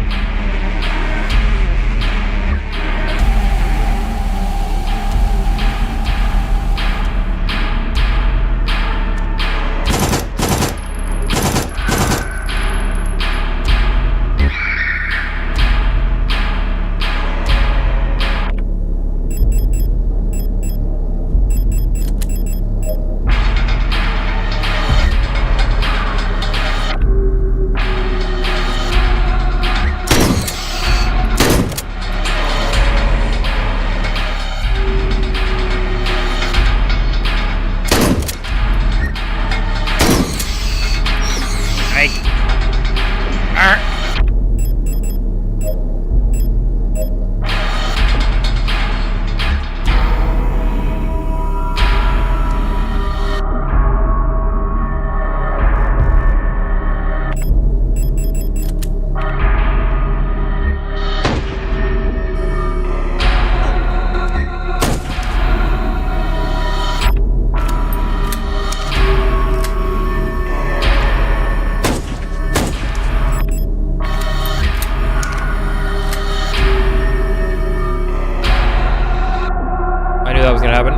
That was gonna happen.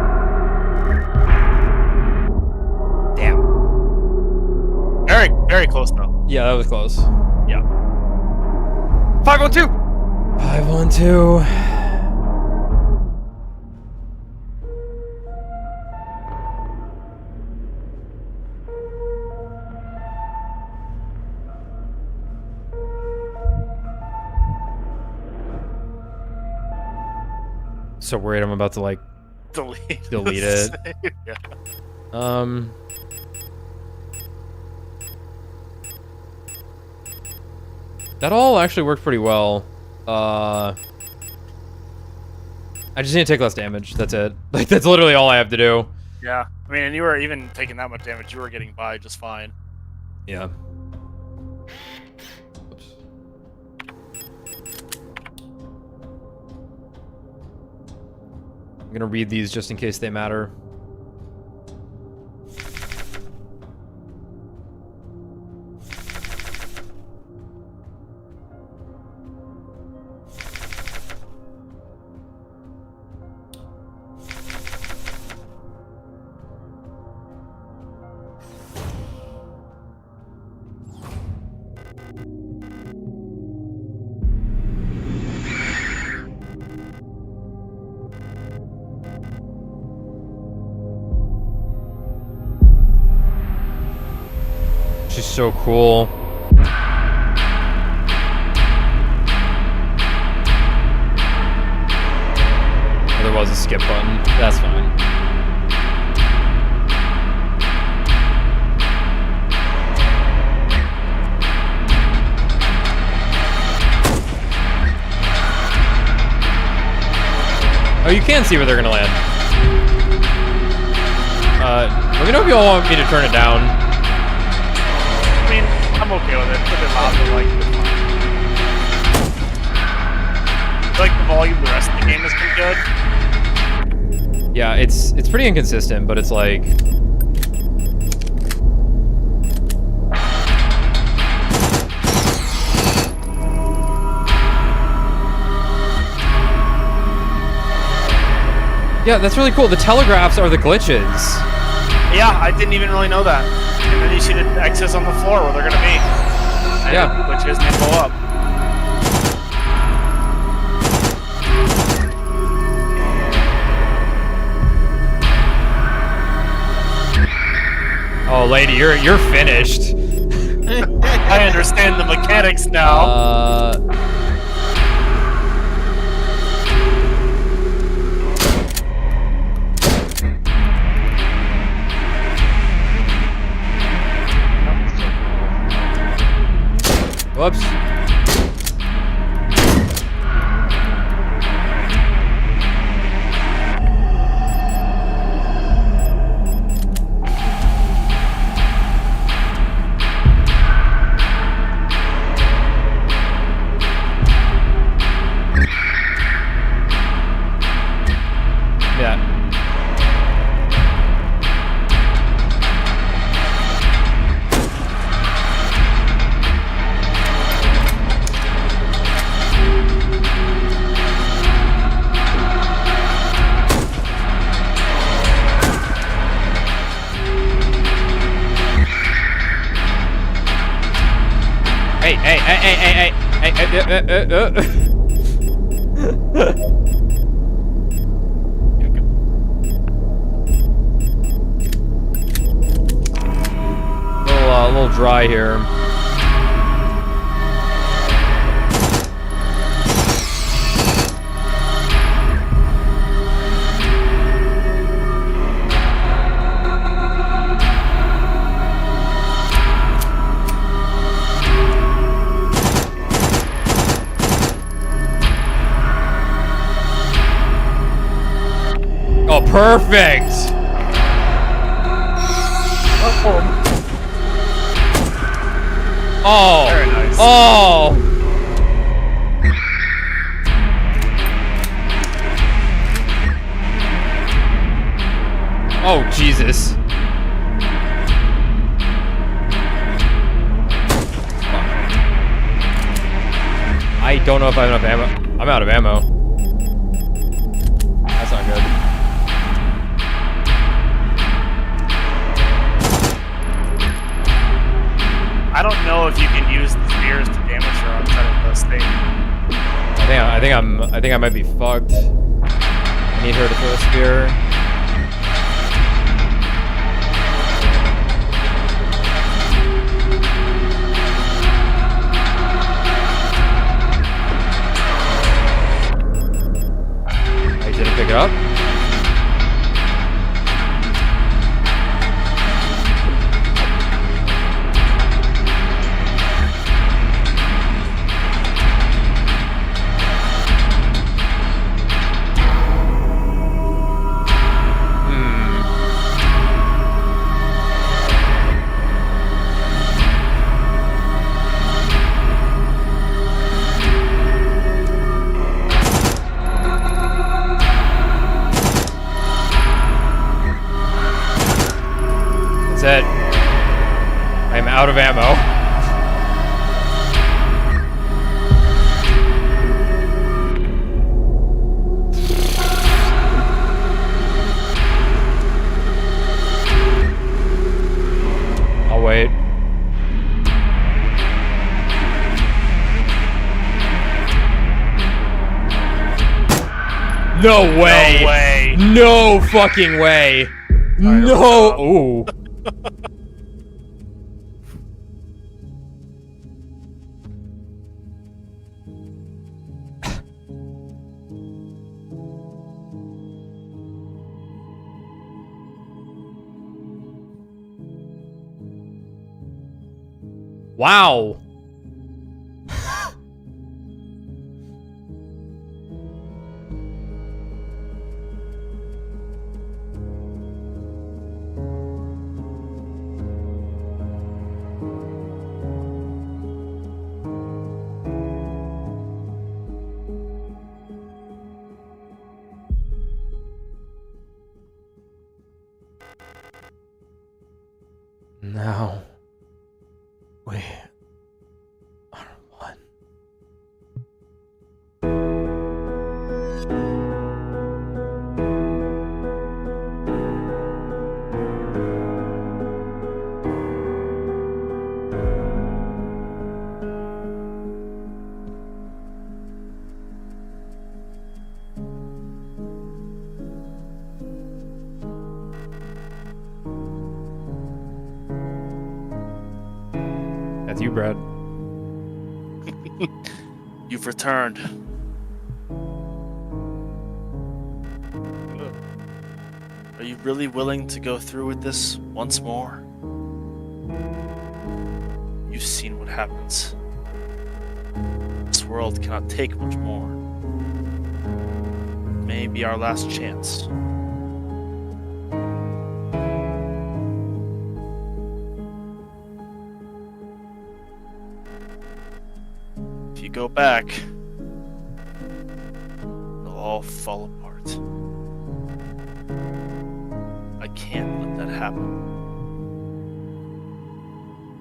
Damn. Very, very close though. Yeah, that was close. Yeah. 512. 512. So worried I'm about to like delete it. Yeah. That all actually worked pretty well. I just need to take less damage. That's it. Like that's literally all I have to do. Yeah. I mean, and you were even taking that much damage, you were getting by just fine. Yeah. Oops. I'm gonna read these just in case they matter. She's so cool. There was a skip button. That's fine. you can see where they're gonna land. Let me know if you all want me to turn it down. I mean, I'm okay with it. It's a bit loud, but like, it's fine. I feel like the volume the rest of the game has been good. Yeah, it's pretty inconsistent, but it's like... Yeah, that's really cool. The telegraphs are the glitches. Yeah, I didn't even really know that. And then you see the X's on the floor where they're gonna be. And Yeah. Which is they blow up. Oh, lady, you're finished. I understand the mechanics now. Whoops. Yeah. Hey. A little dry here. Oh, perfect! Oh! Very nice. Oh! Oh, Jesus. I don't know if I have enough ammo. I'm out of ammo. That's not good. I don't know if you can use the spears to damage her outside of this thing. I think I might be fucked. I need her to throw a spear. I didn't pick it up. That's it. I'm out of ammo. I'll wait. No way! No way. No fucking way! No! Ooh. Wow. Wait. What? That's you, Brad. You've returned. Are you really willing to go through with this once more? You've seen what happens. This world cannot take much more. It may be our last chance. If you go back, it'll all fall apart. I can't let that happen.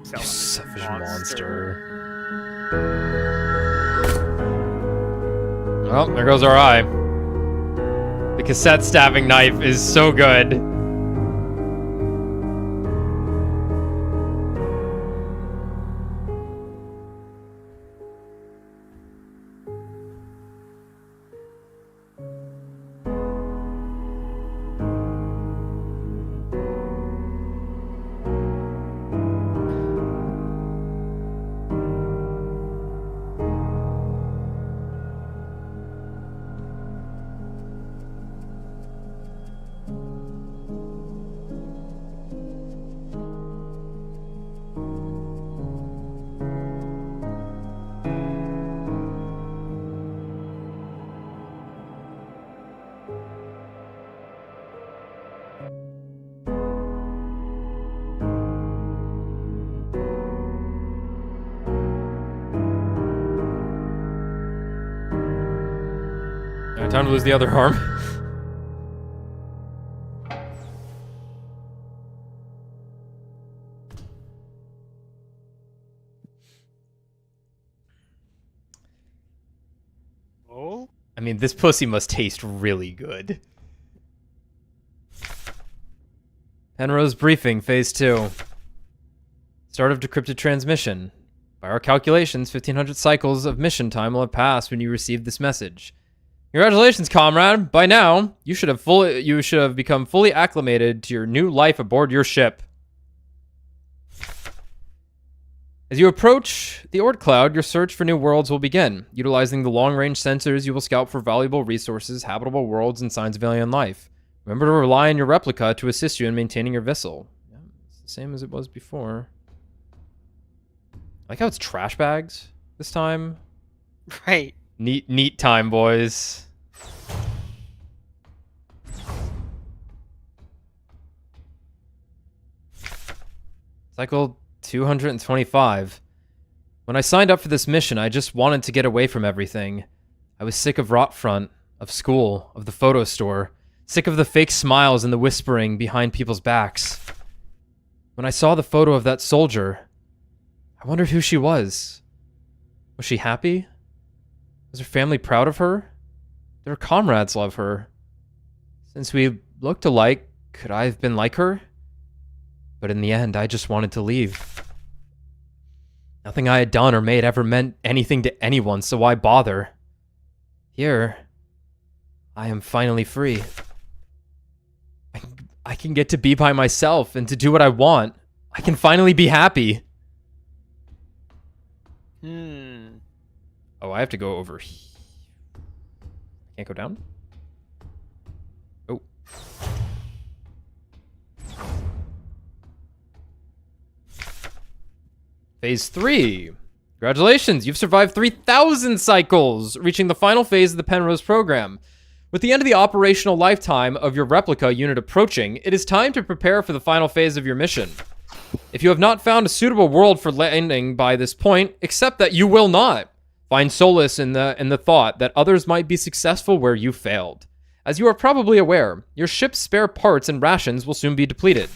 You selfish monster. Well, there goes our eye. The cassette stabbing knife is so good. Time to lose the other arm. Oh? I mean, this pussy must taste really good. Penrose briefing, phase 2. Start of decrypted transmission. By our calculations, 1500 cycles of mission time will have passed when you received this message. Congratulations, comrade. By now, you should have become fully acclimated to your new life aboard your ship. As you approach the Oort Cloud, your search for new worlds will begin. Utilizing the long-range sensors, you will scout for valuable resources, habitable worlds, and signs of alien life. Remember to rely on your replica to assist you in maintaining your vessel. Yeah, it's the same as it was before. I like how it's trash bags this time. Right. Neat time, boys. Cycle 225. When I signed up for this mission, I just wanted to get away from everything. I was sick of Rotfront, of school, of the photo store, sick of the fake smiles and the whispering behind people's backs. When I saw the photo of that soldier, I wondered who she was. Was she happy? Was her family proud of her? Did her comrades love her? Since we looked alike, could I have been like her? But in the end, I just wanted to leave. Nothing I had done or made ever meant anything to anyone, so why bother? Here, I am finally free. I can get to be by myself and to do what I want. I can finally be happy. Oh, I have to go over here. Can't go down? Oh. Phase 3. Congratulations, you've survived 3,000 cycles, reaching the final phase of the Penrose program. With the end of the operational lifetime of your replica unit approaching, it is time to prepare for the final phase of your mission. If you have not found a suitable world for landing by this point, accept that you will not. Find solace in the thought that others might be successful where you failed. As you are probably aware, your ship's spare parts and rations will soon be depleted.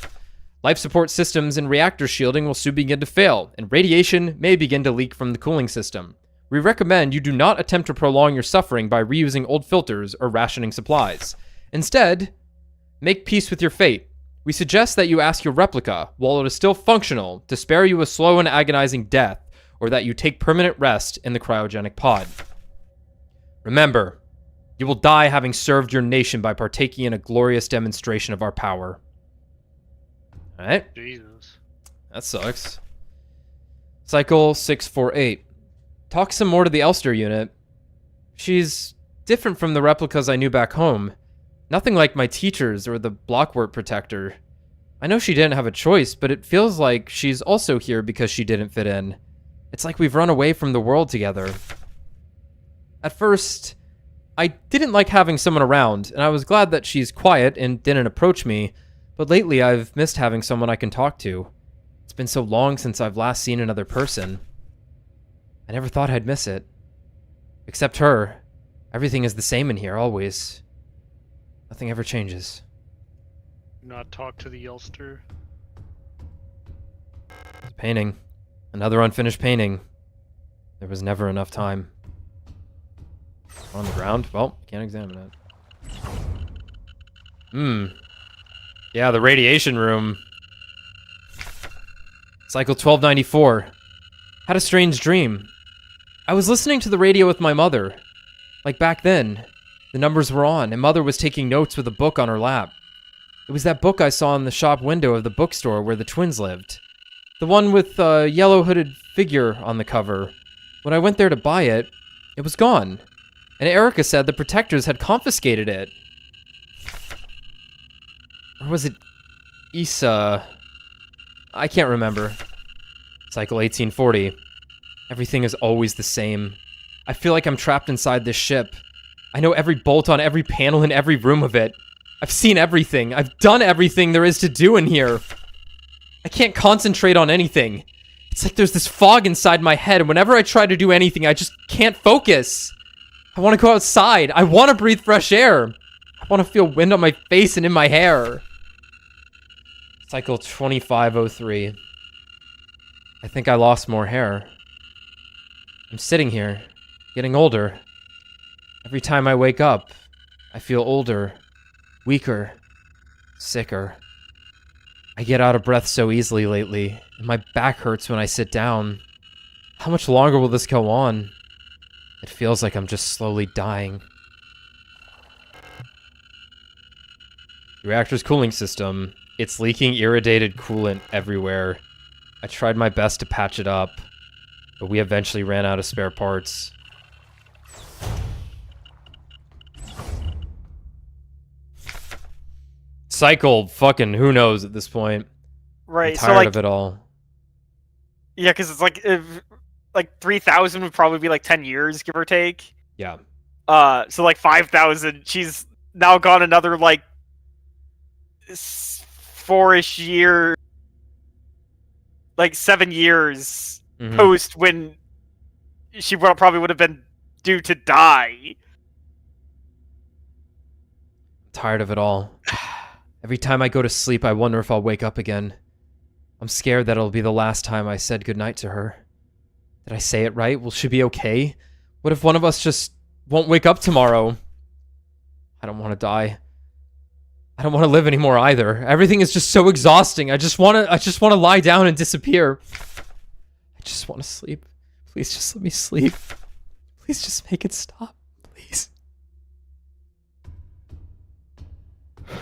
Life support systems and reactor shielding will soon begin to fail, and radiation may begin to leak from the cooling system. We recommend you do not attempt to prolong your suffering by reusing old filters or rationing supplies. Instead, make peace with your fate. We suggest that you ask your replica, while it is still functional, to spare you a slow and agonizing death, or that you take permanent rest in the cryogenic pod. Remember, you will die having served your nation by partaking in a glorious demonstration of our power. Alright, Jesus. that sucks. Cycle 648. Talk some more to the Elster unit. She's different from the replicas I knew back home. Nothing like my teachers or the Blockwork Protector. I know she didn't have a choice, but it feels like she's also here because she didn't fit in. It's like we've run away from the world together. At first, I didn't like having someone around, and I was glad that she's quiet and didn't approach me, but lately I've missed having someone I can talk to. It's been so long since I've last seen another person. I never thought I'd miss it. Except her. Everything is the same in here, always. Nothing ever changes. Not talk to the Ulster. It's painting. Another unfinished painting. There was never enough time. On the ground? Well, can't examine it. Yeah, the radiation room. Cycle 1294. Had a strange dream. I was listening to the radio with my mother. Like back then. The numbers were on, and Mother was taking notes with a book on her lap. It was that book I saw in the shop window of the bookstore where the twins lived. The one with a yellow hooded figure on the cover. When I went there to buy it, it was gone. And Erica said the protectors had confiscated it. Or was it Issa? I can't remember. Cycle 1840. Everything is always the same. I feel like I'm trapped inside this ship. I know every bolt on every panel in every room of it. I've seen everything. I've done everything there is to do in here. I can't concentrate on anything. It's like there's this fog inside my head, and whenever I try to do anything, I just can't focus. I want to go outside. I want to breathe fresh air. I want to feel wind on my face and in my hair. Cycle 2503. I think I lost more hair. I'm sitting here, getting older. Every time I wake up, I feel older, weaker, sicker. I get out of breath so easily lately, and my back hurts when I sit down. How much longer will this go on? It feels like I'm just slowly dying. The reactor's cooling system. It's leaking irradiated coolant everywhere. I tried my best to patch it up, but we eventually ran out of spare parts. Cycle, fucking who knows at this point. Right, I'm so tired like, of it all. yeah, because it's like 3,000 would probably be like 10 years, give or take. Yeah. So like 5,000, she's now gone another like 4-ish year, like 7 years Mhm. post when she probably would have been due to die. Tired of it all. Every time I go to sleep, I wonder if I'll wake up again. I'm scared that it'll be the last time I said goodnight to her. Did I say it right? Will she be okay? What if one of us just won't wake up tomorrow? I don't want to die. I don't want to live anymore either. Everything is just so exhausting. I just want to lie down and disappear. I just want to sleep. Please just let me sleep. Please just make it stop. Please. Can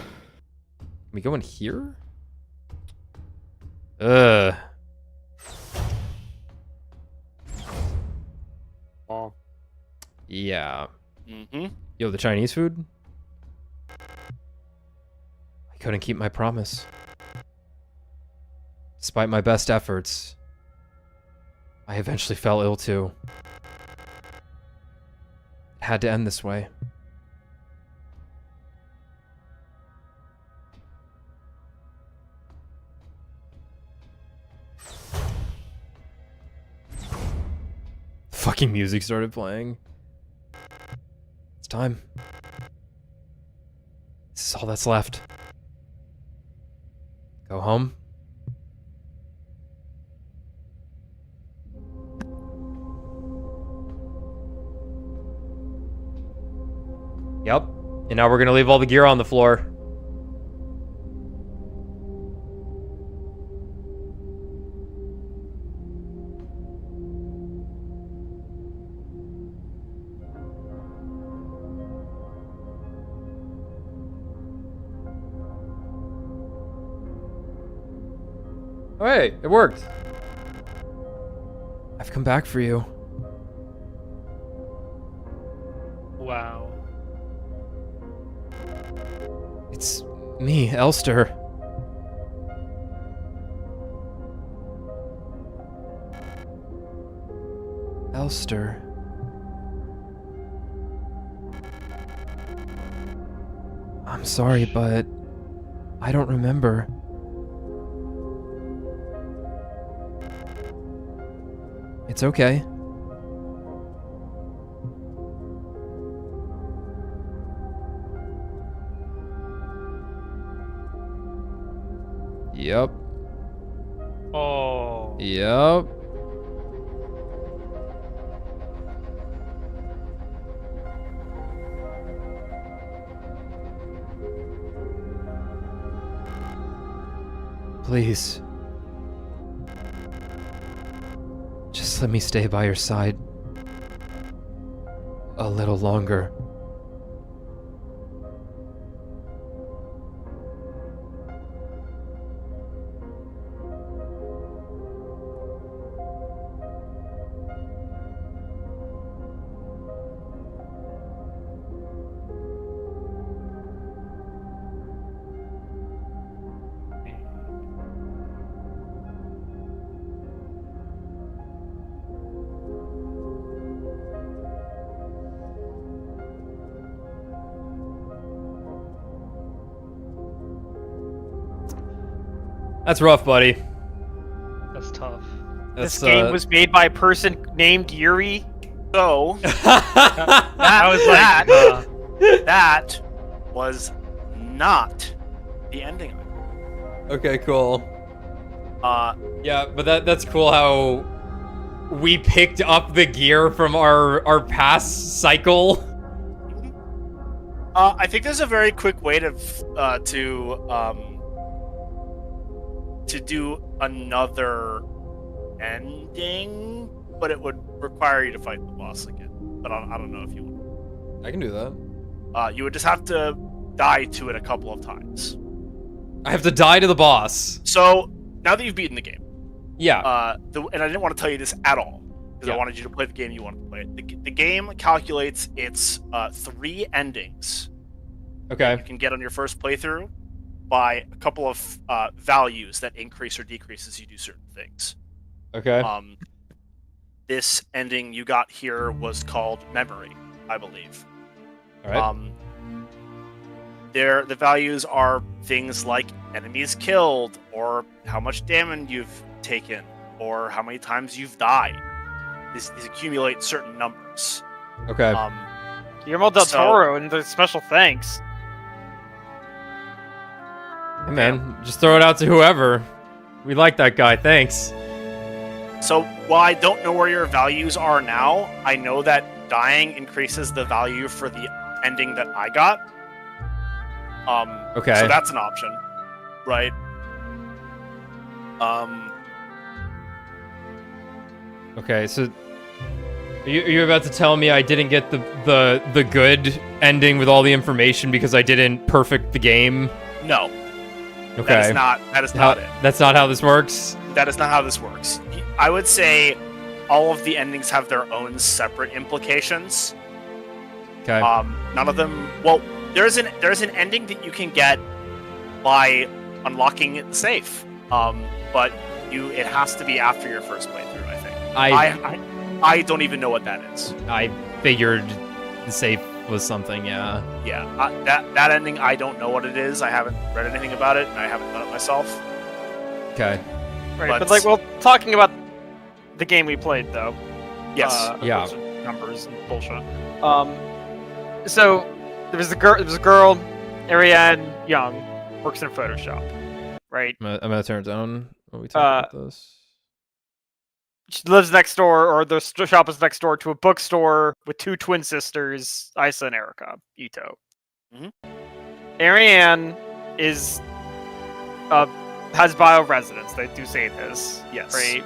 we go in here? Oh. Yeah. Mm-hmm. Yo, the Chinese food? I couldn't keep my promise. Despite my best efforts, I eventually fell ill too. It had to end this way. Fucking music started playing. It's time. This is all that's left. Go home, Yep. And now we're gonna leave all the gear on the floor. Oh, hey, it worked. I've come back for you. Wow. It's me, Elster. Elster. I'm sorry, but I don't remember. It's okay. Yep. Oh. Yep. Please. Just let me stay by your side a little longer. That's rough, buddy. That's tough. This game was made by a person named Yuri. So I was like, that was not the ending. Okay, cool. Uh, Yeah, but that's cool how we picked up the gear from our past cycle. I think there's a very quick way to do another ending, but it would require you to fight the boss again. But I don't know if you want. I can do that. You would just have to die to it a couple of times. I have to die to the boss. So now that you've beaten the game, Yeah. and I didn't want to tell you this at all because Yeah. I wanted you to play the game you wanted to play. The game calculates its 3 endings Okay. you can get on your first playthrough by a couple of values that increase or decrease as you do certain things. Okay. This ending you got here was called Memory, I believe. All right. The values are things like enemies killed, or how much damage you've taken, or how many times you've died. These accumulate certain numbers. Okay. Guillermo del So- Toro, and the special thanks. Hey, man, just throw it out to whoever. We like that guy. Thanks. So while I don't know where your values are now, I know that dying increases the value for the ending that I got. Okay. So that's an option, right? Okay. So, are you about to tell me I didn't get the good ending with all the information because I didn't perfect the game? No. Okay. That is not it. That's not how this works. That is not how this works. I would say all of the endings have their own separate implications. Okay. None of them. Well, there's an ending that you can get by unlocking the safe. But it has to be after your first playthrough. I think. I don't even know what that is. I figured the safe was something. Yeah. Yeah. That ending, I don't know what it is. I haven't read anything about it, and I haven't done it myself. Okay. Right, But- but like, well, talking about the game we played though. Yes. Yeah. those are numbers and bullshit. So there was a girl, Ariane Young, works in Photoshop, right? I'm gonna turn it down when we talk about this. she lives next door, or the shop is next door to a bookstore with 2 twin sisters, Isa and Erika, Ito. Mhm. Ariane is has bioresonance. They do say this, Yes. right?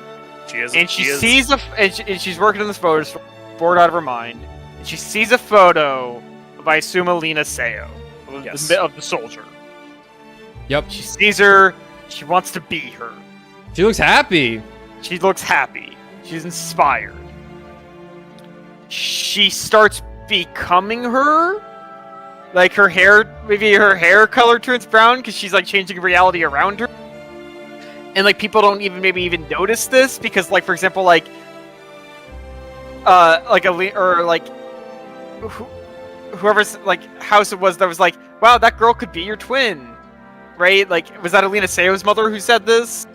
She is. And she is- sees and she's working in this photo store, bored out of her mind, and she sees a photo of, I assume, Alina Seo, of, Yes. of the soldier. Yep. She sees her. She wants to be her. She looks happy. She looks happy. She's inspired. She starts becoming her. Like her hair, maybe her hair color turns brown because she's like changing reality around her. And like people don't even notice this because, like, for example, like whoever's like house it was that was like, wow, that girl could be your twin, right? Like, was that Alina Seo's mother who said this?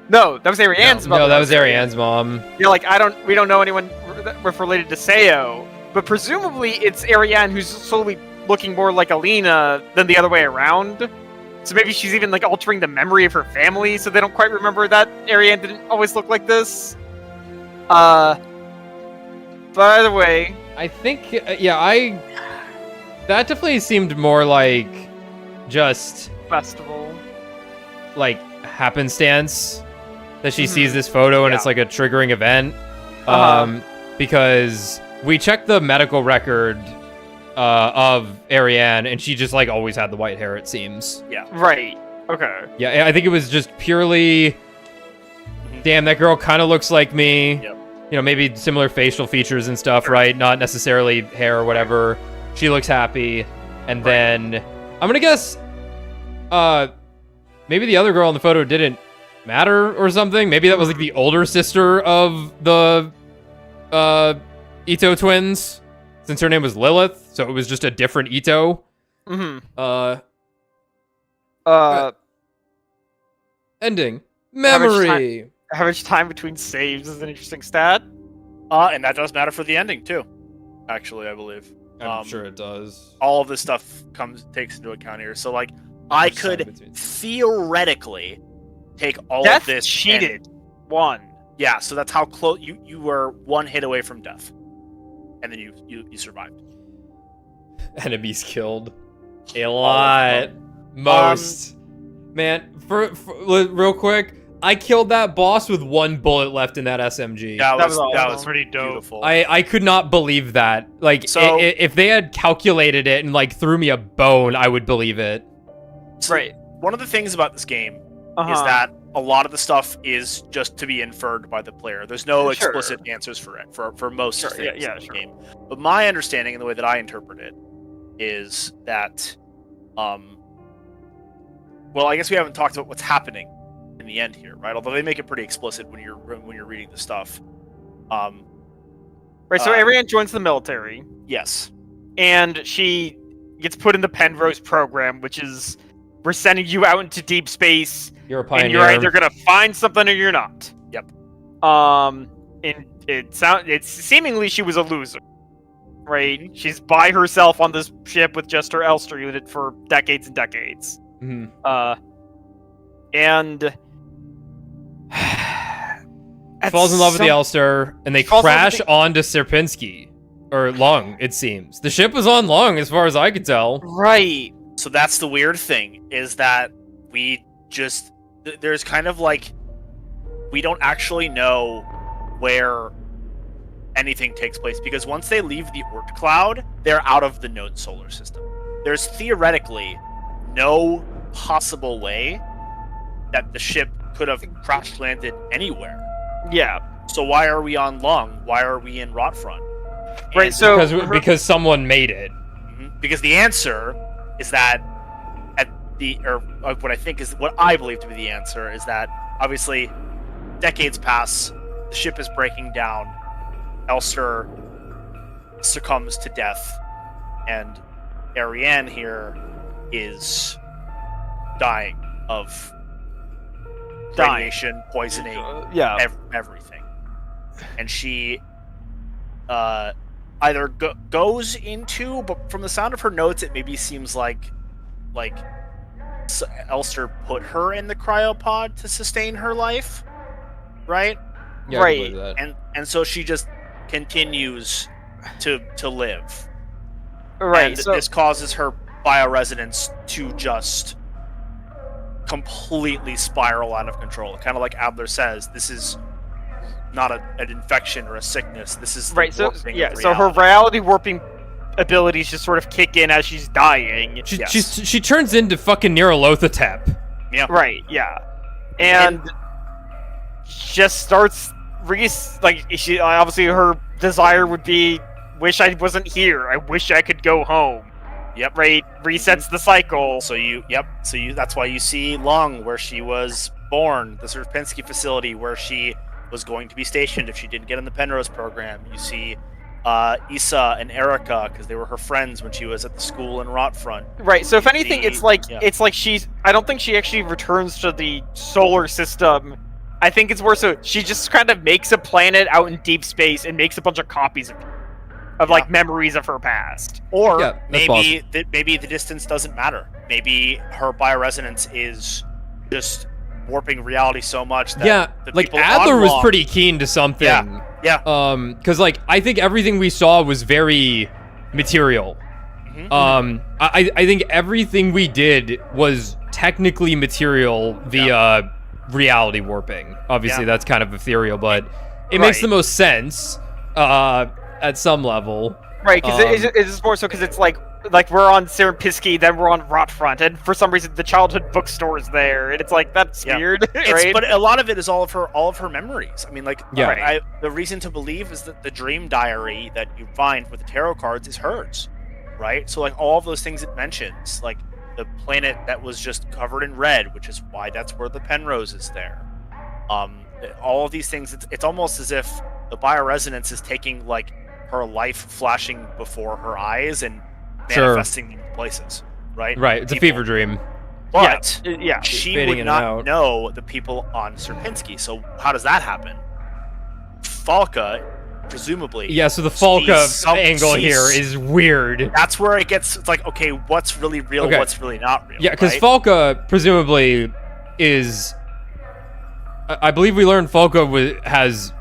No, that was Ariane's mother. No, that was Ariane's mom. You're like, we don't know anyone related to Seo, but presumably it's Ariane who's slowly looking more like Alina than the other way around. So maybe she's even like altering the memory of her family, so they don't quite remember that Ariane didn't always look like this. By the way, I think, that definitely seemed more like just festival. like happenstance that she sees this photo and it's like a triggering event. Because we checked the medical record of Ariane and she just like always had the white hair, it seems. Right. Okay. Yeah, I think it was just purely, damn, that girl kind of looks like me. Yep. You know, maybe similar facial features and stuff, right? Not necessarily hair or whatever. She looks happy. And then, I'm gonna guess, maybe the other girl in the photo didn't matter or something. Maybe that was like the older sister of the Ito twins, since her name was Lilith, so it was just a different Ito. Ending. Memory. How much time between saves is an interesting stat. And that does matter for the ending too. Actually, I believe. I'm sure it does. All of this stuff takes into account here. So like, I could theoretically take all Death of this. cheated. One. Yeah, so that's how close you were, one hit away from death, and then you survived. Enemies killed. A lot. Most. Man, for real quick, I killed that boss with 1 bullet left in that SMG. That That was pretty dope. beautiful. I could not believe that. Like, So- if they had calculated it and like threw me a bone, I would believe it. So Right. One of the things about this game is Uh-huh. that a lot of the stuff is just to be inferred by the player. There's no Sure. explicit answers for it for most Sure, things yeah, in the sure. game. But my understanding and the way that I interpret it is that, well, I guess we haven't talked about what's happening in the end here, right? Although they make it pretty explicit when you're reading the stuff. Right, so Ariane joins the military, Yes. and she gets put in the Penrose program, which is we're sending you out into deep space, You're a and pioneer. you're either gonna find something or you're not. Yep. And it's seemingly she was a loser, right? She's by herself on this ship with just her Elster unit for decades and decades. Mhm. And Falls in love with the Elster, and they Falls in love crash with onto Sierpinski. Or Lung, it seems. The ship was on Lung, as far as I could tell. Right. So that's the weird thing, is that we just there's kind of like, we don't actually know where anything takes place, because once they leave the Oort cloud, they're out of the known solar system. There's theoretically no possible way that the ship could have crash landed anywhere. Yeah. So why are we on Lung? Why are we in Rotfront? Right, And- so Because someone made it. Because the answer is that what I think is what I believe to be the answer is that obviously decades pass, the ship is breaking down, Elster succumbs to death, and Ariane here is dying of radiation, poisoning, yeah. everything. And she either goes into, but from the sound of her notes, it maybe seems like Elster put her in the cryopod to sustain her life, right? Yeah, I can Right. believe that. and so she just continues to live. Right. And So this causes her bioresonance to just completely spiral out of control. Kind of like Adler says, this is not an infection or a sickness. This is the right. So warping yeah. of So her reality. reality warping abilities just sort of kick in as she's dying. Yes. She turns into fucking Nyarlathotep. Yeah. Right. Yeah. And just starts like she obviously her desire would be wish I wasn't here. I wish I could go home. Yep. Right. Resets the cycle. So that's why you see Lung where she was born, the Sierpinski facility where she was going to be stationed if she didn't get in the Penrose program. You see Issa and Erica because they were her friends when she was at the school in Rotfront. Right. So if anything, it's like yeah. she's. I don't think she actually returns to the solar system. I think it's more so she just kind of makes a planet out in deep space and makes a bunch of copies of like memories of her past. Or Yeah, that's maybe the distance doesn't matter. Maybe her bioresonance is just warping reality so much that Yeah, the like people Adler on was Lung- pretty keen to something. Yeah. Because like I think everything we saw was very material. Mhm. I think everything we did was technically material via reality warping. Obviously, Yeah. that's kind of ethereal, but it makes Right. the most sense at some level. Right. Because it's more so because it's like we're on Sierpinski, then we're on Rotfront, and for some reason the childhood bookstore is there, and it's like that's Yeah. weird, It's, right? But a lot of it is all of her memories. I mean, like, Yeah. the reason to believe is that the dream diary that you find with the tarot cards is hers, right? So like all of those things it mentions, like the planet that was just covered in red, which is why that's where the Penrose is there. All of these things, it's almost as if the bioresonance is taking like her life flashing before her eyes and Sure. manifesting in places, right? Right, it's a People- fever dream. But yeah. she fading would in and not out. know the people on Sierpinski. So how does that happen? Falca, presumably. Yeah, so the Falca sees some- angle sees- here is weird. That's where it gets. It's like, okay, what's really real? Okay. What's really not real? Yeah, because right? Falca presumably is. I believe we learned Falca has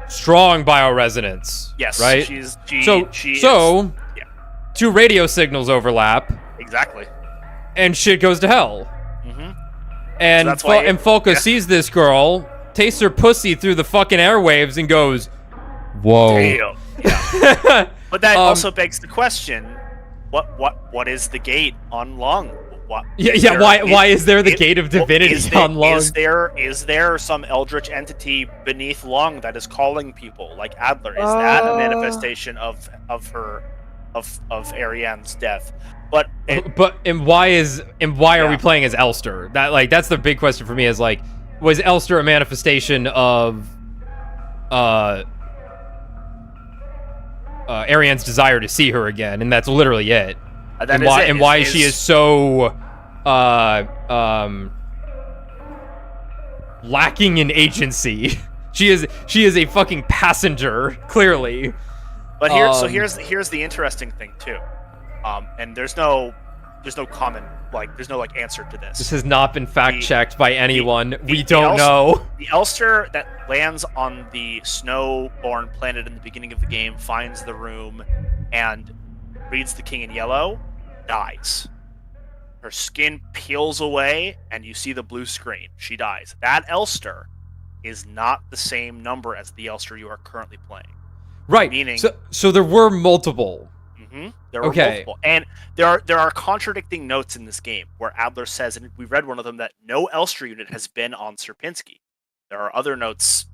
strong bioresonance. Yes, right. she So is- yeah. two radio signals overlap, exactly. and shit goes to hell. Hmm. And So that's why and Falca yeah. sees this girl, tastes her pussy through the fucking airwaves, and goes, "Whoa." Damn. Yeah. But that Um, also begs the question: what is the gate on Lung? What, Yeah, is yeah. there- Why is there the gate of well, divinity is there- on Lung? Is there some eldritch entity beneath Lung that is calling people like Adler? Is that a manifestation of Ariane's death? But why are we Yeah. playing as Elster? That's the big question for me. Is like, was Elster a manifestation of Ariane's desire to see her again, and that's literally it. that And is why it, and why she is so lacking in agency. she is a fucking passenger, clearly. But so Um, here's the interesting thing too, and there's no common there's no answer to This this. has not been fact checked by anyone. We the don't know. The Elster that lands on the snow-born planet in the beginning of the game finds the room and reads the King in Yellow, dies. Her skin peels away, and you see the blue screen. She dies. That Elster is not the same number as the Elster you are currently playing. Right. meaning- So there were multiple. There are Okay. multiple, and there are contradicting notes in this game where Adler says, and we read one of them, that no Elster unit has been on Sierpinski. There are other notes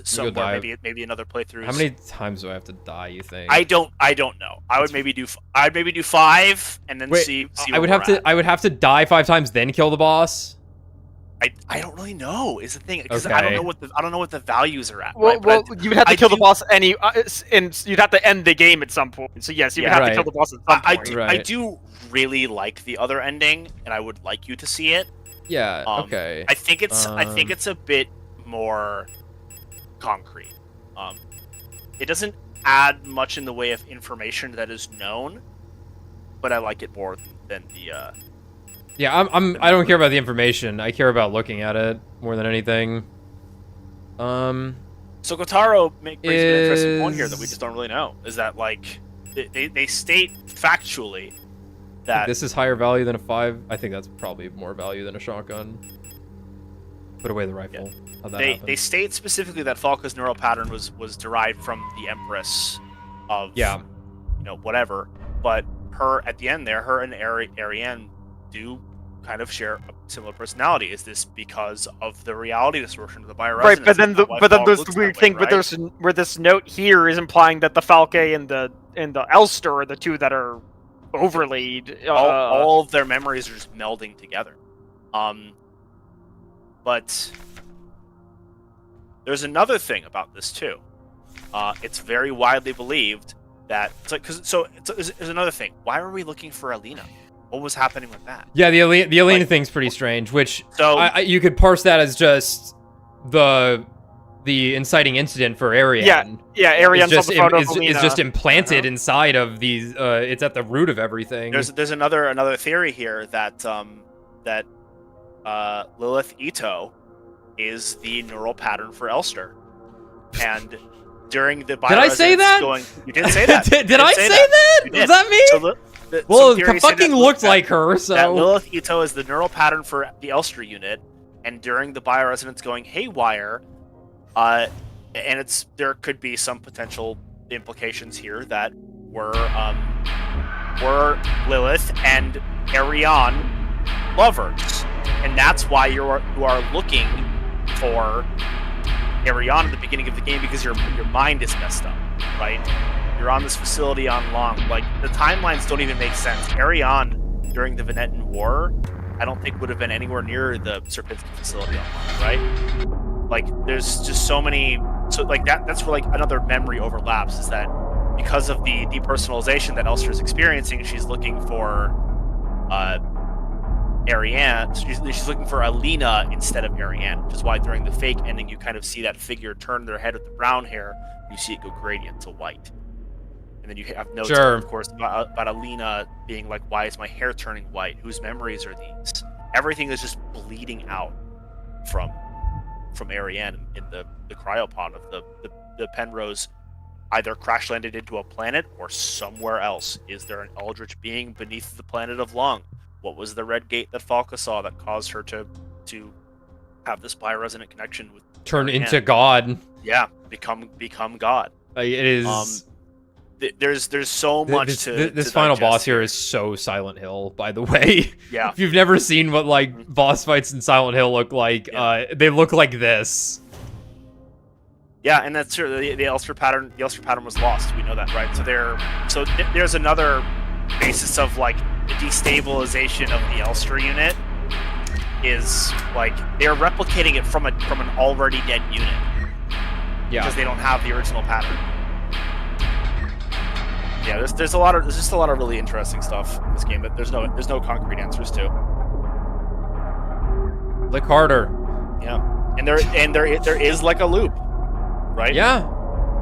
somewhere, dive. maybe another playthrough. How many times do I have to die? You think? I don't know. I'd maybe do 5, and then Wait, see. I would have to. I would have to die 5 times, then kill the boss. I don't really know. Is the thing because Okay. I don't know what the values are at. Well, right? But you would have to I kill the do- boss and you'd have to end the game at some point. So yes, you would Yeah. have to Right. kill the boss at some I point. do, Right. I do really like the other ending, and I would like you to see it. Yeah. Um, okay. I think it's a bit more concrete. It doesn't add much in the way of information that is known, but I like it more than the. Yeah. I don't care about the information. I care about looking at it more than anything. So Kotaro brings up an interesting point here that we just don't really know. Is that like they state factually that This is higher value than a 5. I think that's probably more value than a shotgun. Put away the rifle. How'd that happen? they state specifically that Falca's neural pattern was derived from the Empress of whatever. But her at the end there, her and Ariane do kind of share a similar personality. Is this because of the reality distortion of the bioresonance? Right, but then there's the looks weird that way, thing. right? But there's where this note here is implying that the Falke and the Elster are the two that are overlaid. All of their memories are just melding together. But there's another thing about this too. It's very widely believed that there's another thing. Why are we looking for Alina? What was happening with that? Yeah, the Alina thing's pretty strange. Which you could parse that as just the inciting incident for Ariane. Yeah, Ariane's It's just, on the photo of it's Alina. just implanted inside of these. It's at the root of everything. There's another theory here that Lilith Ito is the neural pattern for Elster, and during the Did I say that? You did say that. did I say that? You Was did. that me? So Well, some it theories say fucking that- looked that- like her. So that Lilith Ito is the neural pattern for the Elster unit, and during the bioresonance going haywire, and there could be some potential implications here that were Lilith and Ariane lovers, and that's why you are looking for Ariane at the beginning of the game, because your mind is messed up, right? You're on this facility on Long. Like, the timelines don't even make sense. Ariane, during the Venetan War, I don't think would have been anywhere near the Sierpinski facility on Long, right? Like, there's just so many... So, like, that's where, like, another memory overlaps, is that because of the depersonalization that Elster is experiencing, she's looking for Ariane. She's looking for Alina instead of Ariane, which is why during the fake ending you kind of see that figure turn their head with the brown hair, and you see it go gradient to white. And then you have notes, Sure. of course, about Alina being like, why is my hair turning white? Whose memories are these? Everything is just bleeding out from Ariane in the cryopod of the Penrose, either crash landed into a planet or somewhere else. Is there an eldritch being beneath the planet of Long? What was the red gate that Falca saw that caused her to have this bioresonant connection with turn Ariane? into God. Yeah, become God. Like, it is. There's so much this to final digest boss here is so Silent Hill, by the way. Yeah. If you've never seen what like boss fights in Silent Hill look like, they look like this. Yeah, and that's true. The Elster pattern was lost. We know that, right? So there's another basis of like the destabilization of the Elster unit is like they're replicating it from an already dead unit. Yeah. Because they don't have the original pattern. Yeah, there's just a lot of really interesting stuff in this game that there's no concrete answers to. Lick harder. Yeah, and there is like a loop, right? Yeah.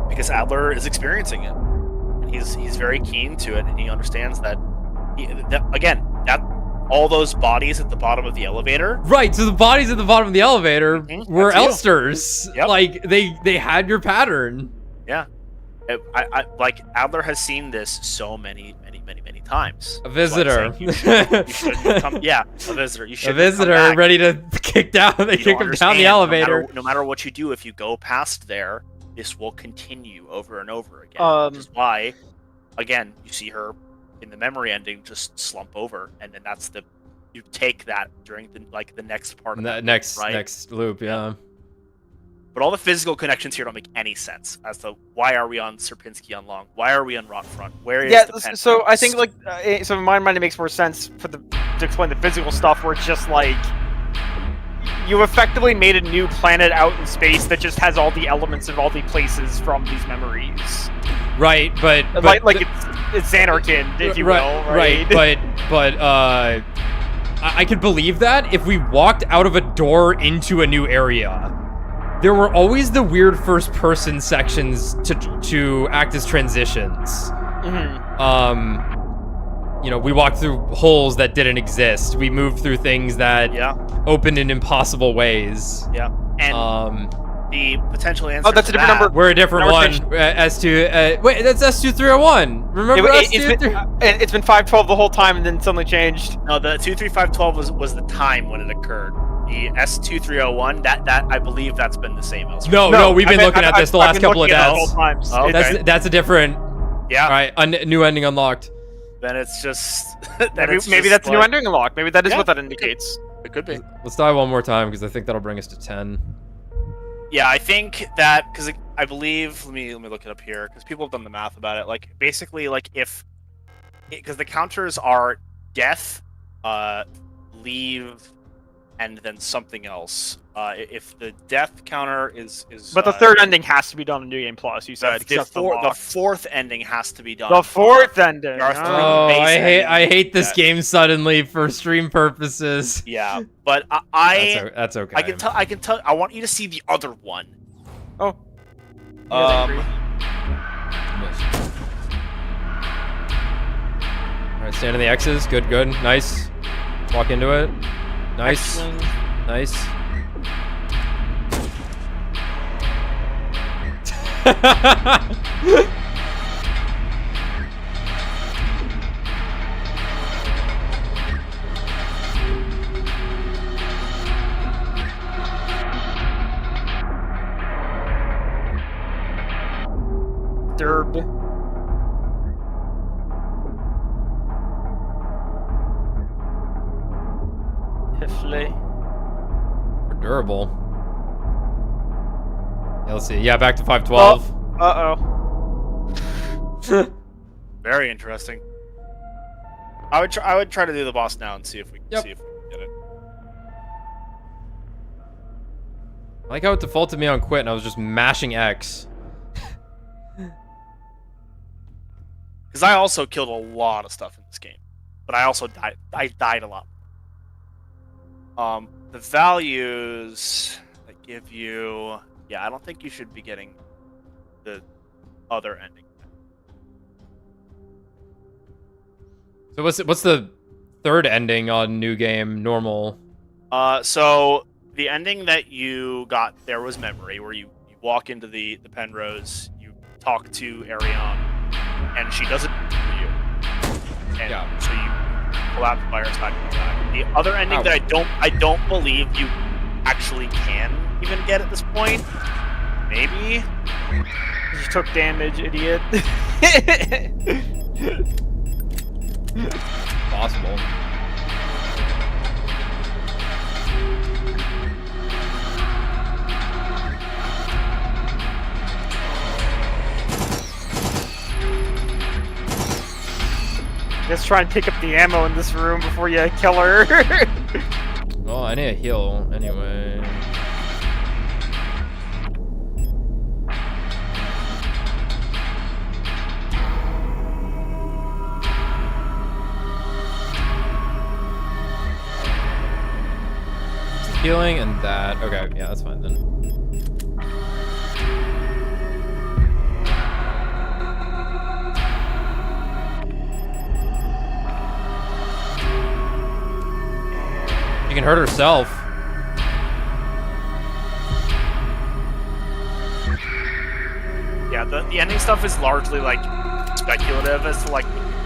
Because Adler is experiencing it, and he's very keen to it, and he understands that all those bodies at the bottom of the elevator. Right. So the bodies at the bottom of the elevator were that's you. Elsters. Yep. Like they had your pattern. Yeah, I like Adler has seen this so many times. A visitor. You shouldn't come. Yeah, a visitor. You should. A visitor ready to kick down. They kick him down the elevator. No matter what you do, if you go past there, this will continue over and over again. Which is why, again, you see her in the memory ending just slump over, and then you take that during the next part of that next right? next loop. Yeah. But all the physical connections here don't make any sense as to why are we on Sierpinski on Long? Why are we on Rockfront? Where is the Penrose? So I think so in my mind it makes more sense to explain the physical stuff where it's just like you effectively made a new planet out in space that just has all the elements of all the places from these memories. Right, but it's Xanarkin, if you will. Right. But I could believe that if we walked out of a door into a new area. There were always the weird first-person sections to act as transitions. Mm-hmm. We walked through holes that didn't exist. We moved through things that opened in impossible ways. Yeah, and the potential answer. Oh, that's a to different that- number. We're a different Now we're one. finished. S2. Wait, that's S2301. Remember It's been 512 the whole time, and then suddenly changed. No, the 23512 was the time when it occurred. The S2301, that I believe that's been the same elsewhere. No, we've been looking at this the last couple of days. deaths. Oh, okay. That's a different. Yeah. All right, new ending unlocked. Then it's just. Maybe that's a new ending unlock. Maybe that is Yeah. what that indicates. It could be. Let's die one more time because I think that'll bring us to 10. Yeah, I think that because I believe. Let me look it up here because people have done the math about it. Like basically, like if because the counters are death, leave, and then something else. If the death counter is But the third ending has to be done in New Game Plus. You said the except the fourth ending has to be done. the fourth ending. There are three. Oh, base I hate endings this that- game suddenly for stream purposes. Yeah, but I That's okay. I can tell. I want you to see the other one. Oh. All right, stand in the X's. Good. Nice. Walk into it. Nice. Nice. Derb. Hifley. We're durable. Yeah, let's see. Yeah, back to 512. Uh-oh. Very interesting. I would try to do the boss now and see if we can Yep. see if we can get it. I like how it defaulted me on quit and I was just mashing X. Because I also killed a lot of stuff in this game, but I also died. I died a lot. The values that give you, yeah, I don't think you should be getting the other ending. So what's the third ending on New Game Normal? So the ending that you got there was memory, where you walk into the Penrose, you talk to Ariane, and she does it for you. And Yeah. so you collapse by her side. The other ending Ow. that I don't believe you actually can even get at this point. Maybe. You took damage, idiot. Possible. Let's try and pick up the ammo in this room before you kill her. Well, I need a heal anyway. Healing and that. Okay, yeah, that's fine then. She can hurt herself. Yeah, the ending stuff is largely like speculative as to like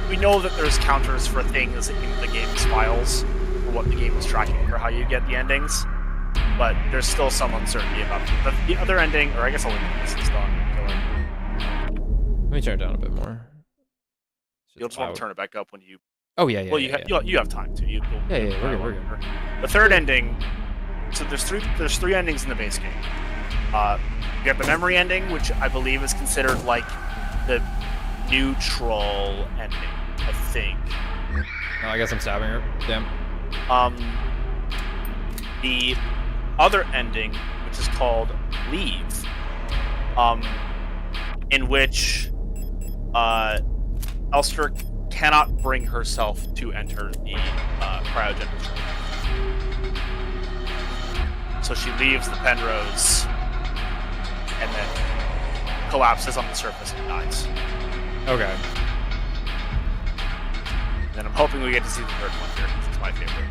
we know that there's counters for things in the game's files for what the game is tracking for how you get the endings, but there's still some uncertainty about the other ending, or I guess I'll leave this still on Let me turn it down a bit more. You'll just want to turn it back up when you. Oh yeah, yeah. Well, yeah, you have time to. Yeah, we're good. The third ending. So there's three endings in the base game. You have the memory ending, which I believe is considered like the neutral ending. I think. Oh, I guess I'm stabbing her. Damn. The other ending, which is called Leave, in which Elster cannot bring herself to enter the cryogenic chamber. So she leaves the Penrose and then collapses on the surface and dies. Okay. And I'm hoping we get to see the third one here, because it's my favorite.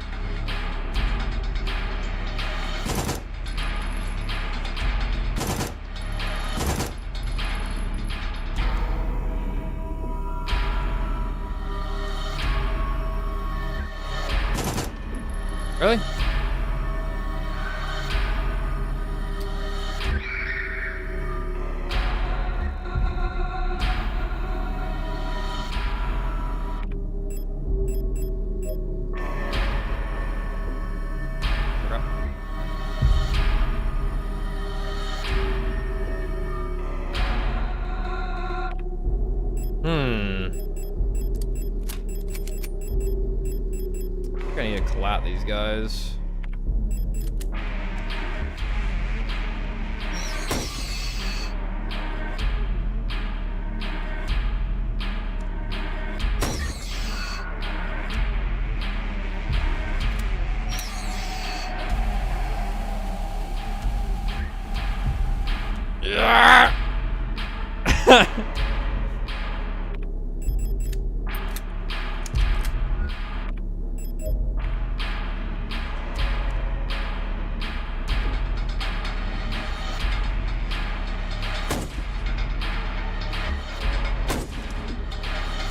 Really? I need to collat these guys.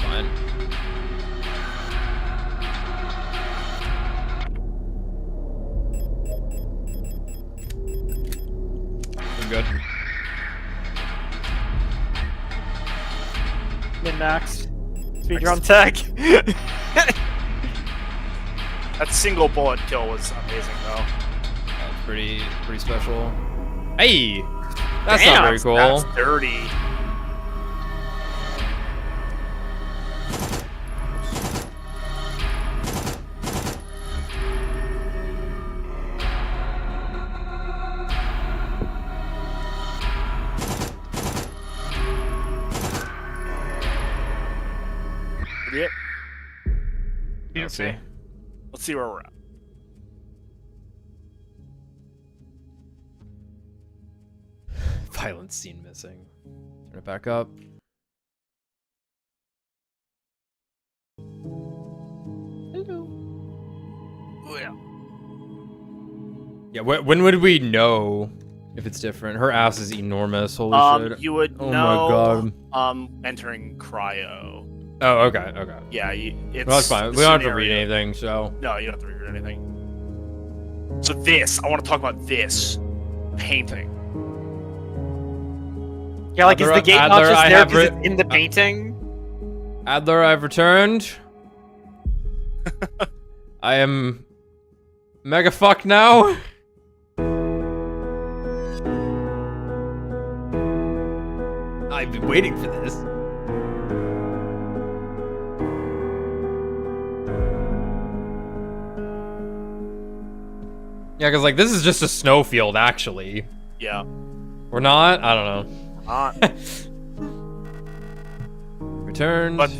Fine. I'm good. Min-max. Speedrun tech. That single bullet kill was amazing, though. That's pretty special. Hey! That's Damn, not very cool. That's dirty. Yep. Let's see. Let's see where we're at. Violent scene missing. Turn it back up. Oh, yeah. Yeah, when would we know if it's different? Her ass is enormous. Holy shit. You would Oh know. my god. Entering cryo. Oh, okay, okay. Yeah, it's. Well, that's fine. the We don't have to read scenario. anything, so. No, you don't have to read anything. So this, I want to talk about this painting. Yeah, like, is the gate not Adler, just I there have because writ- it's in the painting? Adler, I've returned. I am mega fucked now. I've been waiting for this. Yeah, because, like, this is just a snowfield, actually. Yeah. Or not? I don't know. Returned. But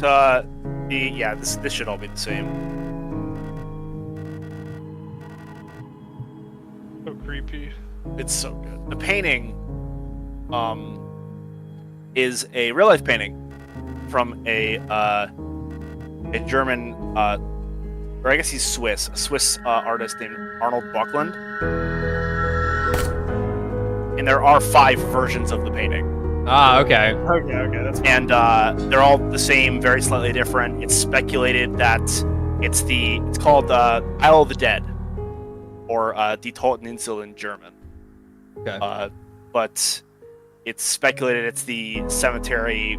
this should all be the same. So creepy. It's so good. The painting, is a real life painting from a German, or I guess he's Swiss, a Swiss artist named Arnold Buckland. And there are 5 versions of the painting. Ah, okay. Okay, that's And they're all the same, very slightly different. It's speculated that it's called Isle of the Dead, or Die Toteninsel in German. Okay. But it's speculated it's the cemetery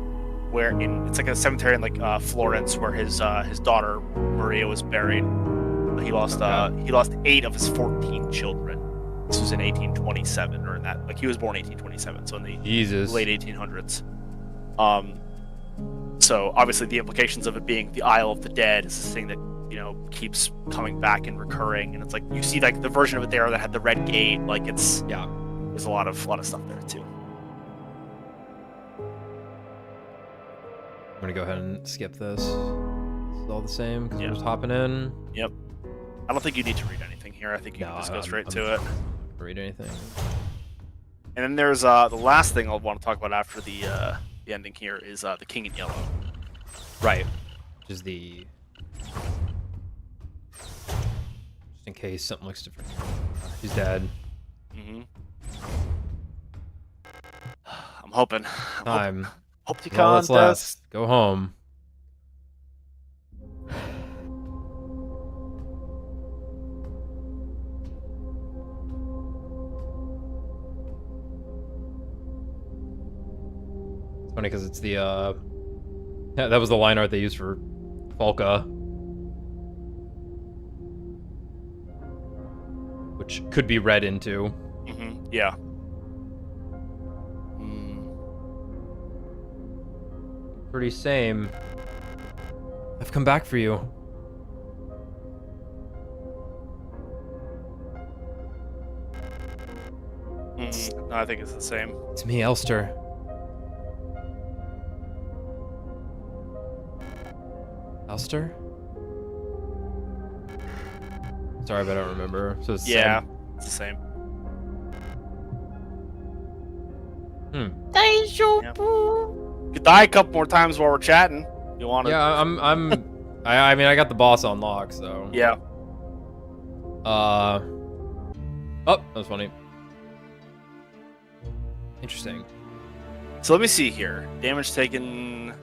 it's like a cemetery in like Florence where his daughter Maria was buried. He lost 8 of his 14 children. This was in 1827, or in that, like, he was born 1827, so in the Jesus. late 1800s. So obviously the implications of it being the Isle of the Dead is this thing that, you know, keeps coming back and recurring, and it's like you see like the version of it there that had the red gate, like it's there's a lot of stuff there too. I'm gonna go ahead and skip this. This is all the same because Yeah. we're just hopping in. Yep. I don't think you need to read anything here. I think you can just go straight to it. Read anything. And then there's the last thing I'll want to talk about after the ending here is the King in Yellow. Right. Which is the. Just in case something looks different. He's dead. Mm-hmm. I'm hoping. Time. Hope you All that's contest. left. Go home. Funny because it's the yeah, that was the line art they used for Falca, which could be read into. Yeah. Pretty same. I've come back for you. No, I think it's the same. It's me, Elster. Elster? Sorry, but I don't remember. So it's the Yeah, same. it's the same. Could die a couple more times while we're chatting. You want to? Yeah, I mean, I got the boss on lock, so. Yeah. Oh, that was funny. Interesting. So let me see here. Damage taken.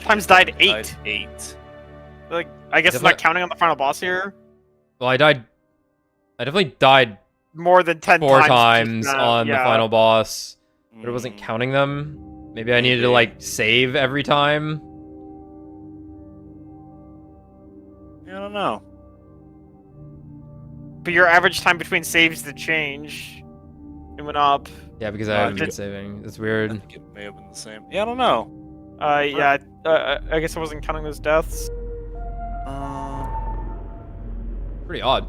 Times died 8. 8. Like, I guess it's not counting on the final boss here. Well, I definitely died More than 10 4 times. times just, on the yeah. final boss, but it wasn't counting them. Maybe I needed to, like, save every time. I don't know. But your average time between saves did change. It went up. Yeah, because I haven't been did- saving. It's I weird. think it may have been the same. Yeah, I don't know. Yeah, I guess I wasn't counting those deaths. Pretty odd.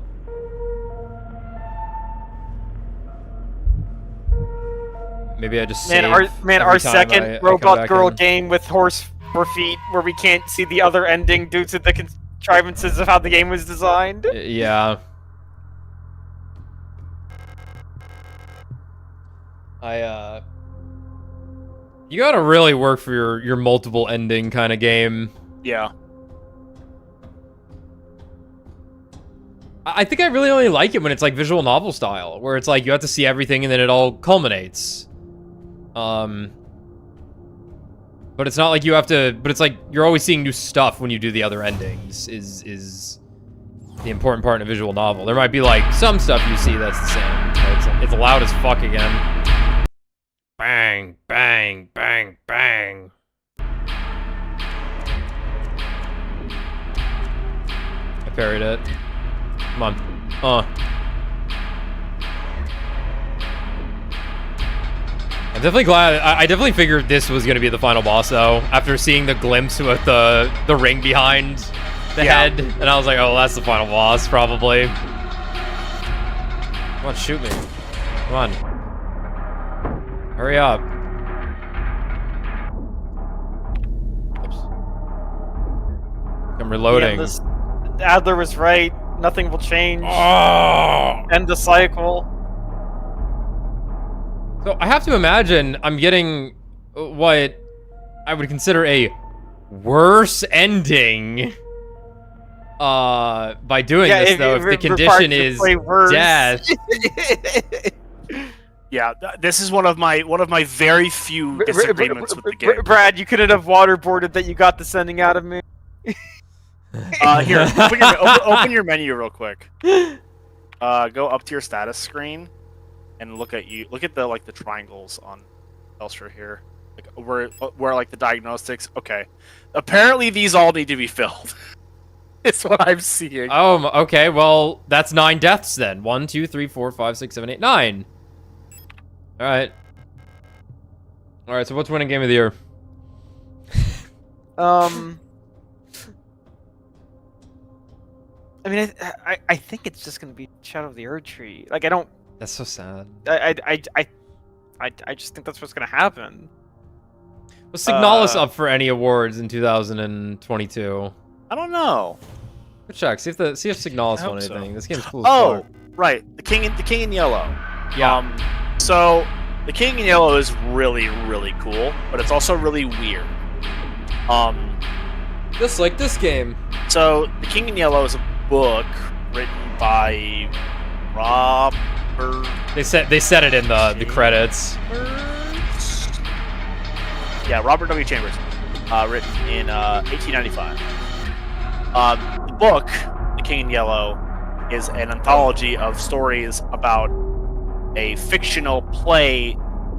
Maybe I just save Our every time second I come Robot back Girl in. game with horse for feet, where we can't see the other ending due to the contrivances of how the game was designed. Yeah. You gotta really work for your multiple ending kind of game. Yeah. I think I really only like it when it's like visual novel style, where it's like you have to see everything and then it all culminates. But it's not like you have to. But it's like you're always seeing new stuff when you do the other endings. Is the important part in a visual novel. There might be like some stuff you see that's the same. But it's loud as fuck again. Bang, bang, bang, bang. I parried it. Come on. I'm definitely glad. I definitely figured this was gonna be the final boss, though. After seeing the glimpse with the ring behind the head, and I was like, oh, that's the final boss, probably. Come on, shoot me. Come on. Hurry up. Oops. I'm reloading. Yeah, Adler was right. Nothing will change. Oh! End the cycle. So I have to imagine I'm getting what I would consider a worse ending by doing this, though, if the condition is death. Yeah, this is one of my very few disagreements with the game. Brad, you couldn't have waterboarded that you got the sending out of me. Here, open your menu real quick. Go up to your status screen and look at the triangles on Elster here, like where like the diagnostics. Okay, apparently these all need to be filled. It's what I'm seeing. Oh, okay. Well, that's 9 deaths then. 1, 2, 3, 4, 5, 6, 7, 8, 9. All right. All right. So what's winning game of the year? I mean, I think it's just gonna be Shadow of the Erdtree. Like, I don't. That's so sad. I just think that's what's gonna happen. Was Signalis up for any awards in 2022? I don't know. Good check. See if Signalis I won hope so. anything. This game's cool. Oh, as fuck. right, the King in Yellow. Yeah. So the King in Yellow is really, really cool, but it's also really weird. Just like this game. So the King in Yellow is a book written by Robert. They said it in the credits. Yeah, Robert W. Chambers, written in 1895. The book, The King in Yellow, is an anthology of stories about a fictional play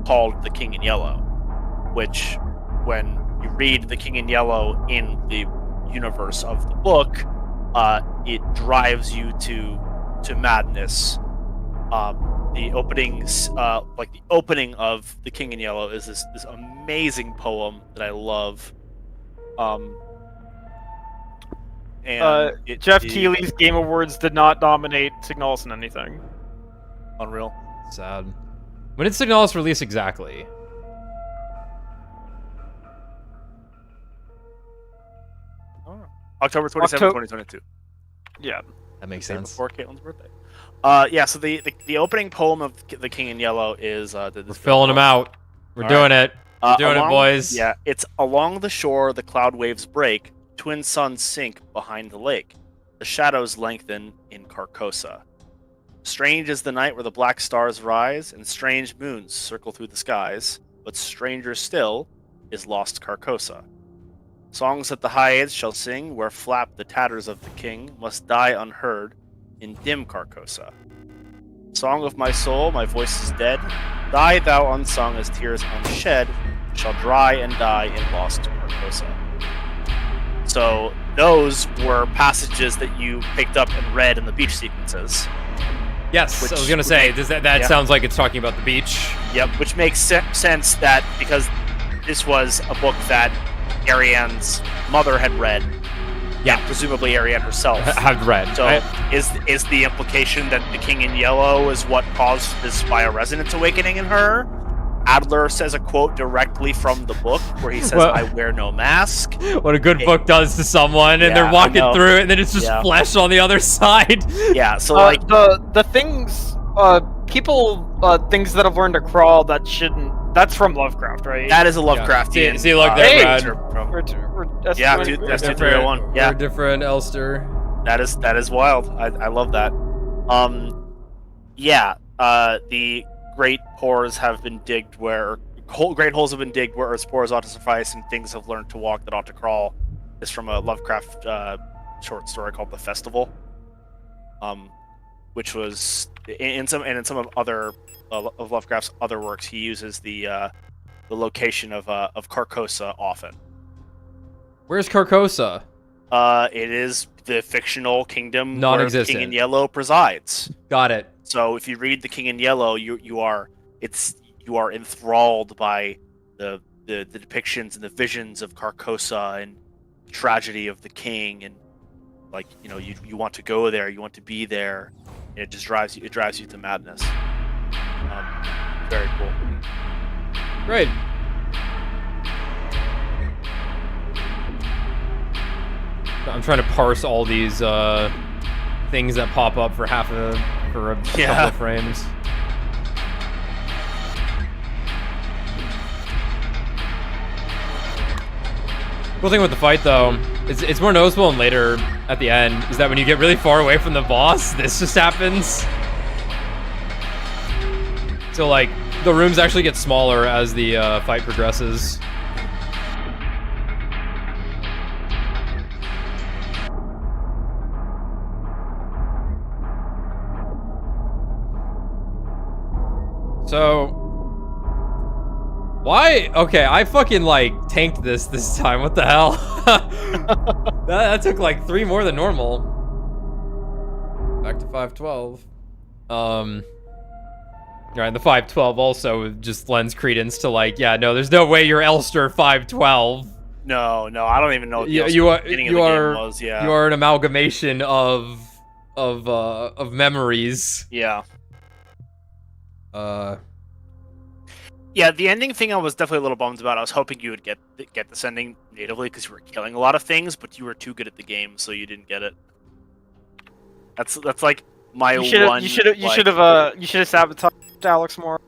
called The King in Yellow. which, when you read The King in Yellow in the universe of the book, it drives you to madness. The openings, like the opening of The King in Yellow, is this amazing poem that I love. And Jeff Keighley's Game Awards did not nominate Signalis in anything. Unreal. Sad. When did Signalis release exactly? October 27, 2022. Yeah. That makes Day sense. before Caitlin's birthday. Yeah, so the opening poem of The King in Yellow is We're filling them out. We're All doing it. We're doing it, boys. Yeah, it's along the shore the cloud waves break, twin suns sink behind the lake. The shadows lengthen in Carcosa. Strange is the night where the black stars rise, and strange moons circle through the skies, but stranger still is lost Carcosa. Songs that the Hyads shall sing, where flap the tatters of the king, must die unheard in dim Carcosa. Song of my soul, my voice is dead. Die thou unsung as tears unshed, shall dry and die in lost Carcosa. So those were passages that you picked up and read in the beach sequences. Yes, Which I was gonna would say, make- that yeah. sounds like it's talking about the beach. Yep, which makes sense that because this was a book that Ariane's mother had read. Yeah. Presumably Ariane herself. Had read. So is the implication that The King in Yellow is what caused this bioresonance awakening in her? Adler says a quote directly from the book where he says, Well- I wear no mask. What a good book does to someone, and Yeah, they're I walking know. through it, and then it's just Yeah. flesh on the other side. Yeah, so like, the things people things that have learned to crawl that shouldn't. That's from Lovecraft, right? that is a Lovecraftian. See, look there, Brad. from- That's Yeah, when- dude, that's We're 2301. different- Yeah. We're different, Elster. That is wild. I love that. The great pores have been digged where great holes have been digged where spores ought to suffice and things have learned to walk that ought to crawl. Is from a Lovecraft short story called The Festival, which was in some of other of Lovecraft's other works. He uses the location of Carcosa often. Where's Carcosa? It is the fictional kingdom where the Non-existent. King in Yellow presides. Got it. So if you read The King in Yellow, you are enthralled by the depictions and the visions of Carcosa and the tragedy of the king, and like you want to go there, you want to be there, and it just drives you to madness. Very cool. Great. I'm trying to parse all these things that pop up for a couple of frames. Cool thing with the fight, though, it's more noticeable and later at the end, is that when you get really far away from the boss, this just happens. So, like, the rooms actually get smaller as the fight progresses. So, why? Okay, I fucking like tanked this time. What the hell? that took like 3 more than normal. Back to 512. Right, the 512 also just lends credence to like, yeah, no, there's no way you're Elster 512. No, I don't even know what the You beginning of the game was. Yeah. You are an amalgamation of memories. Yeah. Yeah, the ending thing I was definitely a little bummed about. I was hoping you would get this ending natively because you were killing a lot of things, but you were too good at the game, so you didn't get it. That's like my one. You should have sabotaged Alex more.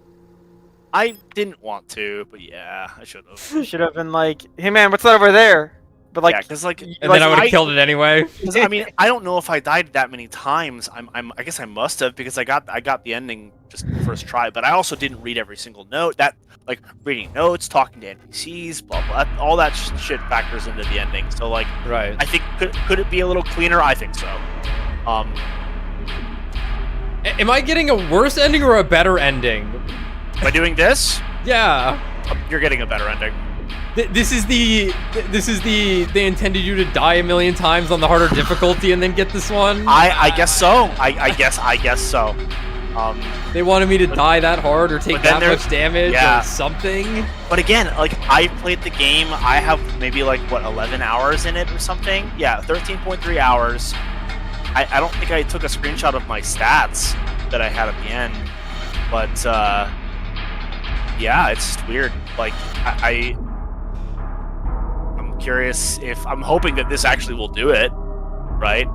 I didn't want to, but yeah, I should have. You should have been like, "Hey man, what's that over there?" But like, Yeah, because like, And then I would have killed it anyway. 'cause, I mean, I don't know if I died that many times. I guess I must have because I got the ending just the first try. But I also didn't read every single note. That like reading notes, talking to NPCs, blah blah. All that shit factors into the ending. So like, Right. I think could it be a little cleaner? I think so. Am I getting a worse ending or a better ending? By doing this, Yeah. You're getting a better ending. This is the they intended you to die a million times on the harder difficulty and then get this one. I guess so. I guess so. They wanted me to die that hard or take but then that there's- much damage yeah. or something. But again, like I played the game. I have maybe like what 11 hours in it or something. Yeah, 13.3 hours. I don't think I took a screenshot of my stats that I had at the end, but yeah, it's just weird. Like I'm curious if I'm hoping that this actually will do it, right?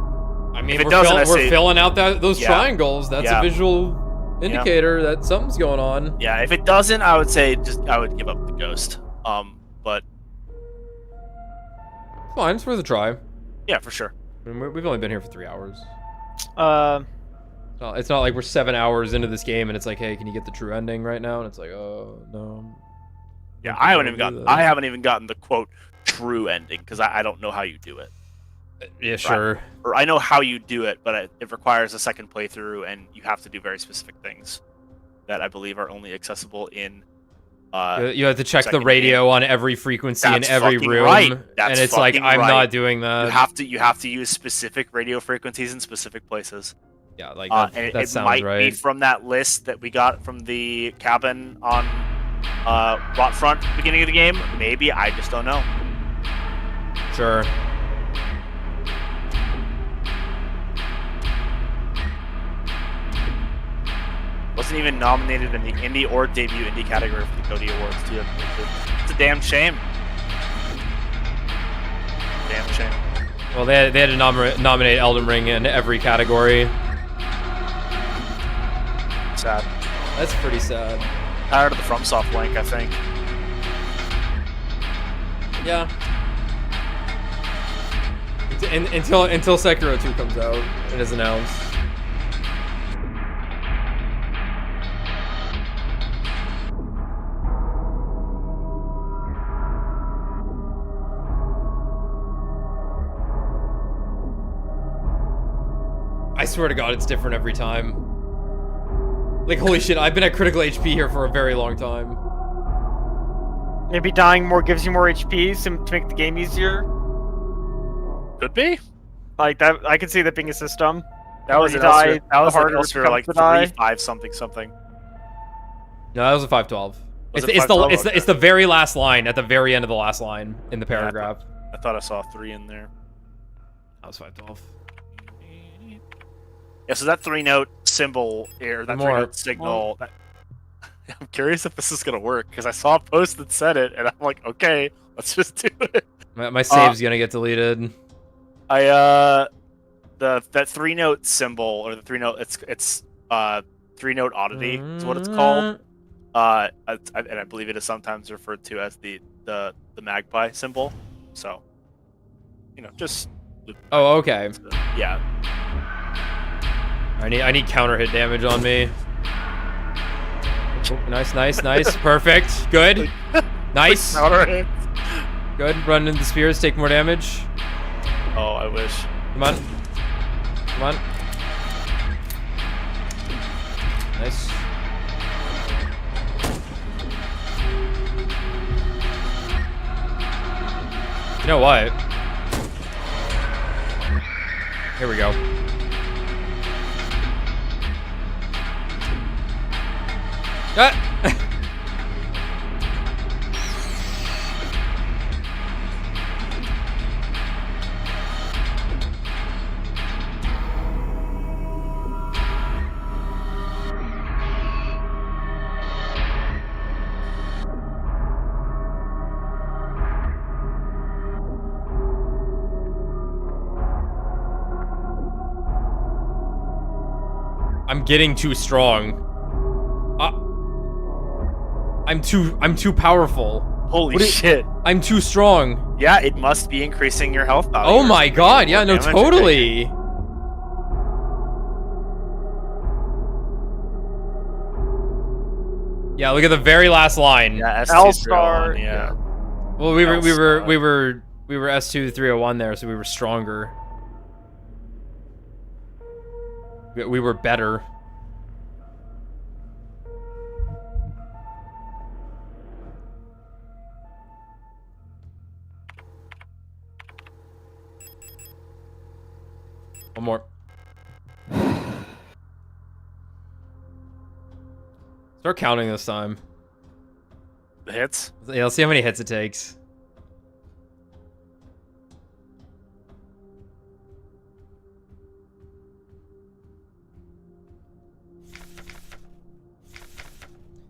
I mean, If it we're, doesn't, I we're say- filling out those Yeah. triangles. That's Yeah. a visual indicator that something's going on. Yeah, if it doesn't, I would say I would give up the ghost. But Fine, it's worth a try. yeah, for sure. I mean, we've only been here for 3 hours. Uh, It's not like we're 7 hours into this game and it's like, hey, can you get the true ending right now? And it's like, oh no. Yeah, I haven't even do gotten. that. I haven't even gotten the quote true ending because I don't know how you do it. Yeah, sure. Or I know how you do it, but it requires a second playthrough, and you have to do very specific things that I believe are only accessible in. You have to check the second radio on every frequency in That's every fucking room, right. and That's it's like fucking I'm right. not doing that. you have to use specific radio frequencies in specific places. Yeah, like And that it sounds might be right. from that list that we got from the cabin on Rotfront at the beginning of the game. Maybe I just don't know. Sure. Wasn't even nominated in the indie or debut indie category for the Cody Awards too. It's a damn shame. Damn shame. Well, they had to nominate Elden Ring in every category. Sad. That's pretty sad. Tired of the FromSoft link, I think. Yeah. Until Sekiro 2 comes out and is announced. I swear to God, it's different every time. Like, holy shit, I've been at critical HP here for a very long time. maybe dying more gives you more HP to make the game easier. Could be. Like that, I could see that being a system. That was you an Elser. die, That was the harder it Elser becomes like to die. 3-5 something. No, that was a 512. Was It's, it it's the 512? it's the Okay. it's the very last line at the very end of the last line in the paragraph. I thought I saw 3 in there. That was 512. Yeah, so that 3-note symbol or that More. 3-note signal. I'm curious if this is gonna work because I saw a post that said it, and I'm like, okay, let's just do it. My save's gonna get deleted. That 3-note symbol or the 3-note it's 3-note oddity is what it's called. And I believe it is sometimes referred to as the magpie symbol. So, just Oh, okay. yeah. I need counter hit damage on me. Oh, nice. Perfect. Good. Nice. Counter-hit. Good. Run into the spears, take more damage. Oh, I wish. Come on. Nice. You know what? Here we go. Ah! I'm getting too strong. I'm too powerful. Holy What do you- shit. I'm too strong. Yeah, it must be increasing your health value. Oh or my something, god, the yeah, more no, damage you're taking. totally. Yeah, look at the very last line. Yeah, L-Star, ST301, yeah. Well, we were L-Star. S2 301 there, so we were stronger. We were better. One more. Start counting this time. The hits. Yeah, let's see how many hits it takes.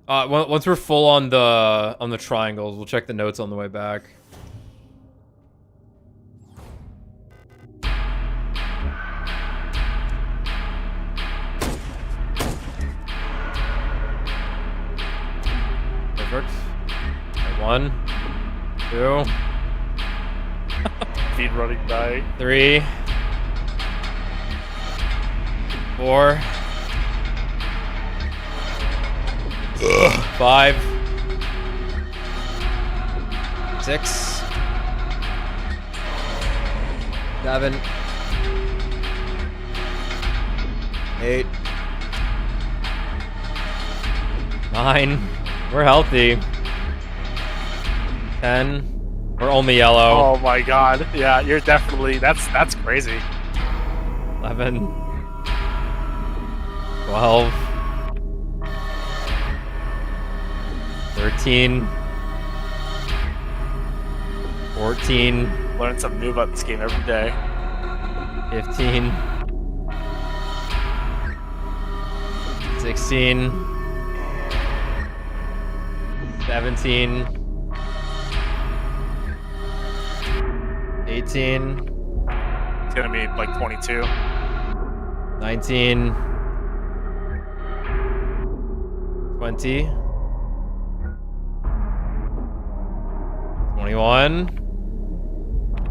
Once we're full on the triangles, we'll check the notes on the way back. Perfect. Right, 1, 2, Feed running by. 3, 4, 5, 6, 7, 8, 9. We're healthy. 10. We're only yellow. Oh my god. Yeah, you're definitely. That's crazy. 11, 12, 13, 14, Learn something new about this game every day. 15, 16, 17, 18, It's gonna be like 22. 19, 20, 21.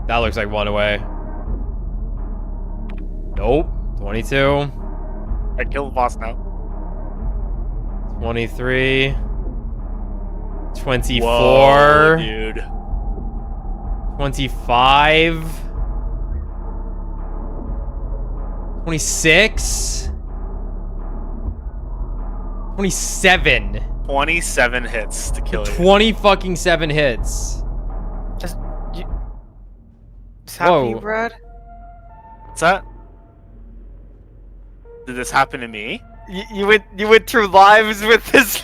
That looks like 1 away. Nope. 22, I kill the boss now. 23, 24, Whoa, dude. 25, 26, 27. 27 hits to kill you. 20 fucking 7 hits. Just happy, Whoa. Brad? What's that? Did this happen to me? You went through lives with this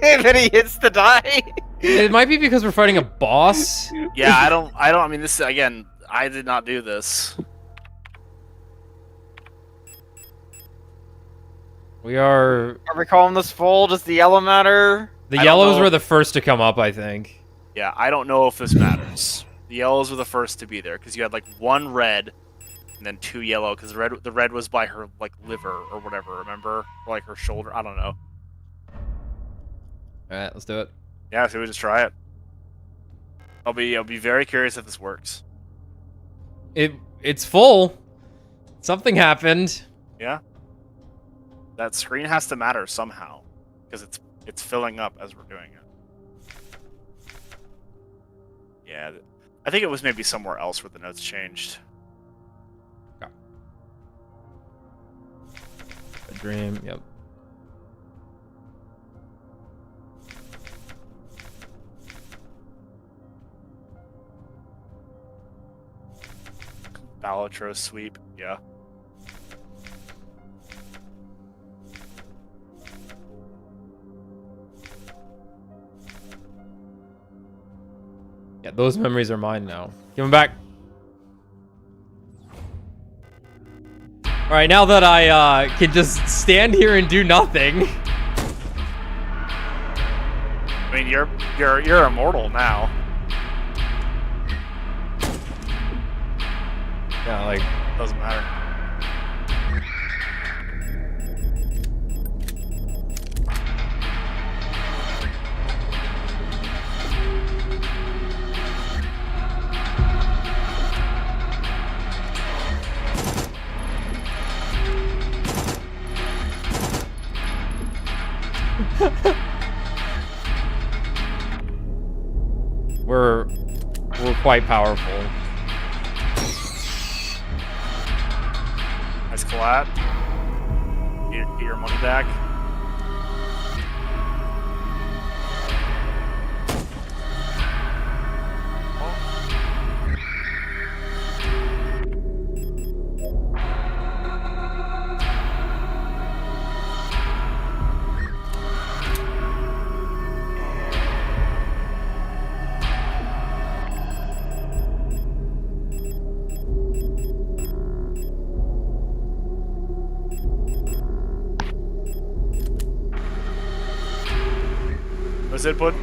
many hits to die. It might be because we're fighting a boss. Yeah, I mean, this, again, I did not do this. We are... Are we calling this full? Does the yellow matter? The I don't yellows know. were the first to come up, I think. Yeah, I don't know if this matters. The yellows were the first to be there, because you had, like, 1 red, and then 2 yellow, because the red was by her, like, liver, or whatever, remember? Or, like, her shoulder, I don't know. Alright, let's do it. Yeah, so we just try it. I'll be very curious if this works. It's full. Something happened. Yeah. That screen has to matter somehow, because it's filling up as we're doing it. Yeah, I think it was maybe somewhere else where the notes changed. A dream, yep. Balatro sweep, yeah. Yeah, those memories are mine now. Give them back. Alright, now that I can just stand here and do nothing. I mean, you're immortal now. Yeah, like... Doesn't matter. We're quite powerful. Nice collab. Get your money back. Blue's input?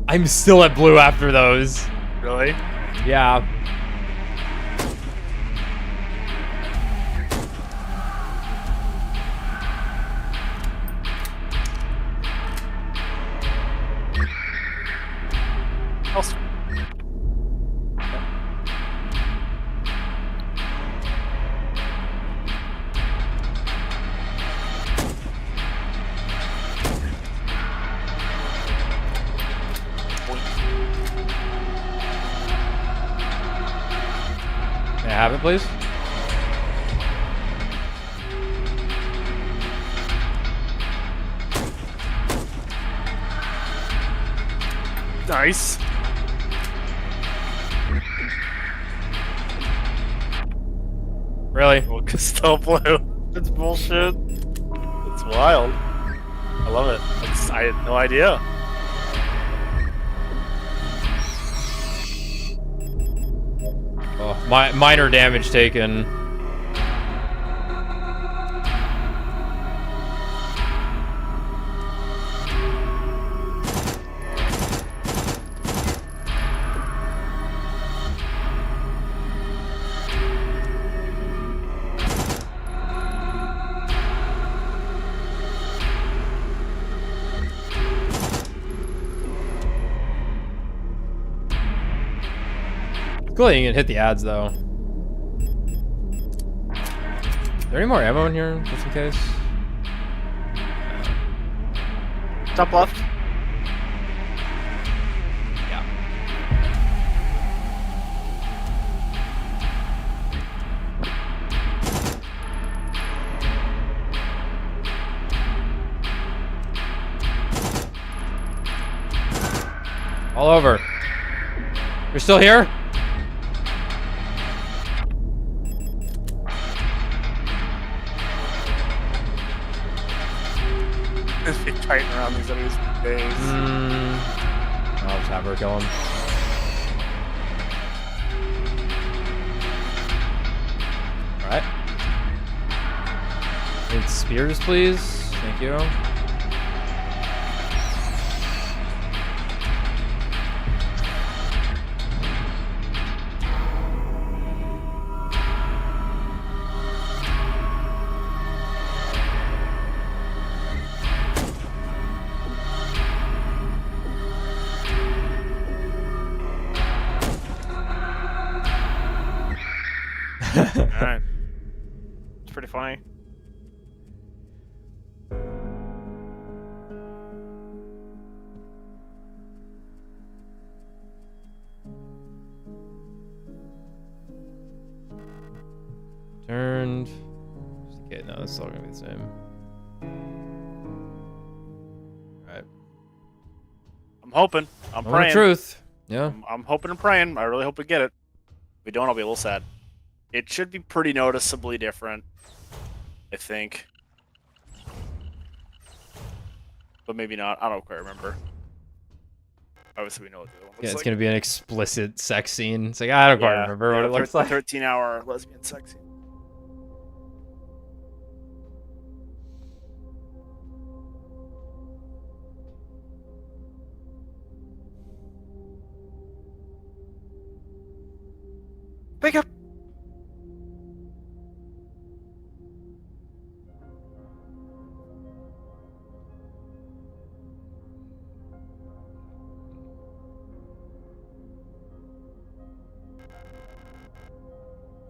I'm still at blue after those. Really? Yeah. Else. May I have it, please? Nice. Really? Well, still blue. That's bullshit. It's wild. I love it. I had no idea. Oh, minor damage taken. Cool that you can hit the ads though. Is there any more ammo in here, just in case? Top left. Yeah. All over. You're still here? Just be fighting around these enemies for days. I'll just have her kill him. Alright. Need spears, please. Thank you. Alright. It's pretty funny. Turned. Okay, no, that's all gonna be the same. Alright. I'm hoping. I'm Moment of praying. truth. Yeah. I'm hoping and praying. I really hope we get it. If we don't, I'll be a little sad. It should be pretty noticeably different, I think. But maybe not. I don't quite remember. Obviously, we know what the other one looks Yeah, it's like. gonna be an explicit sex scene. It's like, I don't quite remember what it looks like. 13-hour lesbian sex scene. Wake up!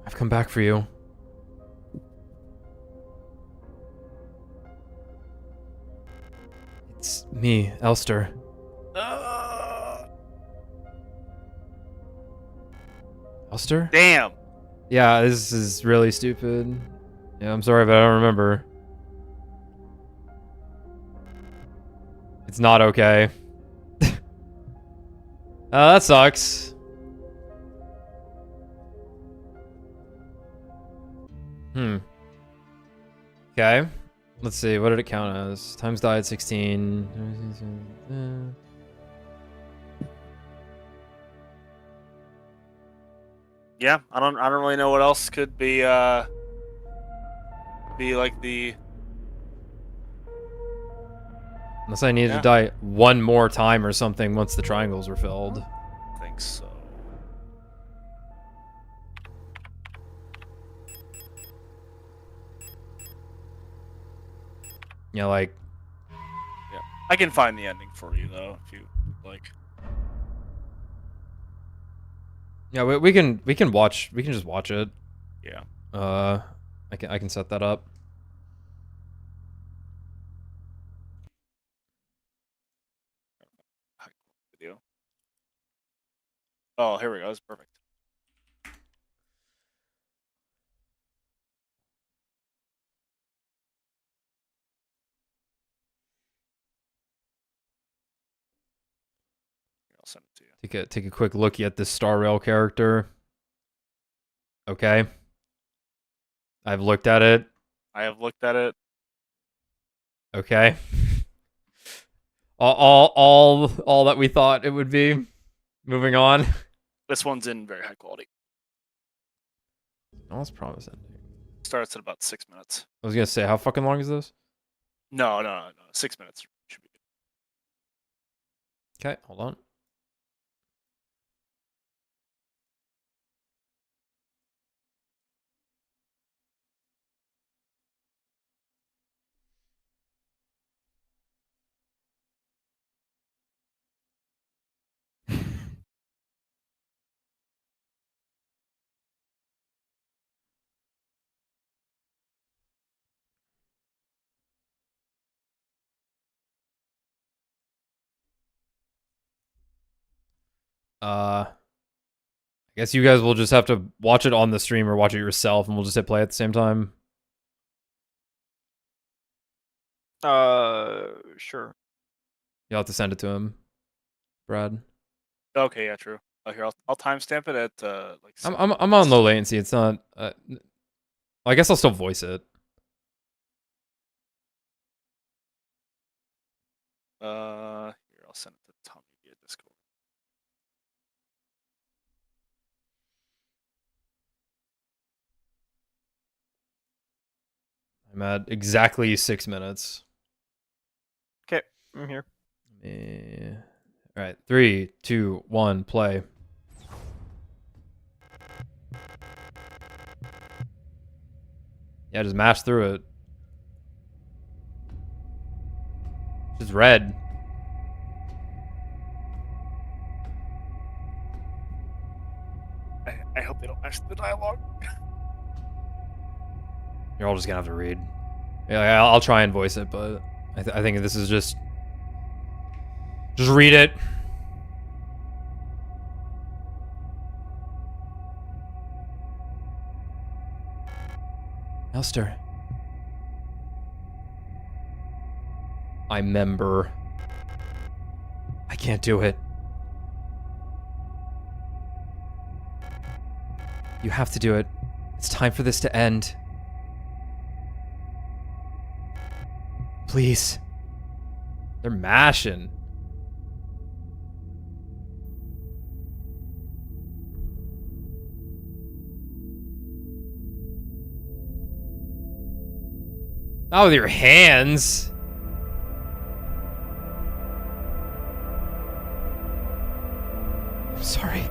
I've come back for you. It's me, Elster. Elster? Damn. Yeah, this is really stupid. Yeah, I'm sorry, but I don't remember. It's not okay. That sucks. Okay. Let's see, what did it count as? Times died 16. Yeah, I don't really know what else could be like the. Unless I needed Yeah. to die one more time or something once the triangles were filled. I think so. Yeah, like, I can find the ending for you though, if you like. yeah, we can just watch it. Yeah. I can set that up. Video. Oh, here we go. That's perfect. Here, I'll send it to you. Take a quick look at this Star Rail character. Okay. I've looked at it. I have looked at it. Okay. All that we thought it would be. Moving on. This one's in very high quality. Oh, that's promising. Starts at about 6 minutes. I was gonna say, how fucking long is this? No. 6 minutes should be good. Okay, hold on. I guess you guys will just have to watch it on the stream or watch it yourself, and we'll just hit play at the same time. Sure. You'll have to send it to him, Brad. Okay, yeah, true. Oh, here, I'll timestamp it at like. I'm on low latency. It's not. I guess I'll still voice it. Here, I'll send it to Tommy via Discord. I'm at exactly 6 minutes. Okay, I'm here. All right, 3, 2, 1, play. Yeah, just mash through it. Just red. I hope they don't match the dialogue. You're all just gonna have to read. Yeah, I'll try and voice it, but I think this is just read it. Elster. I member. I can't do it. You have to do it. It's time for this to end. Please. They're mashing. Not with your hands. I'm sorry.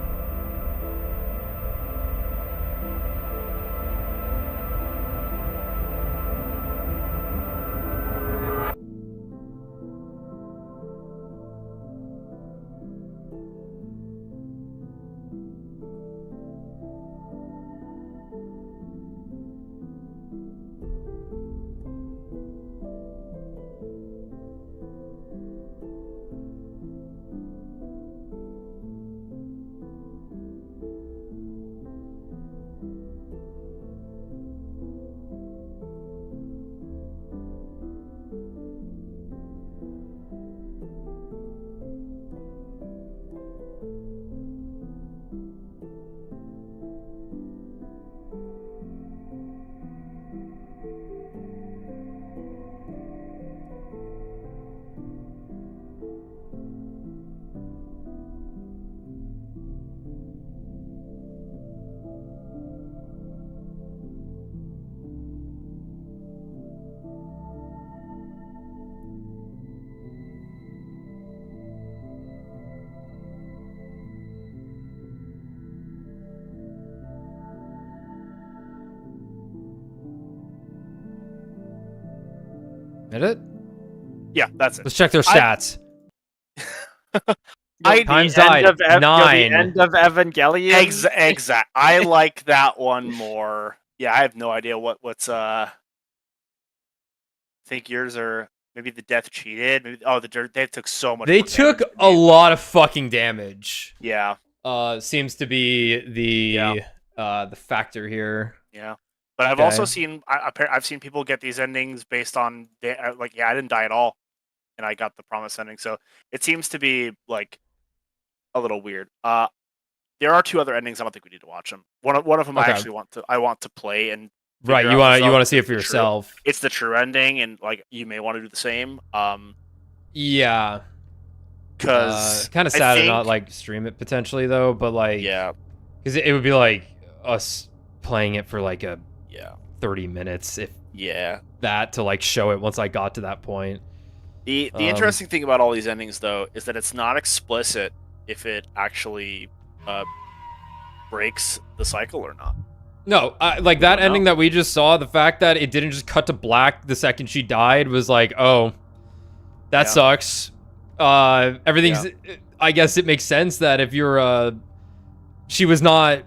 Hit it? Yeah, that's it. Let's check their I- stats. I Times The end died. of 9. The end of Evangelion. exact. I like that one more. Yeah, I have no idea what's I think yours are maybe the death cheated. Maybe, they took so much. They more took damage a than you. lot of fucking damage. Yeah, Seems to be the factor here. yeah. But I've Okay. also seen I've seen people get these endings based on like I didn't die at all, and I got the promise ending. So it seems to be like a little weird. There are 2 other endings. I don't think we need to watch them. One of them I Okay. actually want to play and Right, figure you out want to yourself see it if for it's true. yourself. It's the true ending, and like you may want to do the same. Yeah. Because Kind of I sad to think- not like stream it potentially though, but like yeah, because it would be like us playing it for like a yeah, 30 minutes if yeah. that to like show it once I got to that point. The Um, interesting thing about all these endings, though, is that it's not explicit if it actually breaks the cycle or not. No, like that don't ending know. that we just saw, the fact that it didn't just cut to black the second she died was like, oh, that Yeah. sucks. Everything's. I guess it makes sense that if you're, she was not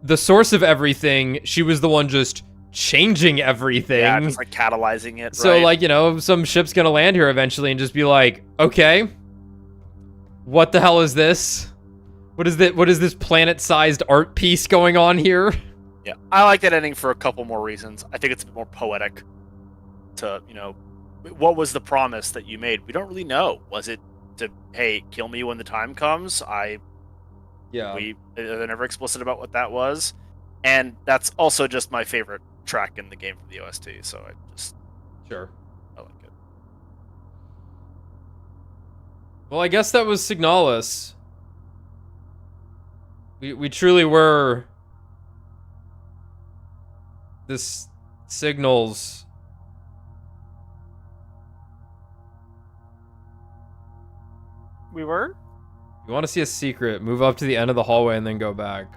the source of everything. She was the one just changing everything. Yeah, just like catalyzing it. So right? like, you know, some ship's gonna land here eventually and just be like, okay, what the hell is this? What is this planet-sized art piece going on here? Yeah, I like that ending for a couple more reasons. I think it's a bit more poetic. To what was the promise that you made? We don't really know. Was it to hey, kill me when the time comes? They're never explicit about what that was, and that's also just my favorite track in the game from the OST. So I like it. Well, I guess that was Signalis. We truly were this signals. We were? You want to see a secret? Move up to the end of the hallway and then go back.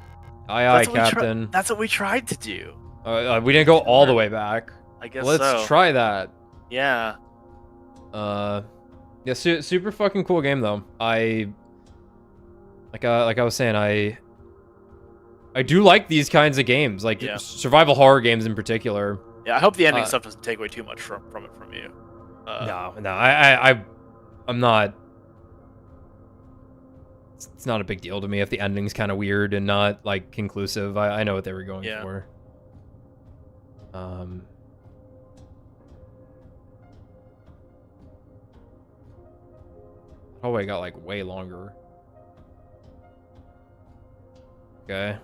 Aye, aye, That's what we Captain. That's what we tried to do. We didn't go all the way back. I guess Let's so. try that. Yeah. Yeah, super fucking cool game though. Like I was saying, I do like these kinds of games, like Yeah. survival horror games in particular. Yeah. I hope the ending Uh, stuff doesn't take away too much from you. No, I'm not. It's not a big deal to me if the ending's kind of weird and not like conclusive. I know what they were going Yeah. for. Hallway got like way longer. Okay.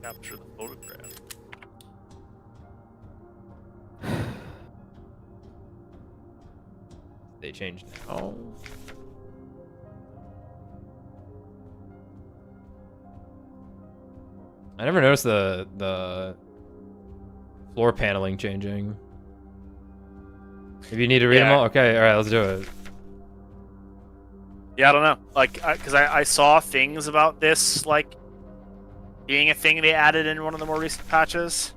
Capture the photograph. They changed now. I never noticed the floor paneling changing. If you need to read them Yeah. all, okay, all right, let's do it. Yeah, I don't know. Like, because I saw things about this, like, being a thing they added in one of the more recent patches.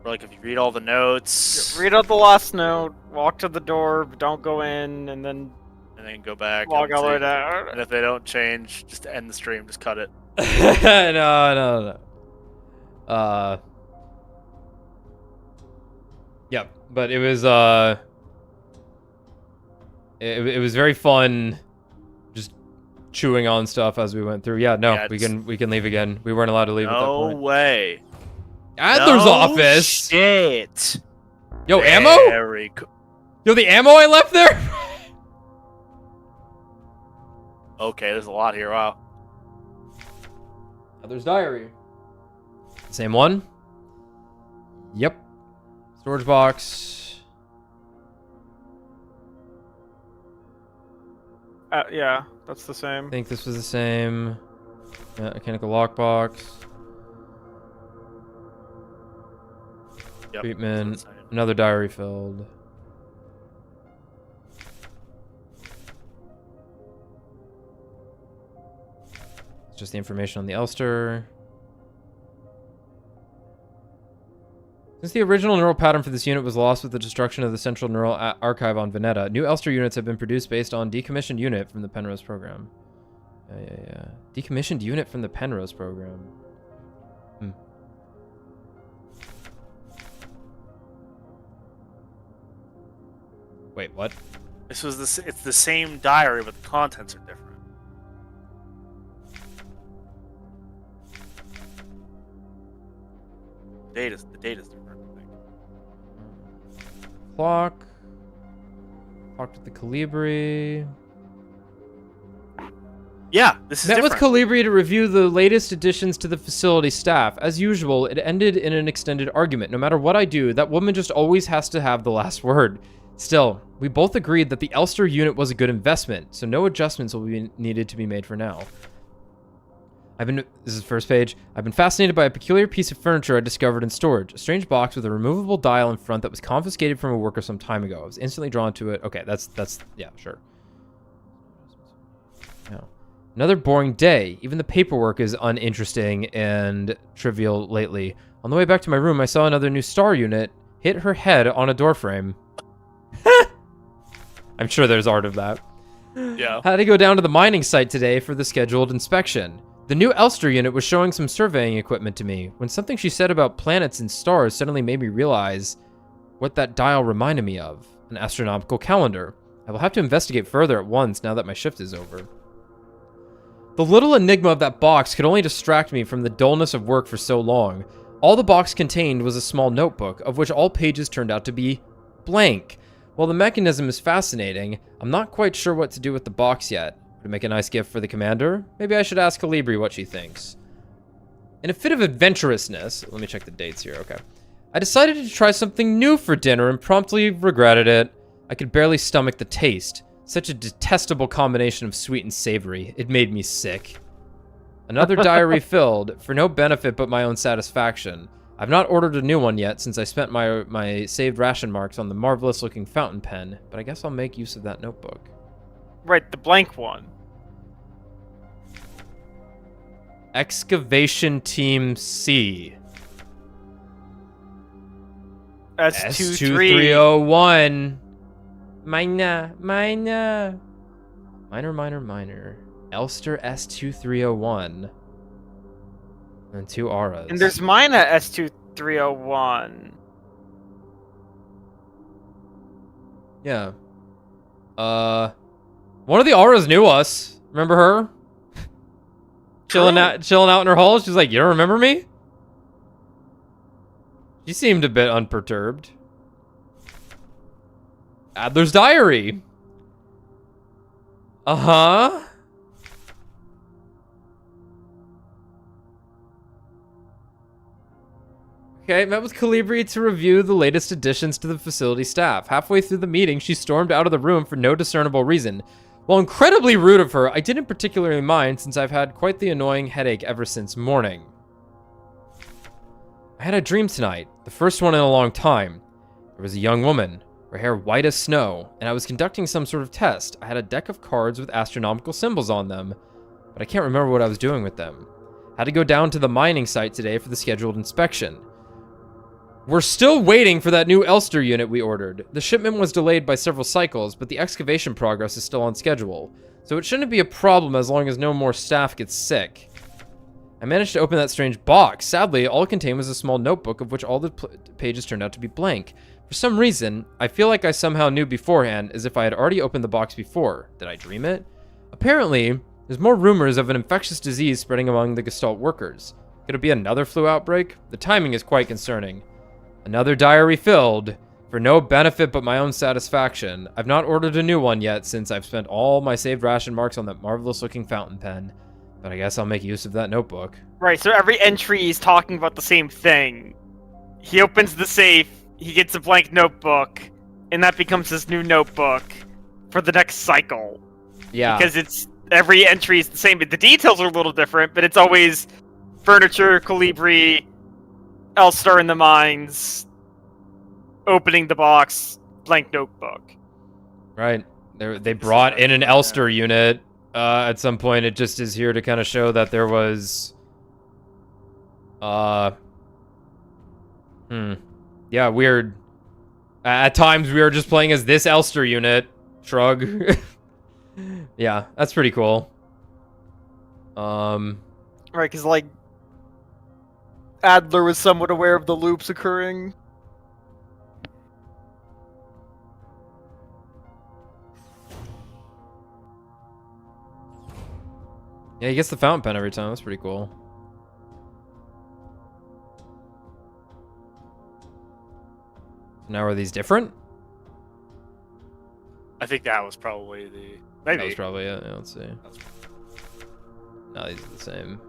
Or, like, if you read all the notes, Read out the last note, walk to the door, but don't go in, and then and then go back. walk and all the way see- down. And if they don't change, just end the stream. Just cut it. No. Yep, but it was it was very fun just chewing on stuff as we went through. Yeah, no, Yeah, we can leave again. We weren't allowed to leave at that No point. way. Adler's No office. Shit. Yo, ammo? Very cool. Yo, the ammo I left there? Okay, there's a lot here. Wow. Adler's diary. Same one? Yep. Storage box. Yeah, that's the I same. think this was the same. Yeah, mechanical lockbox. Yep. Treatment. that's the same. Another diary filled. It's just the information on the Elster. Since the original neural pattern for this unit was lost with the destruction of the central neural archive on Veneta, new Elster units have been produced based on decommissioned unit from the Penrose program. Yeah. Decommissioned unit from the Penrose program. Wait, what? This was it's the same diary, but the contents are different. The data's different. I think. Clock. Talked with the Calibri. Yeah, this is Met different. with Calibri to review the latest additions to the facility staff. As usual, it ended in an extended argument. No matter what I do, that woman just always has to have the last word. Still, we both agreed that the Elster unit was a good investment, so no adjustments will be needed to be made for now. This is the first page. I've been fascinated by a peculiar piece of furniture I discovered in storage. A strange box with a removable dial in front that was confiscated from a worker some time ago. I was instantly drawn to it. Okay, that's yeah, sure. Yeah. Another boring day. Even the paperwork is uninteresting and trivial lately. On the way back to my room, I saw another new star unit hit her head on a doorframe. I'm sure there's art of that. Yeah. Had to go down to the mining site today for the scheduled inspection. The new Elster unit was showing some surveying equipment to me, when something she said about planets and stars suddenly made me realize what that dial reminded me of. An astronomical calendar. I will have to investigate further at once now that my shift is over. The little enigma of that box could only distract me from the dullness of work for so long. All the box contained was a small notebook, of which all pages turned out to be blank. While the mechanism is fascinating, I'm not quite sure what to do with the box yet. Would it make a nice gift for the commander? Maybe I should ask Calibri what she thinks. In a fit of adventurousness, let me check the dates here, okay. I decided to try something new for dinner and promptly regretted it. I could barely stomach the taste. Such a detestable combination of sweet and savory. It made me sick. Another diary filled, for no benefit but my own satisfaction. I've not ordered a new one yet since I spent my saved ration marks on the marvelous looking fountain pen, but I guess I'll make use of that notebook. Right, the blank one. Excavation Team C. That's S2301. Minor. Elster S2301. And 2 auras. And there's mine at S2301. Yeah. One of the auras knew us. Remember her? chilling out in her hole. She's like, "You don't remember me?" She seemed a bit unperturbed. Adler's diary. Uh-huh. Okay, met with Calibri to review the latest additions to the facility staff. Halfway through the meeting, she stormed out of the room for no discernible reason. While incredibly rude of her, I didn't particularly mind since I've had quite the annoying headache ever since morning. I had a dream tonight, the first one in a long time. There was a young woman, her hair white as snow, and I was conducting some sort of test. I had a deck of cards with astronomical symbols on them, but I can't remember what I was doing with them. Had to go down to the mining site today for the scheduled inspection. We're still waiting for that new Elster unit we ordered. The shipment was delayed by several cycles, but the excavation progress is still on schedule, so it shouldn't be a problem as long as no more staff gets sick. I managed to open that strange box. Sadly, all it contained was a small notebook of which all the pages turned out to be blank. For some reason, I feel like I somehow knew beforehand, as if I had already opened the box before. Did I dream it? Apparently, there's more rumors of an infectious disease spreading among the Gestalt workers. Could it be another flu outbreak? The timing is quite concerning. Another diary filled, for no benefit but my own satisfaction. I've not ordered a new one yet since I've spent all my saved ration marks on that marvelous looking fountain pen. But I guess I'll make use of that notebook. Right, so every entry is talking about the same thing. He opens the safe, he gets a blank notebook, and that becomes his new notebook for the next cycle. Yeah. Because it's every entry is the same, but the details are a little different, but it's always furniture, Calibri, Elster in the mines, opening the box, blank notebook. Right. They brought in an Elster unit. At some point, it just is here to kind of show that there was... Yeah, weird. At times we were just playing as this Elster unit. Shrug. Yeah, that's pretty cool. Right, because like Adler was somewhat aware of the loops occurring. Yeah, he gets the fountain pen every time. That's pretty cool. Now are these different? I think that was probably the That was maybe. probably it. Yeah, let's see. No, these are the same.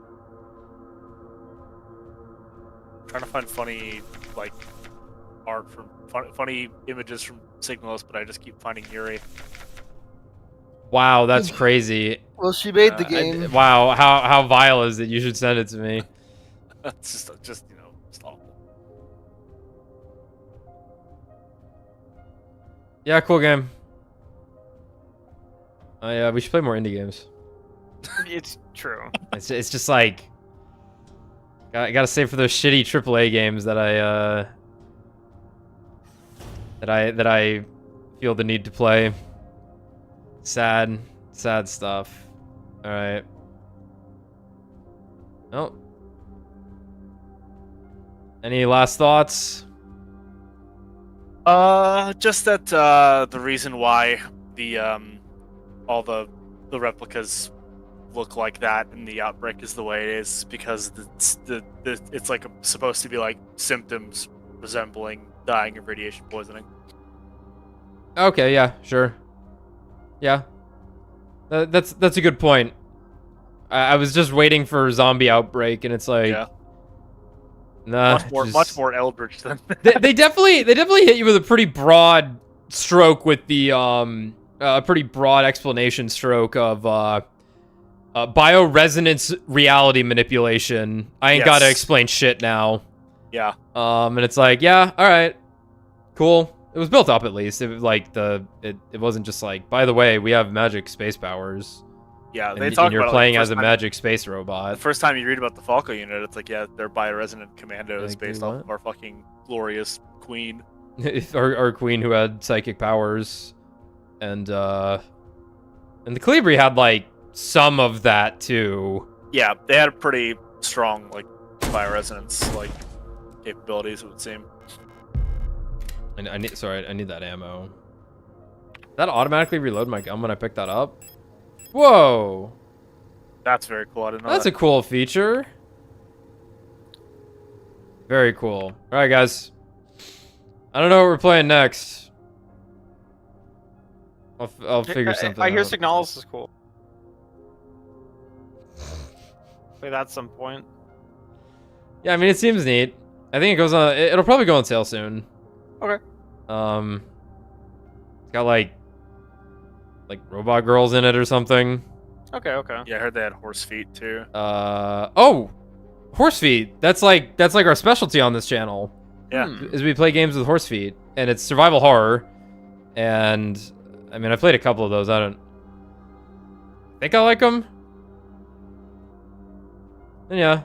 Trying to find funny like art from funny images from Signalis, but I just keep finding Yuri. Wow, that's crazy. Well, she made the Uh, game. Wow, how vile is it? You should send it to me. It's just you know, just awful. Yeah, cool game. We should play more indie games. It's true. It's just like I gotta save for those shitty AAA games that I feel the need to play. Sad stuff. All right. Oh. Any last thoughts? Just that the reason why the all the replicas look like that in the outbreak is the way it is because it's like supposed to be like symptoms resembling dying of radiation poisoning. Okay, yeah, sure. Yeah. That's a good point. I was just waiting for zombie outbreak and it's like Yeah. nah. Much more Eldritch than they definitely hit you with a pretty broad stroke with the a pretty broad explanation stroke of bioresonance reality manipulation. I ain't gotta Yes. explain shit now. yeah. And it's like, yeah, all right, cool. It was built up at least. It was like it wasn't just like, by the way, we have magic space powers. Yeah, And, they and talk you're about it, playing like, as a first time- magic space The robot. first time you read about the Falco unit, it's like, yeah, they're bioresonant commandos Like, based what? off of our fucking glorious queen. our queen who had psychic powers, and the Calibri had like some of that too. Yeah, they had a pretty strong like bioresonance like capabilities. It would seem. I need that ammo. Did that automatically reload my gun when I picked that up? Whoa, That's very cool. I didn't know that's that. a cool feature. Very cool. All right, guys. I don't know what we're playing next. I'll figure something I hear out. Signalis is cool. Play that at some point. Yeah, I mean, it seems neat. I think it goes on. It'll probably go on sale soon. Okay. It's got like robot girls in it or something. Okay. Yeah, I heard they had horse feet too. Oh, horse feet. That's like our specialty on this channel. Yeah. Is we play games with horse feet, and it's survival horror. And I mean, I played a couple of those. I think I like them. And yeah,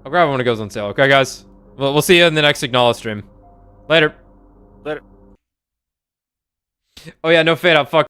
I'll grab it when it goes on sale. Okay, guys. We'll see you in the next Signalis stream. Later. Later. Oh yeah, no fade out. Fuck.